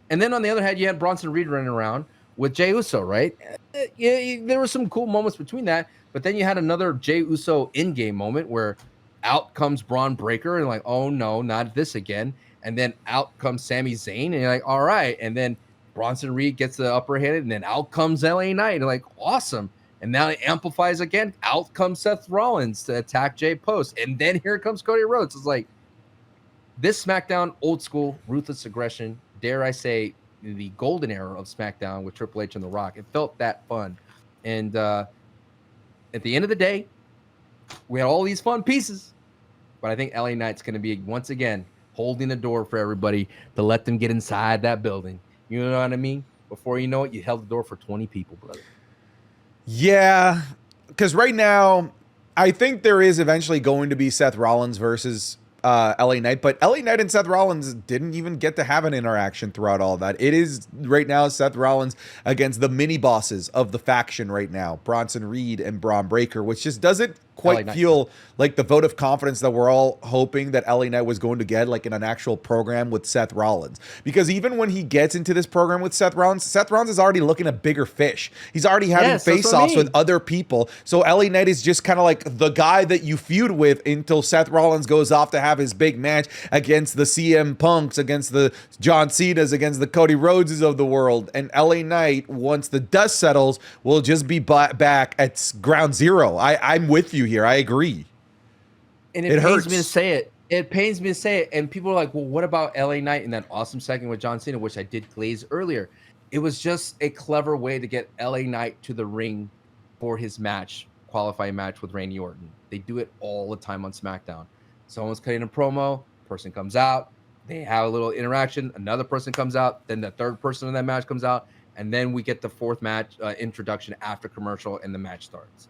And then on the other hand, you had Bronson Reed running around with Jey Uso, right? Yeah, there were some cool moments between that, but then you had another Jey Uso in-game moment where out comes Braun Breaker, and like, oh no, not this again. And then out comes Sami Zayn, and you're like, all right. And then Bronson Reed gets the upper hand, and then out comes LA Knight, and like, awesome. And now it amplifies again. Out comes Seth Rollins to attack Jay Post. And then here comes Cody Rhodes. It's like this SmackDown, old school, ruthless aggression, dare I say, the golden era of SmackDown with Triple H and The Rock. It felt that fun. And at the end of the day, we had all these fun pieces. But I think LA Knight's going to be, once again, holding the door for everybody to let them get inside that building. You know what I mean? Before you know it, you held the door for 20 people, brother. Yeah, because right now, I think there is eventually going to be Seth Rollins versus LA Knight, but LA Knight and Seth Rollins didn't even get to have an interaction throughout all that. It is right now Seth Rollins against the mini bosses of the faction right now, Bronson Reed and Braun Breaker, which just doesn't quite feel like the vote of confidence that we're all hoping that LA Knight was going to get, like in an actual program with Seth Rollins. Because even when he gets into this program with Seth Rollins is already looking at bigger fish. He's already having face-offs with other people. So LA Knight is just kind of like the guy that you feud with until Seth Rollins goes off to have his big match against the CM Punks, against the John Cena's, against the Cody Rhodeses of the world. And LA Knight, once the dust settles, will just be back at ground zero. I'm with you here. I agree. And it pains me to say it. It pains me to say it. And people are like, well, what about LA Knight in that awesome segment with John Cena, which I did glaze earlier? It was just a clever way to get LA Knight to the ring for his match, qualifying match with Randy Orton. They do it all the time on SmackDown. Someone's cutting a promo, person comes out, they have a little interaction, another person comes out, then the third person in that match comes out, and then we get the fourth match introduction after commercial, and the match starts.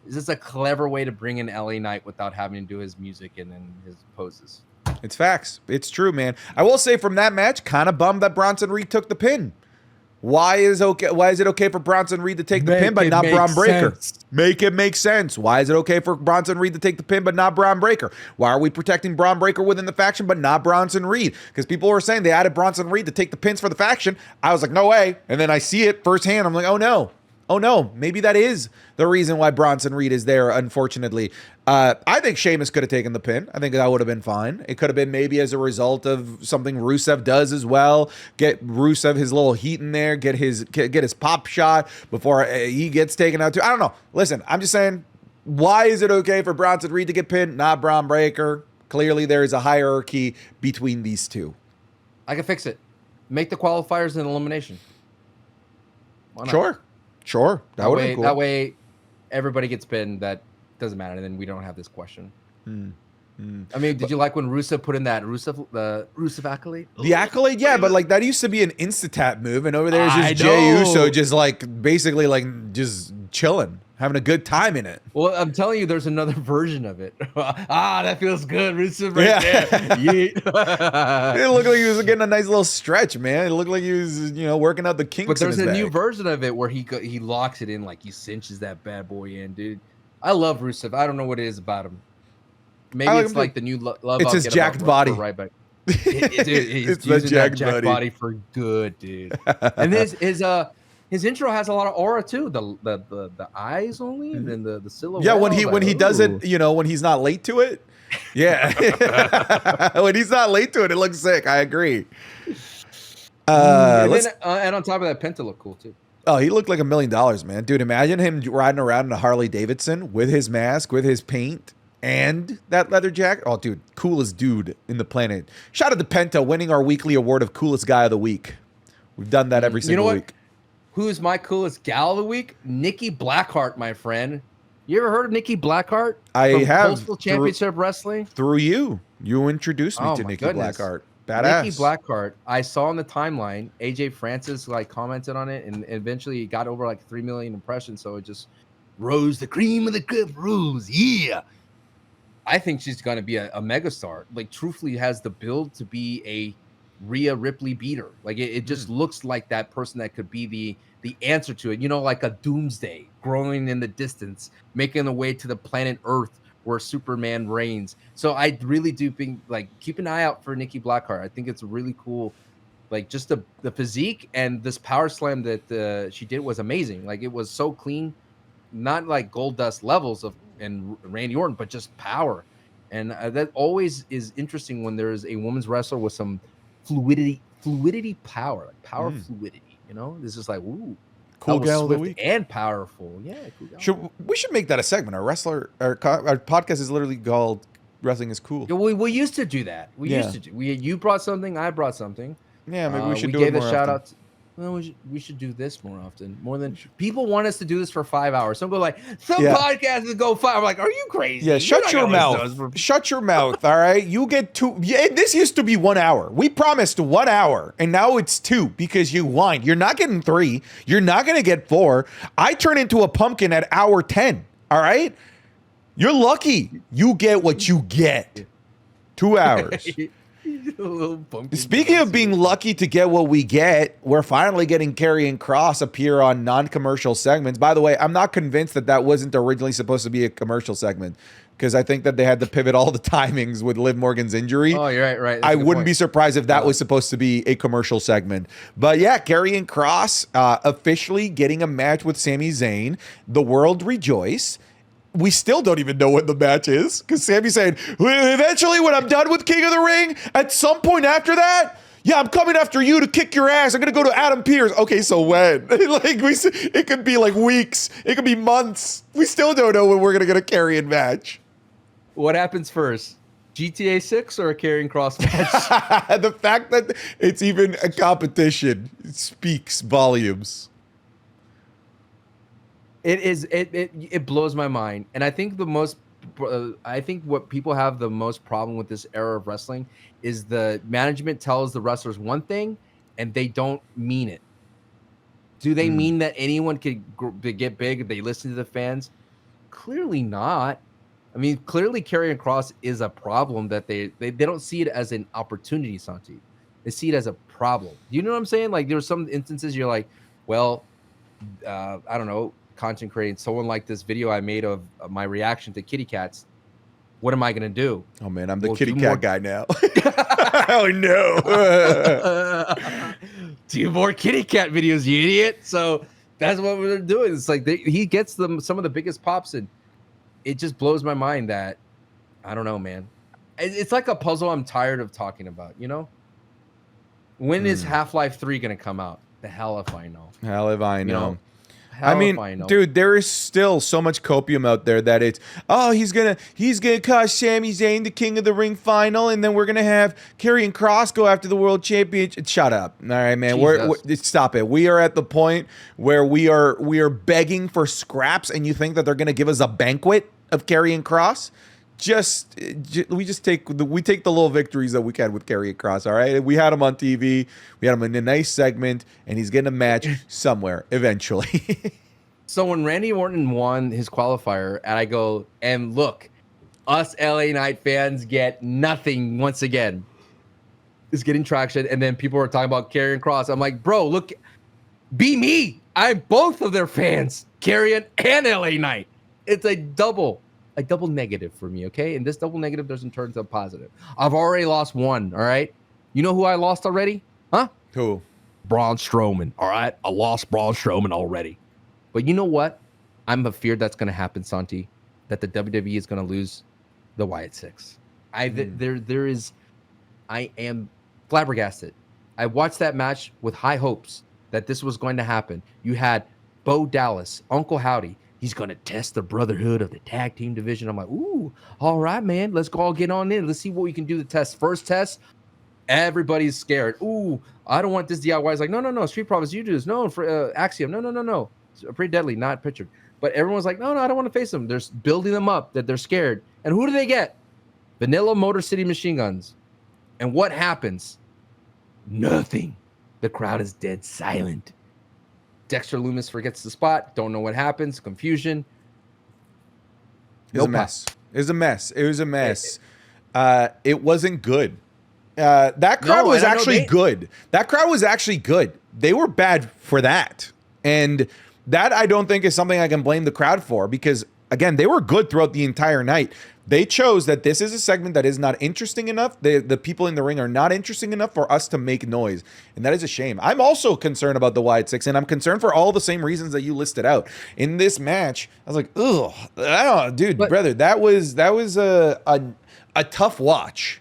Is this a clever way to bring in LA Knight without having to do his music and then his poses? It's facts. It's true, man. I will say from that match, kind of bummed that Bronson Reed took the pin. Why is it okay for Bronson Reed to take the pin but not Braun Breaker? Make it make sense. Why is it okay for Bronson Reed to take the pin but not Braun Breaker? Why are we protecting Braun Breaker within the faction but not Bronson Reed? Because people were saying they added Bronson Reed to take the pins for the faction. I was like, no way. And then I see it firsthand. I'm like, oh no, maybe that is the reason why Bronson Reed is there, unfortunately. I think Sheamus could have taken the pin. I think that would have been fine. It could have been maybe as a result of something Rusev does as well. Get Rusev his little heat in there, get his pop shot before he gets taken out too. I don't know. Listen, I'm just saying, why is it okay for Bronson Reed to get pinned, not Braun Breaker? Clearly there is a hierarchy between these two. I can fix it. Make the qualifiers an elimination. Sure. That would be cool. That way, everybody gets pinned. That doesn't matter. And then we don't have this question. I mean, did you like when Rusev put in that Rusev accolade? The accolade, yeah, but like that used to be an insta-tap move, and over there is just Jey Uso just like basically like just chilling, having a good time in it. Well, I'm telling you, there's another version of it. That feels good, Rusev right there. It looked like he was getting a nice little stretch, man. It looked like he was, working out the kinks. But there's in his a bag. new version of it where he locks it in, like he cinches that bad boy in, dude. I love Rusev. I don't know what it is about him. Maybe it's like the new love. It's his jacked body. Ryback. Dude, he's using that jacked body for good, dude. And his intro has a lot of aura too. The eyes only, and then the silhouette. Yeah, when he does it, when he's not late to it. Yeah, when he's not late to it, it looks sick. I agree. And on top of that, Penta looked cool too. Oh, he looked like $1 million, man. Dude, imagine him riding around in a Harley Davidson with his mask, with his paint, and that leather jacket. Oh, dude, coolest dude in the planet. Shout out to Penta winning our weekly award of coolest guy of the week. We've done that every single week. Who's my coolest gal of the week? Nikki Blackheart, my friend. You ever heard of Nikki Blackheart? I have. Coastal Championship Wrestling? Through you. You introduced me to Nikki Blackheart. Badass. Nikki Blackheart, I saw on the timeline, AJ Francis commented on it, and eventually it got over 3 million impressions, so it just rose. The cream of the crop rose. Yeah. I think she's going to be a megastar. Truthfully has the build to be a Rhea Ripley beater. It just looks like that person that could be the answer to it. Like a doomsday growing in the distance, making the way to the planet Earth where Superman reigns. So I really do think, keep an eye out for Nikki Blackheart. I think it's really cool. Just the physique and this power slam that she did was amazing. It was so clean, not like Goldust levels and Randy Orton, but just power. And that always is interesting when there's a women's wrestler with some fluidity power, fluidity. This is ooh. Cool gal of the week and powerful. Yeah, cool gal. We should make that a segment. Our podcast is literally called Wrestling is Cool. Yeah, we used to do that. Used to do. You brought something, I brought something. Yeah, maybe we should do it more often. Shout out. Well, we should do this more often. More than people want us to do this for 5 hours. Some go podcasts go 5. I'm like, are you crazy? Yeah, shut your mouth. Shut your mouth. All right, you get 2. Yeah, this used to be 1 hour. We promised 1 hour, and now it's 2 because you whined. You're not getting 3. You're not gonna get 4. I turn into a pumpkin at hour 10. All right, you're lucky. You get what you get. 2 hours. Speaking of being lucky to get what we get, we're finally getting Carrie and Cross appear on non-commercial segments. By the way, I'm not convinced that wasn't originally supposed to be a commercial segment, because I think that they had to pivot all the timings with Liv Morgan's injury. Oh, you're right. I wouldn't be surprised if that was supposed to be a commercial segment. But yeah, Carrie and Cross officially getting a match with Sami Zayn. The world rejoice. We still don't even know what the match is, because Sami's saying, eventually when I'm done with King of the Ring, at some point after that, yeah, I'm coming after you to kick your ass. I'm going to go to Adam Pearce. Okay, so when? It could be weeks. It could be months. We still don't know when we're going to get a Carrion match. What happens first? GTA 6 or a Carrion Cross match? The fact that it's even a competition speaks volumes. It blows my mind, and I think what people have the most problem with this era of wrestling is the management tells the wrestlers one thing and they don't mean it. Do they mean that anyone could get big if they listen to the fans? Clearly not. I mean, clearly Carrion Cross is a problem that they don't see it as an opportunity, Santi. They see it as a problem. You know what I'm saying? There's some instances you're like, well, I don't know, content creating. Someone liked this video I made of my reaction to kitty cats. What am I going to do? Oh, man, I'm the kitty cat guy now. Oh, no. 2 more kitty cat videos, you idiot. So that's what we're doing. It's he gets some of the biggest pops, and it just blows my mind that, I don't know, man. It's like a puzzle I'm tired of talking about, When is Half-Life 3 going to come out? The hell if I know. Hell if I know. Dude, there is still so much copium out there that it's, he's gonna cost Sami Zayn the King of the Ring final, and then we're gonna have Carrie and Cross go after the world championship. Shut up, all right, man. We're stop it. We are at the point where we are begging for scraps, and you think that they're gonna give us a banquet of Carrie and Cross? we take the little victories that we can with Carrie and Cross. All right, we had him on TV, we had him in a nice segment, and he's getting a match somewhere eventually. So when Randy Orton won his qualifier, and I go, and look, us LA Knight fans get nothing once again. It's getting traction, and then people are talking about Carrie and Cross. I'm like, bro, look, be me. I'm both of their fans, Carrie and LA Knight. It's a double negative for me, okay? And this double negative doesn't turn to a positive. I've already lost one, all right? You know who I lost already? Huh? Who? Braun Strowman, all right? I lost Braun Strowman already. But you know what? I'm afraid that's going to happen, Santi, that the WWE is going to lose the Wyatt Six. I am flabbergasted. I watched that match with high hopes that this was going to happen. You had Bo Dallas, Uncle Howdy. He's going to test the brotherhood of the tag team division. I'm like, ooh, all right, man. Let's go all get on in. Let's see what we can do to test. First test, everybody's scared. Ooh, I don't want this DIY. It's like, no. Street Profits, you do this. No, for Axiom. No. It's pretty deadly, not pictured. But everyone's like, no, I don't want to face them. They're building them up that they're scared. And who do they get? Vanilla Motor City Machine Guns. And what happens? Nothing. The crowd is dead silent. Dexter Lumis forgets the spot. Don't know what happens. Confusion. It was a mess. It was a mess. It wasn't good. That crowd was actually good. That crowd was actually good. They were bad for that. And that I don't think is something I can blame the crowd for, because again, they were good throughout the entire night. They chose that this is a segment that is not interesting enough. The people in the ring are not interesting enough for us to make noise. And that is a shame. I'm also concerned about the Wyatt Six, and I'm concerned for all the same reasons that you listed out. In this match, I was like, ugh, I don't know, dude, brother, that was a tough watch.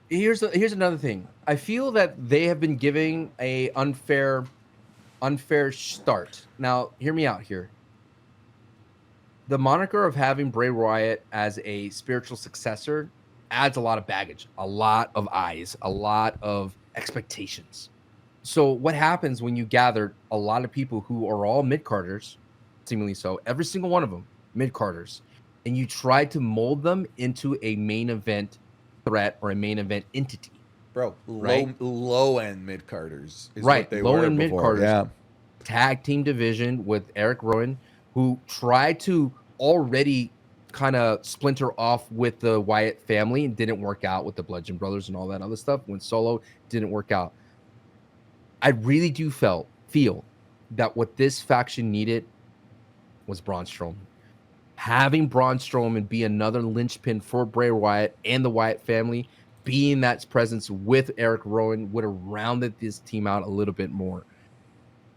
Here's another thing. I feel that they have been giving a unfair start. Now, hear me out here. The moniker of having Bray Wyatt as a spiritual successor adds a lot of baggage, a lot of eyes, a lot of expectations. So what happens when you gather a lot of people who are all mid-carders, seemingly so, every single one of them, mid-carders, and you try to mold them into a main event threat or a main event entity? Bro, right? low-end mid-carders is right. what they low-end were before. Mid-carders. Yeah. Tag team division with Eric Rowan, who tried to already kind of splinter off with the Wyatt family and didn't work out with the Bludgeon Brothers and all that other stuff. When Solo didn't work out, I really do feel that what this faction needed was Braun Strowman. Having Braun Strowman be another linchpin for Bray Wyatt and the Wyatt family, being that presence with Eric Rowan would have rounded this team out a little bit more.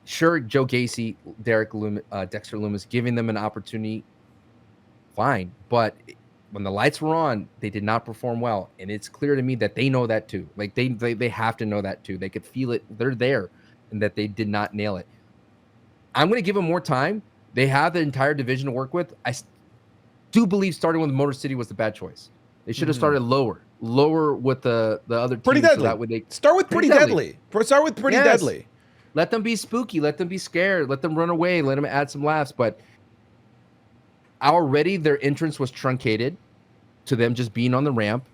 Sure, Joe Gacy, Dexter Lumis, giving them an opportunity, fine. But when the lights were on, they did not perform well. And it's clear to me that they know that too. Like they have to know that too. They could feel it. They're there, and that they did not nail it. I'm going to give them more time. They have the entire division to work with. I do believe starting with Motor City was the bad choice. They should have started lower with the other teams. Pretty deadly. So that way start with Pretty Deadly. Start with Pretty Deadly. Let them be spooky. Let them be scared. Let them run away. Let them add some laughs. But already their entrance was truncated to them just being on the ramp.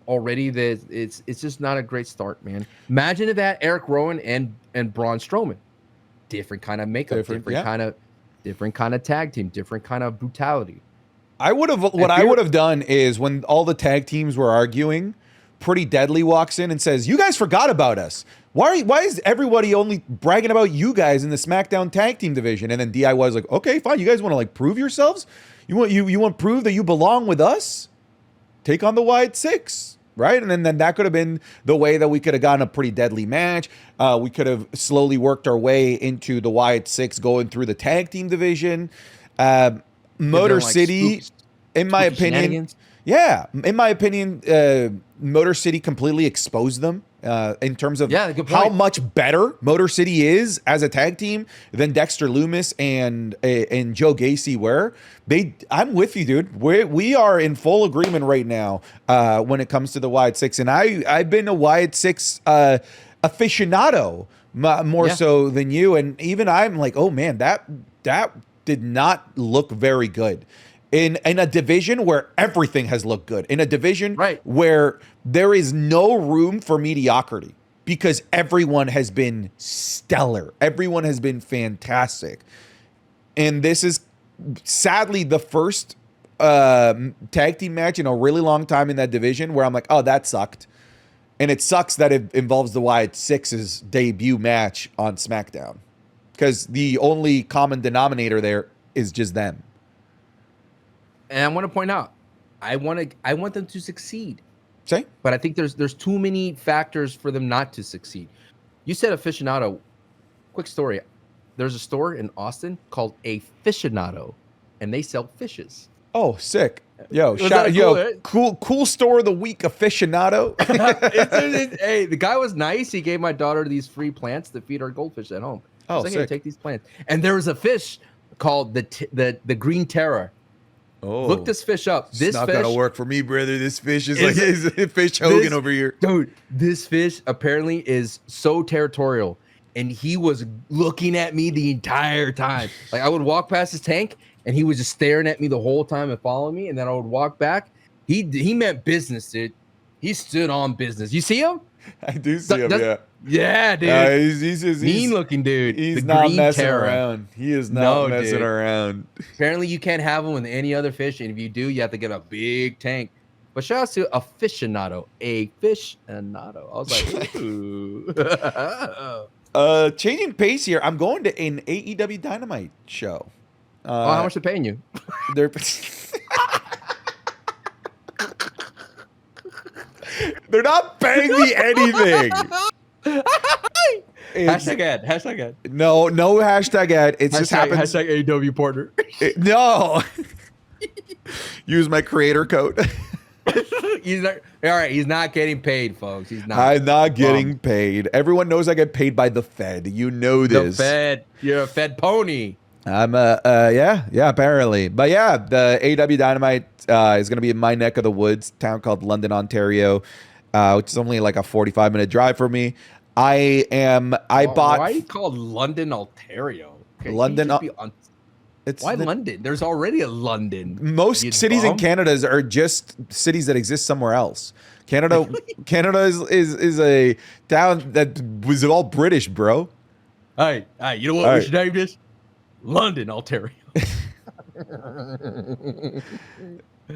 Already, it's just not a great start, man. Imagine if that Eric Rowan and Braun Strowman, different kind of makeup, different kind of tag team, different kind of brutality. I would have done is when all the tag teams were arguing, Pretty Deadly walks in and says, "You guys forgot about us. Why is everybody only bragging about you guys in the SmackDown tag team division?" And then DIY is like, "Okay, fine. You guys want to like prove yourselves? You want to prove that you belong with us? Take on the Wyatt Six." Right? And then that could have been the way that we could have gotten a Pretty Deadly match. We could have slowly worked our way into the Wyatt Six going through the tag team division. Motor City, in my opinion, Motor City completely exposed them in terms of how much better Motor City is as a tag team than Dexter Lumis and Joe Gacy were. I'm with you, dude. We are in full agreement right now when it comes to the Wyatt Six, and I've been a Wyatt Six aficionado more so than you, and even I'm like, oh man, that did not look very good. in a division where everything has looked good, in a division Right. where there is no room for mediocrity because everyone has been stellar. Everyone has been fantastic. And this is sadly the first tag team match in a really long time in that division where I'm like, oh, that sucked. And it sucks that it involves the Wyatt Six's debut match on SmackDown because the only common denominator there is just them. And I want to point out, I want them to succeed. Say? But I think there's too many factors for them not to succeed. You said aficionado. Quick story. There's a store in Austin called Aficionado, and they sell fishes. Oh, sick. Yo, cool store of the week, Aficionado. Hey, the guy was nice. He gave my daughter these free plants to feed our goldfish at home. Oh, like, sick. hey, take these plants. And there was a fish called the green terror. Oh, look this fish up. This not fish gonna work for me, brother. This fish is like fish Hogan over here, dude. This fish apparently is so territorial, and he was looking at me the entire time. Like I would walk past his tank, and he was just staring at me the whole time and following me. And then I would walk back. He meant business, dude. He stood on business. You see him? I do see him. Yeah, dude. He's mean looking dude. He's the not green messing terror. around. He is not messing dude. around. Apparently, you can't have them with any other fish, and if you do, you have to get a big tank. But shout out to Aficionado, Aficionado. I was like, ooh. Changing pace here. I'm going to an AEW Dynamite show. How much they're paying you? They're they're not paying me anything. Hashtag ad. Hashtag ad. No hashtag ad. It just happens. Hashtag AEW partner. No. Use my creator code. He's not. All right. He's not getting paid, folks. He's not. I'm not getting paid. Everyone knows I get paid by the Fed. You know this. The Fed. You're a Fed pony. I'm yeah, apparently. But yeah, the AEW Dynamite is going to be in my neck of the woods, town called London, Ontario, which is only like a 45-minute drive for me. Why are you called London, Ontario? Okay, London. Why London? There's already a London. Most cities in Canada are just cities that exist somewhere else. Canada is a town that was all British, bro. Hey, you know what we should name this? London, Ontario.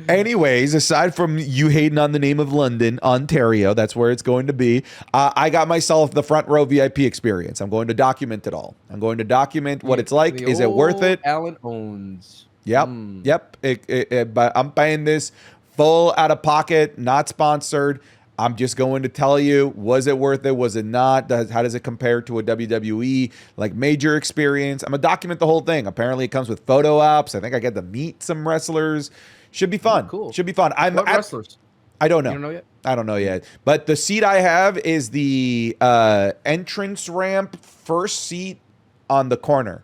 Anyways, aside from you hating on the name of London, Ontario, that's where it's going to be. I got myself the front row VIP experience. I'm going to document it all. I'm going to document what it's like. Is it worth it? Alan owns. Yep. But I'm paying this full out of pocket, not sponsored. I'm just going to tell you, was it worth it? Was it not? How does it compare to a WWE like major experience? I'm going to document the whole thing. Apparently it comes with photo ops. I think I get to meet some wrestlers. Should be fun. Cool. Should be fun. What wrestlers? I don't know. You don't know yet? I don't know yet. But the seat I have is the entrance ramp first seat on the corner.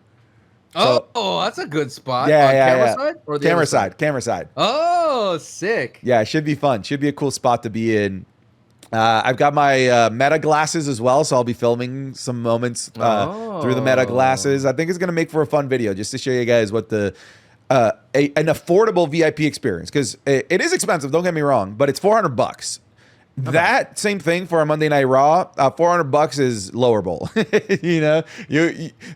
So, that's a good spot. Yeah. Side or the camera side? Camera side. Oh, sick. Yeah, it should be fun. Should be a cool spot to be in. I've got my Meta glasses as well, so I'll be filming some moments through the Meta glasses. I think it's going to make for a fun video just to show you guys what the an affordable VIP experience, because it is expensive, don't get me wrong, but it's $400. Okay. That same thing for a Monday Night Raw. $400 is lower bowl. You know,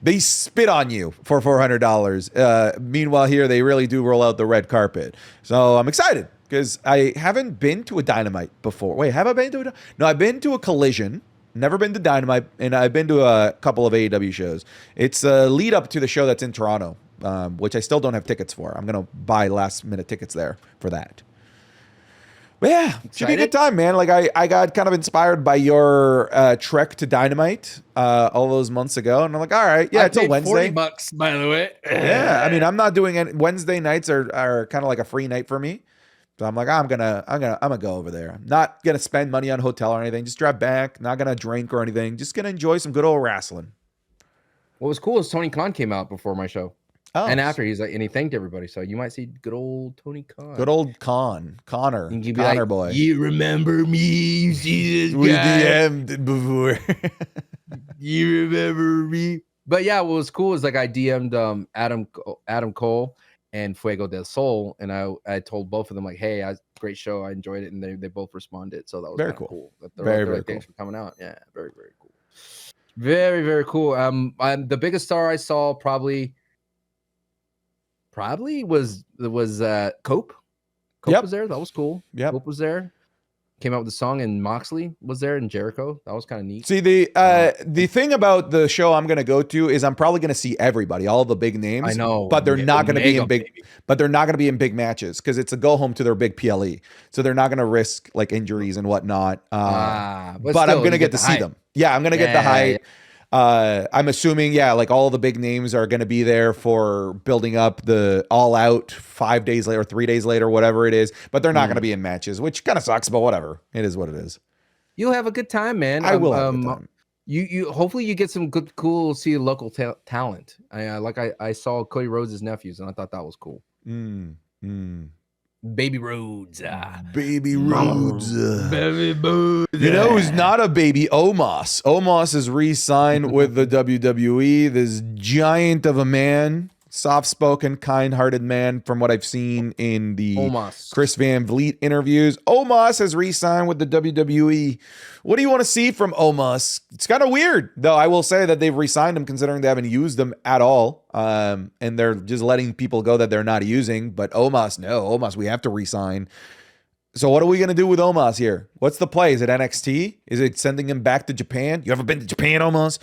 they spit on you for $400. Meanwhile, here they really do roll out the red carpet. So I'm excited because I haven't been to a Dynamite before. Wait, have I been to No, I've been to a Collision. Never been to Dynamite, and I've been to a couple of AEW shows. It's a lead up to the show that's in Toronto, which I still don't have tickets for. I'm gonna buy last minute tickets there for that. But yeah, it should be a good time, man. Like I got kind of inspired by your trek to Dynamite all those months ago, and I'm like, all right, yeah, it's a Wednesday. $40, by the way. Yeah, I mean, I'm not doing any Wednesday nights are kind of like a free night for me. So I'm like, I'm gonna go over there. I'm not gonna spend money on hotel or anything. Just drive back. Not gonna drink or anything. Just gonna enjoy some good old wrestling. What was cool is Tony Khan came out before my show. Oh, and after he's like, and he thanked everybody. So you might see good old Tony Khan. Good old Connor like, boy. You remember me? You see this we guy? DM'd before. You remember me? But yeah, what was cool is like I DM'd Adam Cole, and Fuego del Sol, and I told both of them like, hey, great show, I enjoyed it, and they both responded, so that was Very kind of cool. cool. Very like, cool. Thanks for coming out. Yeah, very cool. Very cool. I'm the biggest star I saw probably was Cope. Cope was there. That was cool. Yep. Cope was there. Came out with the song, and Moxley was there, and Jericho. That was kind of neat. See, the thing about the show I'm going to go to is I'm probably going to see everybody, all the big names. I know, but they're not going to be in big. Baby. But they're not going to be in big matches because it's a go home to their big PLE. So they're not going to risk like injuries and whatnot. But still, I'm going to get to see them. Yeah, I'm going to get the hype. I'm assuming, like all the big names are going to be there for building up the All Out 5 days later, 3 days later, whatever it is. But they're not going to be in matches, which kind of sucks. But whatever, it is what it is. You'll have a good time, man. I will have a good time. You hopefully you get some good, cool, see local talent. I saw Cody Rhodes' nephews, and I thought that was cool. Baby Rhodes. Baby Rhodes. Baby Rhodes. You know who's not a baby? Omos. Omos is re-signed with the WWE. This giant of a man, soft-spoken, kind-hearted man from what I've seen in the Omos. Chris Van Vliet interviews. Omos has re-signed with the WWE. What do you want to see from Omos? It's kind of weird, though. I will say that they've re-signed him considering they haven't used him at all. And they're just letting people go that they're not using. But Omos, no. Omos, we have to re-sign. So what are we going to do with Omos here? What's the play? Is it NXT? Is it sending him back to Japan? You ever been to Japan, Omos?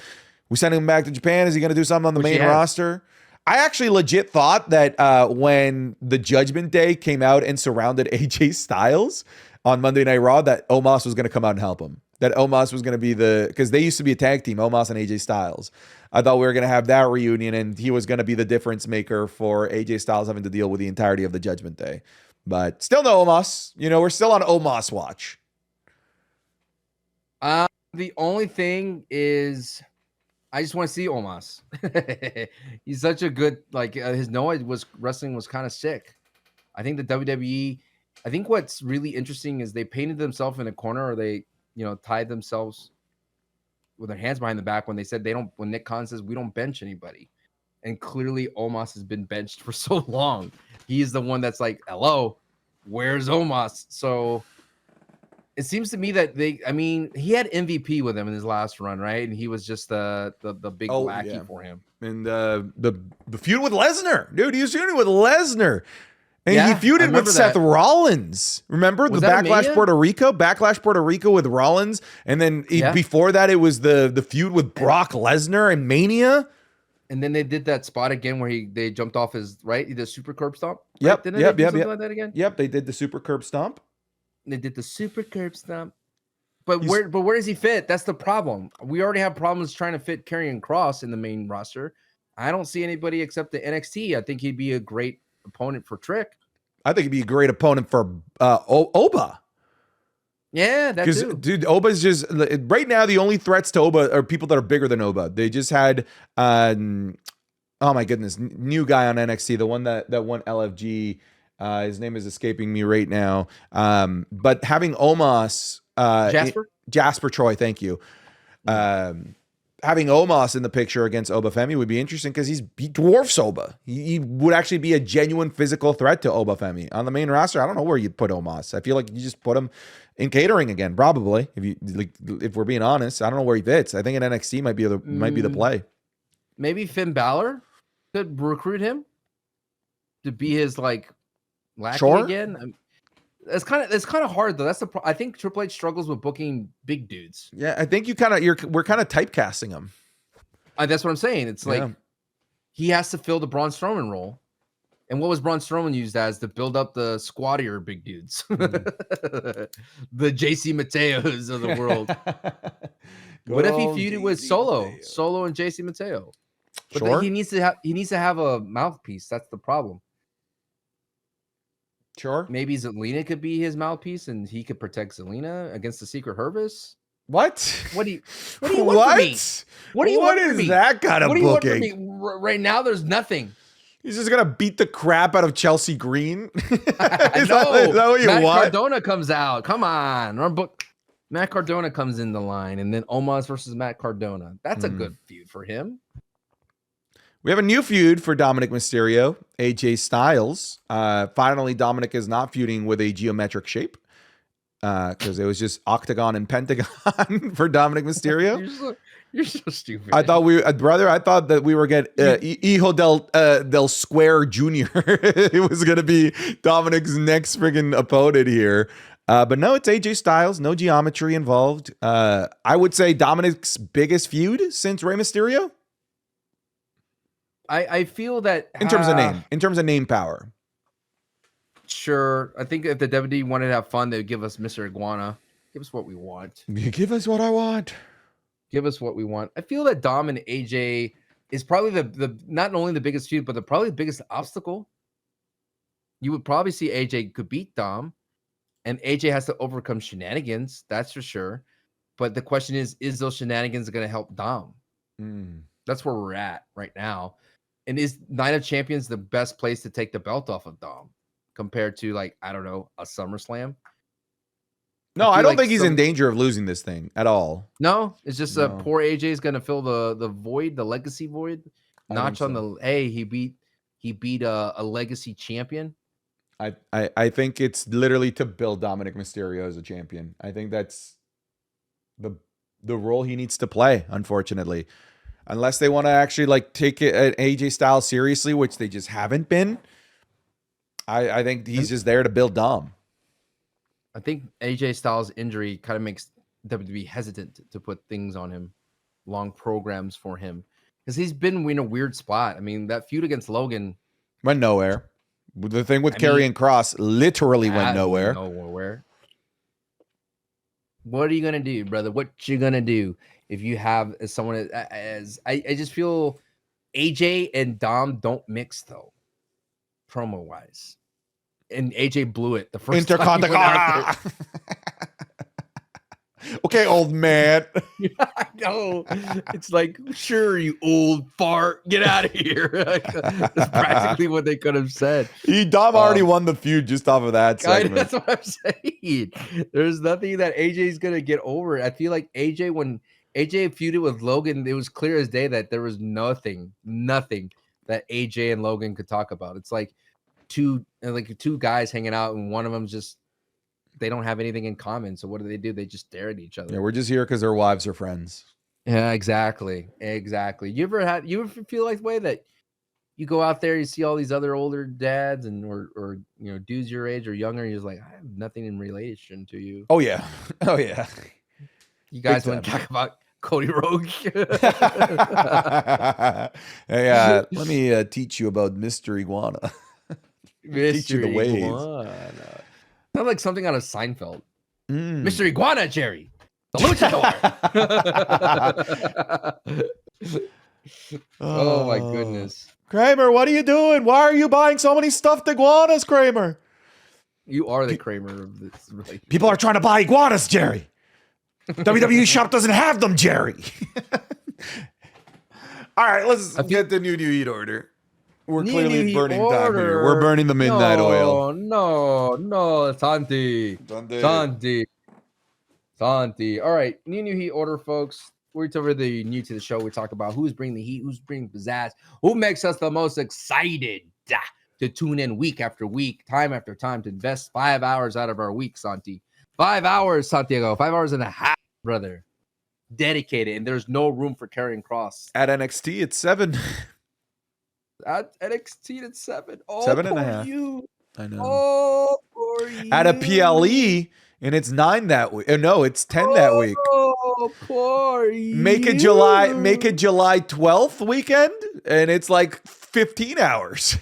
We sending him back to Japan? Is he going to do something on the main roster? I actually legit thought that when the Judgment Day came out and surrounded AJ Styles on Monday Night Raw, that Omos was going to come out and help him. That Omos was going to be because they used to be a tag team, Omos and AJ Styles. I thought we were going to have that reunion, and he was going to be the difference maker for AJ Styles having to deal with the entirety of the Judgment Day. But still no Omos. We're still on Omos watch. The only thing is, I just want to see Omos. He's such a good, his Noah wrestling was kind of sick. I think the WWE, I think what's really interesting is they painted themselves in a corner, or they, tied themselves with their hands behind the back when they said when Nick Khan says we don't bench anybody. And clearly Omos has been benched for so long. He's the one that's like, hello, where's Omos? So it seems to me that he had MVP with him in his last run, right? And he was just the big lackey for him. And the feud with Lesnar, dude, he was feuding with Lesnar. And he feuded with Seth Rollins. Remember the Backlash Puerto Rico with Rollins? And then before that, it was the feud with Brock Lesnar and Mania. And then they did that spot again where they jumped off his the super curb stomp. Right? Yep. Didn't they do something like that again? Yep, they did the super curb stomp. But where does he fit? That's the problem. We already have problems trying to fit Carrie and Cross in the main roster. I don't see anybody except the NXT. I think he'd be a great opponent for Trick. I think he'd be a great opponent for Oba. Yeah, that's too. Dude, Oba's just right now the only threats to Oba are people that are bigger than Oba. They just had oh my goodness, new guy on NXT, the one that won LFG. His name is escaping me right now. But having Omos, Jasper Troy, thank you. Having Omos in the picture against Oba Femi would be interesting because he dwarfs Oba. He would actually be a genuine physical threat to Oba Femi on the main roster. I don't know where you'd put Omos. I feel like you just put him in catering again, probably. If we're being honest, I don't know where he fits. I think in NXT might be the play. Maybe Finn Balor could recruit him to be his lackey again. It's kind of hard though. That's I think Triple H struggles with booking big dudes. Yeah, I think we're kind of typecasting him. That's what I'm saying. It's like he has to fill the Braun Strowman role. And what was Braun Strowman used as to build up the squattier big dudes? The JC Mateos of the world. What if he feuded with Solo and JC Mateo? But he needs to have a mouthpiece. That's the problem. Sure. Maybe Zelina could be his mouthpiece and he could protect Zelina against the Secret Hervis. What? What do you want from me? What do you want from me? What is that kind of booking? What do you want from me? Right now, there's nothing. He's just going to beat the crap out of Chelsea Green? Is that what you Matt want? Cardona comes out. Come on. Matt Cardona comes in the line, and then Omos versus Matt Cardona. That's a good feud for him. We have a new feud for Dominic Mysterio, AJ Styles. Finally, Dominic is not feuding with a geometric shape because it was just octagon and pentagon for Dominic Mysterio. You're so stupid. I thought I thought that we were getting Hijo del Square Jr. It was going to be Dominic's next friggin' opponent here. But no, it's AJ Styles. No geometry involved. I would say Dominic's biggest feud since Rey Mysterio. I feel that in terms of name power. Sure. I think if the WWE wanted to have fun, they would give us Mr. Iguana. Give us what we want. Give us what I want. Give us what we want. I feel that Dom and AJ is probably the not only the biggest feud, but probably the biggest obstacle. You would probably see AJ could beat Dom, and AJ has to overcome shenanigans. That's for sure. But the question is those shenanigans going to help Dom? That's where we're at right now. And is Night of Champions the best place to take the belt off of Dom compared to, like, I don't know, a SummerSlam? No, I don't think he's in danger of losing this thing at all. No, it's just poor AJ is going to fill the void, the legacy void. Notch on the he beat a legacy champion. I think it's literally to build Dominic Mysterio as a champion. I think that's the role he needs to play, unfortunately. Unless they want to actually like take it at AJ Styles seriously, which they just haven't been. I think he's just there to build Dom. I think AJ Styles' injury kind of makes WWE hesitant to put things on him, long programs for him, because he's been in a weird spot. I mean, that feud against Logan went nowhere. The thing with Carrie and Cross literally went nowhere. What are you gonna do, brother? What you gonna do if you have someone as I just feel AJ and Dom don't mix though, promo wise. And AJ blew it the first time. Okay, old man. I know. It's like, sure, you old fart, get out of here. That's practically what they could have said. Dom already won the feud just off of that segment. That's what I'm saying. There's nothing that AJ's gonna get over. I feel like when AJ feuded with Logan, it was clear as day that there was nothing that AJ and Logan could talk about. It's like two guys hanging out, and one of them just they don't have anything in common. So what do? They just stare at each other. Yeah, we're just here because their wives are friends. Yeah, exactly. You ever feel like the way that you go out there, you see all these other older dads and or dudes your age or younger, and you're just like, I have nothing in relation to you. Oh yeah. You guys want to talk about Cody Rhodes? Hey, let me teach you about Mr. Iguana. Teach you the ways. Sounds like something out of Seinfeld. Mr. Iguana, Jerry, the luchador. Oh my goodness, Kramer, what are you doing? Why are you buying so many stuffed iguanas, Kramer? You are the Kramer of this relationship. People are trying to buy iguanas, Jerry. WWE shop doesn't have them, Jerry. All right, let's get the new heat order. We're clearly burning time here. We're burning the midnight oil. No, Santi. All right, new heat order, folks. We're over the new to the show. We talk about who's bringing the heat, who's bringing pizzazz, who makes us the most excited to tune in week after week, time after time, to invest 5 hours out of our week, Santi. 5 hours, Santiago. 5 hours and a half, brother. Dedicated, and there's no room for Carrie and Cross. At NXT, it's 7. At NXT, it's 7. Oh, 7.5. You. I know. Oh, for you. At a PLE, and it's 9 that week. No, it's 10 that week. Oh, poor you. Make a July 12th weekend, and it's like 15 hours.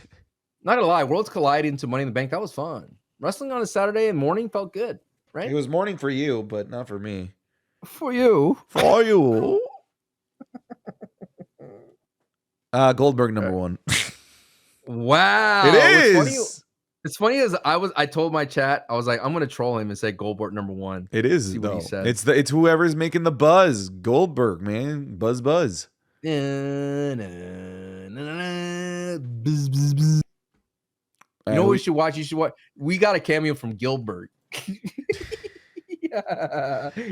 Not gonna lie, Worlds Collide into Money in the Bank. That was fun. Wrestling on a Saturday and morning felt good, right? It was morning for you, but not for me. For you. Goldberg number 1. Wow. It is. It's funny as I told my chat, I was like, I'm gonna troll him and say Goldberg number 1. It is see though. What he said. It's whoever's making the buzz. Goldberg, man. Buzz. Buzz, buzz. You know what we should watch? We got a cameo from Gilbert.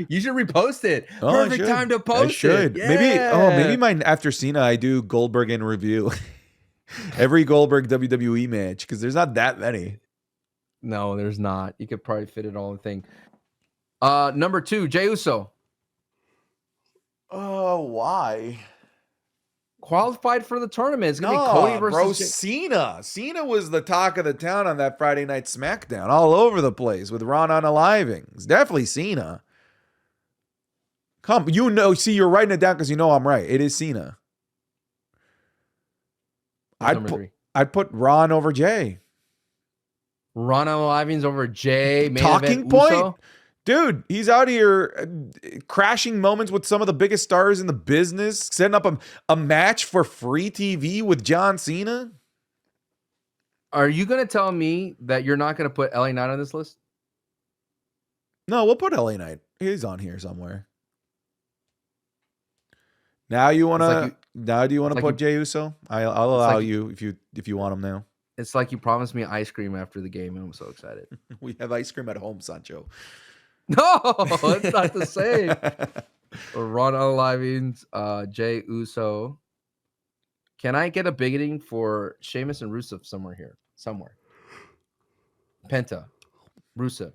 You should repost it. Oh, Perfect time to post it. Yeah. Maybe my after Cena, I do Goldberg in review. Every Goldberg WWE match, because there's not that many. No, there's not. You could probably fit it all in the thing. Number 2, Jey Uso. Oh, why? Qualified for the tournament. It's gonna be Cody versus Cena. Cena was the talk of the town on that Friday night SmackDown, all over the place with Ron unaliving. It's definitely Cena. Come, see, you're writing it down because you know I'm right. It is Cena. I'd put Ron over Jay. Ron unaliving's over Jay. Talking point. Uso. Dude, he's out here crashing moments with some of the biggest stars in the business, setting up a match for free TV with John Cena. Are you going to tell me that you're not going to put LA Knight on this list? No, we'll put LA Knight. He's on here somewhere. Now you want to? Now do you want to put Jey Uso? I'll allow you if you want him now. It's like you promised me ice cream after the game, and I'm so excited. We have ice cream at home, Sancho. No, it's not the same. Ron unaliving, Jey Uso. Can I get a bigoting for Sheamus and Rusev somewhere? Penta, Rusev.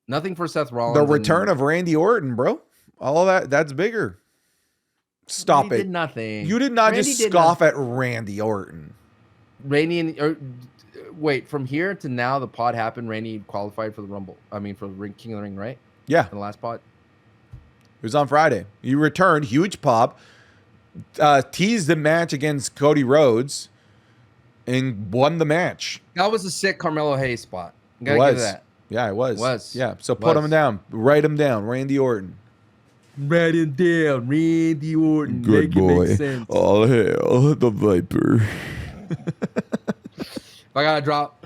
Nothing for Seth Rollins. The return of Randy Orton, bro. All that's bigger. Stop Randy it. Did nothing. You did not just scoff at Randy Orton. Wait, from here to now, the pod happened. Randy qualified for the Rumble. I mean, for the King of the Ring, right? Yeah. In the last pod. It was on Friday. He returned, huge pop, teased the match against Cody Rhodes, and won the match. That was a sick Carmelo Hayes spot. You gotta give that. Yeah, it was. Was. Yeah, so put him down. Write him down. Randy Orton. Write him down. Randy Orton. Good boy. All hail the Viper. If I gotta drop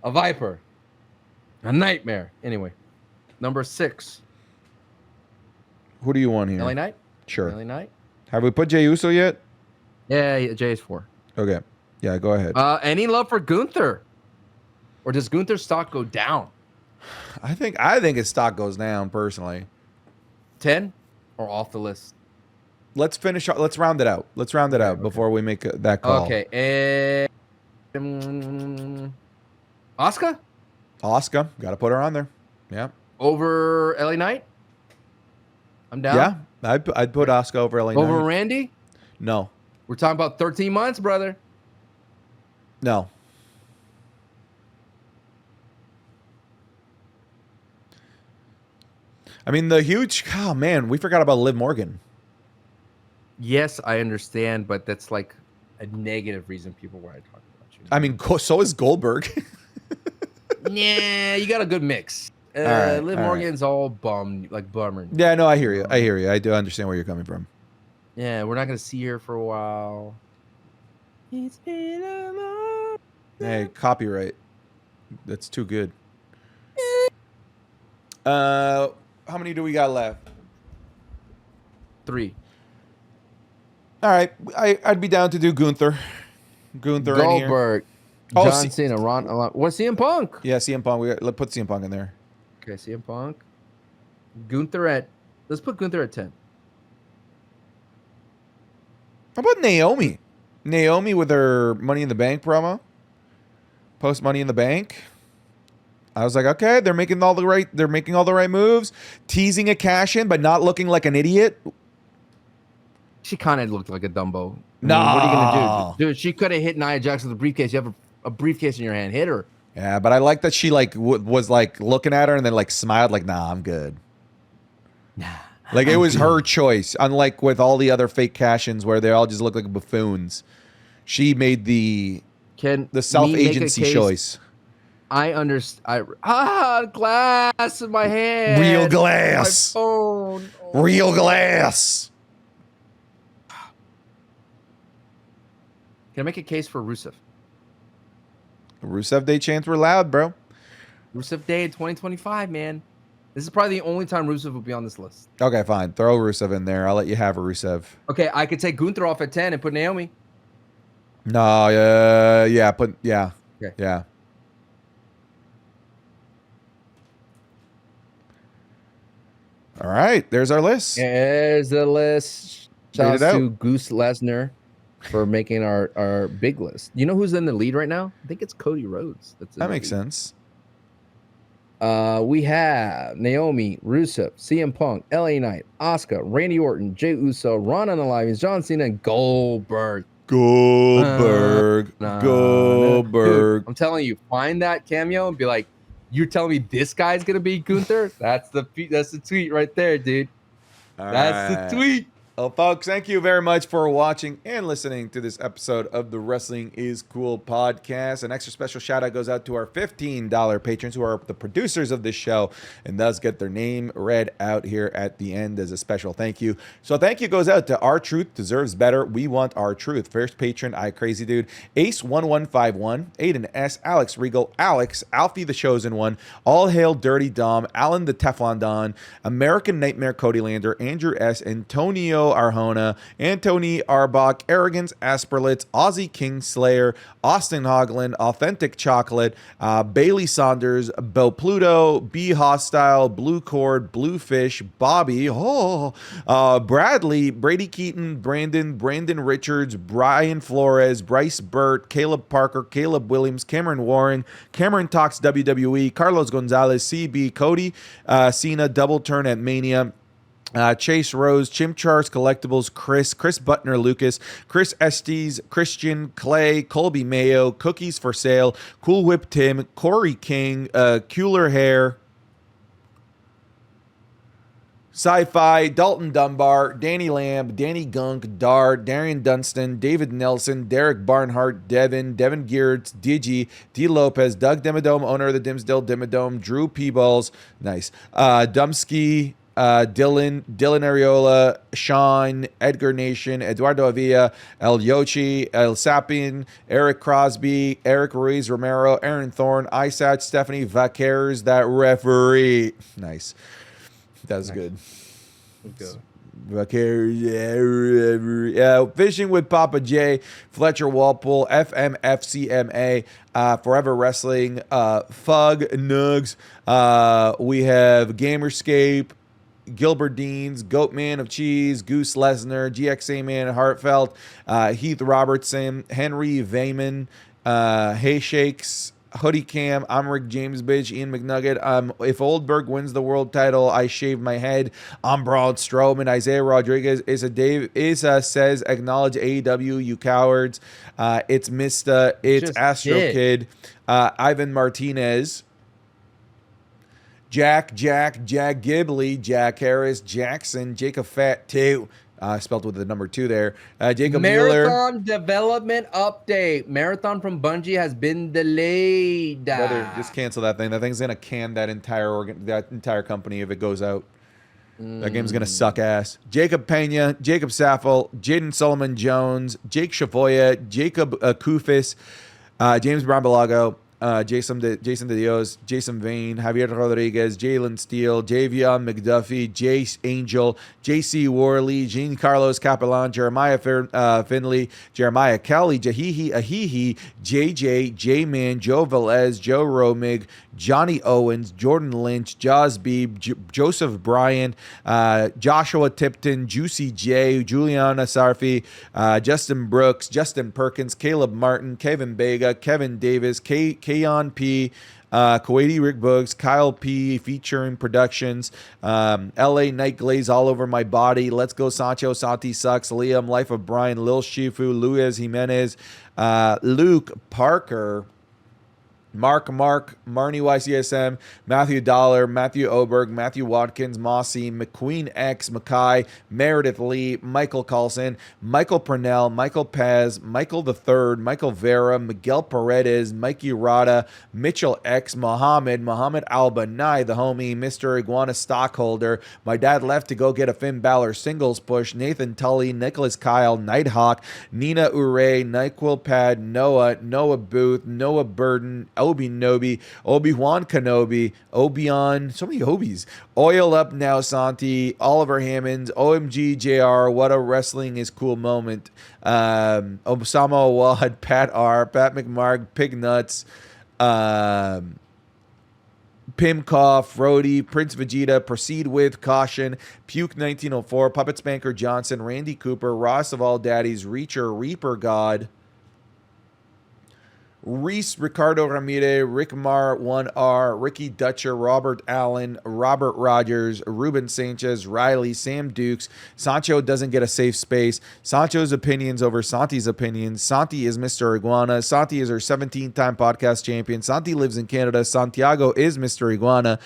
a Viper, a nightmare. Anyway, number 6. Who do you want here? LA Knight? Sure. LA Knight? Have we put Jey Uso yet? Yeah, Jay's 4. Okay. Yeah, go ahead. Any love for Gunther? Or does Gunther's stock go down? I think his stock goes down personally. 10 or off the list? Let's finish. Let's round it out. Before we make that call. Okay. Asuka? Asuka. Got to put her on there. Yeah. Over LA Knight? I'm down. Yeah. I'd put Asuka over LA Knight. Over Randy? No. We're talking about 13 months, brother. No. I mean, we forgot about Liv Morgan. Yes, I understand, but that's like a negative reason people were talking about you. I mean, so is Goldberg. Yeah, you got a good mix. Liv Morgan's all bummer. Yeah, no, I hear you. I do understand where you're coming from. Yeah, we're not going to see her for a while. It's been a long time. Hey, copyright. That's too good. How many do we got left? 3. All right, I'd be down to do Gunther. Goldberg. John Cena. What's CM Punk? Yeah, CM Punk. Let's put CM Punk in there. Okay, CM Punk. Let's put Gunther at 10. How about Naomi? Naomi with her Money in the Bank promo. Post Money in the Bank. I was like, okay, they're making all the right moves, teasing a cash in, but not looking like an idiot. She kind of looked like a Dumbo. No. What are you gonna do, dude? She could have hit Nia Jax with a briefcase. You have a briefcase in your hand. Hit her. Yeah, but I like that she was like looking at her and then like smiled like, nah, I'm good. Nah. Like it was her choice, unlike with all the other fake cash-ins where they all just look like buffoons. She made the self-agency choice. I understand. Glass in my hand. Real glass. My phone. Oh. Real glass. Can I make a case for Rusev? Rusev Day chants were loud, bro. Rusev Day in 2025, man. This is probably the only time Rusev will be on this list. Okay, fine. Throw Rusev in there. I'll let you have a Rusev. Okay, I could take Gunther off at 10 and put Naomi. No, yeah. Okay. Yeah. All right, there's our list. There's the list. Read Shout it out out. to Goose Lesnar for making our big list. You know who's in the lead right now? I think it's Cody Rhodes. That makes sense. We have Naomi, Rusev, CM Punk, LA Knight, Asuka, Randy Orton, Jey Uso, Ron on the Lions, John Cena, and Goldberg. Goldberg. Dude, I'm telling you, find that cameo and be like, "You're telling me this guy's gonna be Gunther?" That's the tweet right there, dude. That's the tweet. Well, folks, thank you very much for watching and listening to this episode of the Wrestling is Cool podcast. An extra special shout out goes out to our $15 patrons who are the producers of this show and thus get their name read out here at the end as a special thank you. So thank you goes out to Our Truth Deserves Better. We Want Our Truth. First patron, I Crazy Dude, Ace1151, Aiden S, Alex Regal, Alex, Alfie the Chosen One, All Hail Dirty Dom, Alan the Teflon Don, American Nightmare Cody Lander, Andrew S, Antonio Arjona, Antony Arbach, Arrogance Asperlitz, Aussie Kingslayer, Austin Hogland, Authentic Chocolate, Bailey Saunders, Bo Pluto, Be Hostile, Blue Cord, Bluefish, Bobby, Bradley, Brady Keaton, Brandon Richards, Brian Flores, Bryce Burt, Caleb Parker, Caleb Williams, Cameron Warren, Cameron Talks WWE, Carlos Gonzalez, CB, Cody, Cena, Double Turn at Mania, Chase Rose, Chimchars Collectibles, Chris Butner Lucas, Chris Estes, Christian, Clay, Colby Mayo, Cookies for Sale, Cool Whip Tim, Corey King, Cooler Hair, Sci-Fi, Dalton Dunbar, Danny Lamb, Danny Gunk, Dart, Darian Dunstan, David Nelson, Derek Barnhart, Devin Geertz, Digi, D. Lopez, Doug Dimmadome, owner of the Dimsdale Dimmadome, Drew Peeballs, nice, Dumsky, Dylan Ariola, Sean, Edgar Nation, Eduardo Avila, El Yochi, El Sapien, Eric Crosby, Eric Ruiz Romero, Aaron Thorne, Isat, Stephanie Vaquers, that referee. Nice. That was good. Vaquers, yeah. Fishing with Papa J, Fletcher Walpole, FMFCMA, Forever Wrestling, Fug Nugs. We have Gamerscape, Gilbert Deans, Goatman of Cheese, Goose Lesnar, GXA Man, Hartfelt, Heath Robertson, Henry Vayman, Hay Shakes, Hoodie Cam, I'm Rick James Bitch, Ian McNugget. If Oldberg wins the world title, I shave my head. I'm Braun Strowman, Isaiah Rodriguez, Isa says, acknowledge AEW, you cowards. It's Mista, it's just Astro Kid, Ivan Martinez, Jack Gibley, Jack Harris, Jackson, Jacob Fat 2, spelled with the number 2 there. Jacob Marathon Mueller. development update. Marathon from Bungie has been delayed. Brother, just cancel that thing. That thing's gonna can that entire company if it goes out. That game's gonna suck ass. Jacob Pena, Jacob Saffel, Jaden Solomon Jones, Jake Shavoya, Jacob Kufis, James Brown Balago, Jason De Dios, Jason Vane, Javier Rodriguez, Jalen Steele, Javion McDuffie, Jace Angel, JC Worley, Jean Carlos Capellan, Jeremiah Finley, Jeremiah Kelly, Jahihi Ahihi, JJ, J-Man, Joe Velez, Joe Romig, Johnny Owens, Jordan Lynch, Joz Beeb, Joseph Bryan, Joshua Tipton, Juicy J, Juliana Sarfi, Justin Brooks, Justin Perkins, Caleb Martin, Kevin Bega, Kevin Davis, Kayon P, Kuwaiti Rick Boogs, Kyle P, featuring productions, LA Night Glaze all over my body, Let's Go Sancho, Santi Sucks, Liam, Life of Brian, Lil Shifu, Luis Jimenez, Luke Parker, Mark, Marnie YCSM, Matthew Dollar, Matthew Oberg, Matthew Watkins, Mossy, McQueen X, Mackay, Meredith Lee, Michael Carlson, Michael Purnell, Michael Paz, Michael III, Michael Vera, Miguel Paredes, Mikey Rada, Mitchell X, Muhammad Alba, Nye, the homie, Mr. Iguana Stockholder, my dad left to go get a Finn Balor singles push, Nathan Tully, Nicholas Kyle, Nighthawk, Nina Ure, NyQuil Pad, Noah Booth, Noah Burden, Obi-Wan Kenobi, Obion, so many Obies. Oil Up Now Santi, Oliver Hammonds, OMG JR, what a wrestling is cool moment. Osama Awad, Pat R, Pat McMarg, Pig Nuts, Pimkoff, Rhodey, Prince Vegeta, Proceed With, Caution, Puke 1904, Puppet Spanker Johnson, Randy Cooper, Ross of All Daddies, Reacher, Reaper God, Reese, Ricardo Ramirez, Rick Mar 1R, Ricky Dutcher, Robert Allen, Robert Rogers, Ruben Sanchez, Riley, Sam Dukes. Sancho doesn't get a safe space. Sancho's opinions over Santi's opinions. Santi is Mr. Iguana. Santi is our 17-time podcast champion. Santi lives in Canada. Santiago is Mr. Iguana.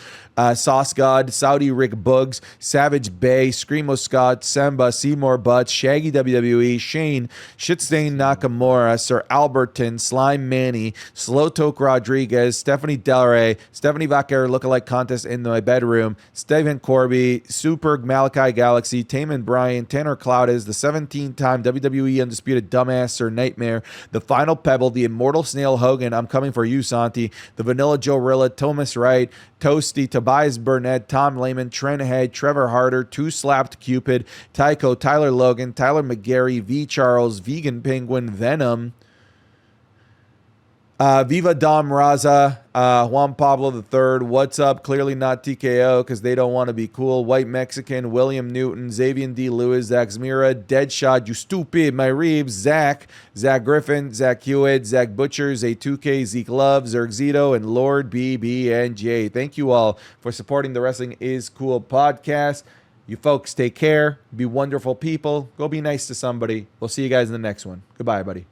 Sauce God, Saudi Rick Bugs, Savage Bay, Screamo Scott, Semba, Seymour Butts, Shaggy WWE, Shane, Shitstain Nakamura, Sir Alberton, Slime Manny, Slowtoke Rodriguez, Stephanie Del Rey, Stephanie Vaquer lookalike contest in my bedroom, Stephen Corby, Super Malachi Galaxy, Taman Bryan, Tanner Cloud is the 17-time WWE Undisputed Dumbass Sir Nightmare, the Final Pebble, the Immortal Snail Hogan, I'm coming for you, Santi, the Vanilla Joe Rilla, Thomas Wright, Toasty, Tobias Burnett, Tom Lehman, Trent Head, Trevor Harder, Two Slapped Cupid, Tycho, Tyler Logan, Tyler McGarry, V. Charles, Vegan Penguin, Venom, Viva Dom Raza, Juan Pablo III, What's Up, Clearly Not TKO because they don't want to be cool, White Mexican, William Newton, Xavier D. Lewis, Zach Zmira, Deadshot, You Stupid, My Reeves, Zach Griffin, Zach Hewitt, Zach Butcher, Zay2K, Zeke Love, Zergzito, and Lord BBNJ. Thank you all for supporting the Wrestling Is Cool podcast. You folks take care, be wonderful people, go be nice to somebody. We'll see you guys in the next one. Goodbye, buddy.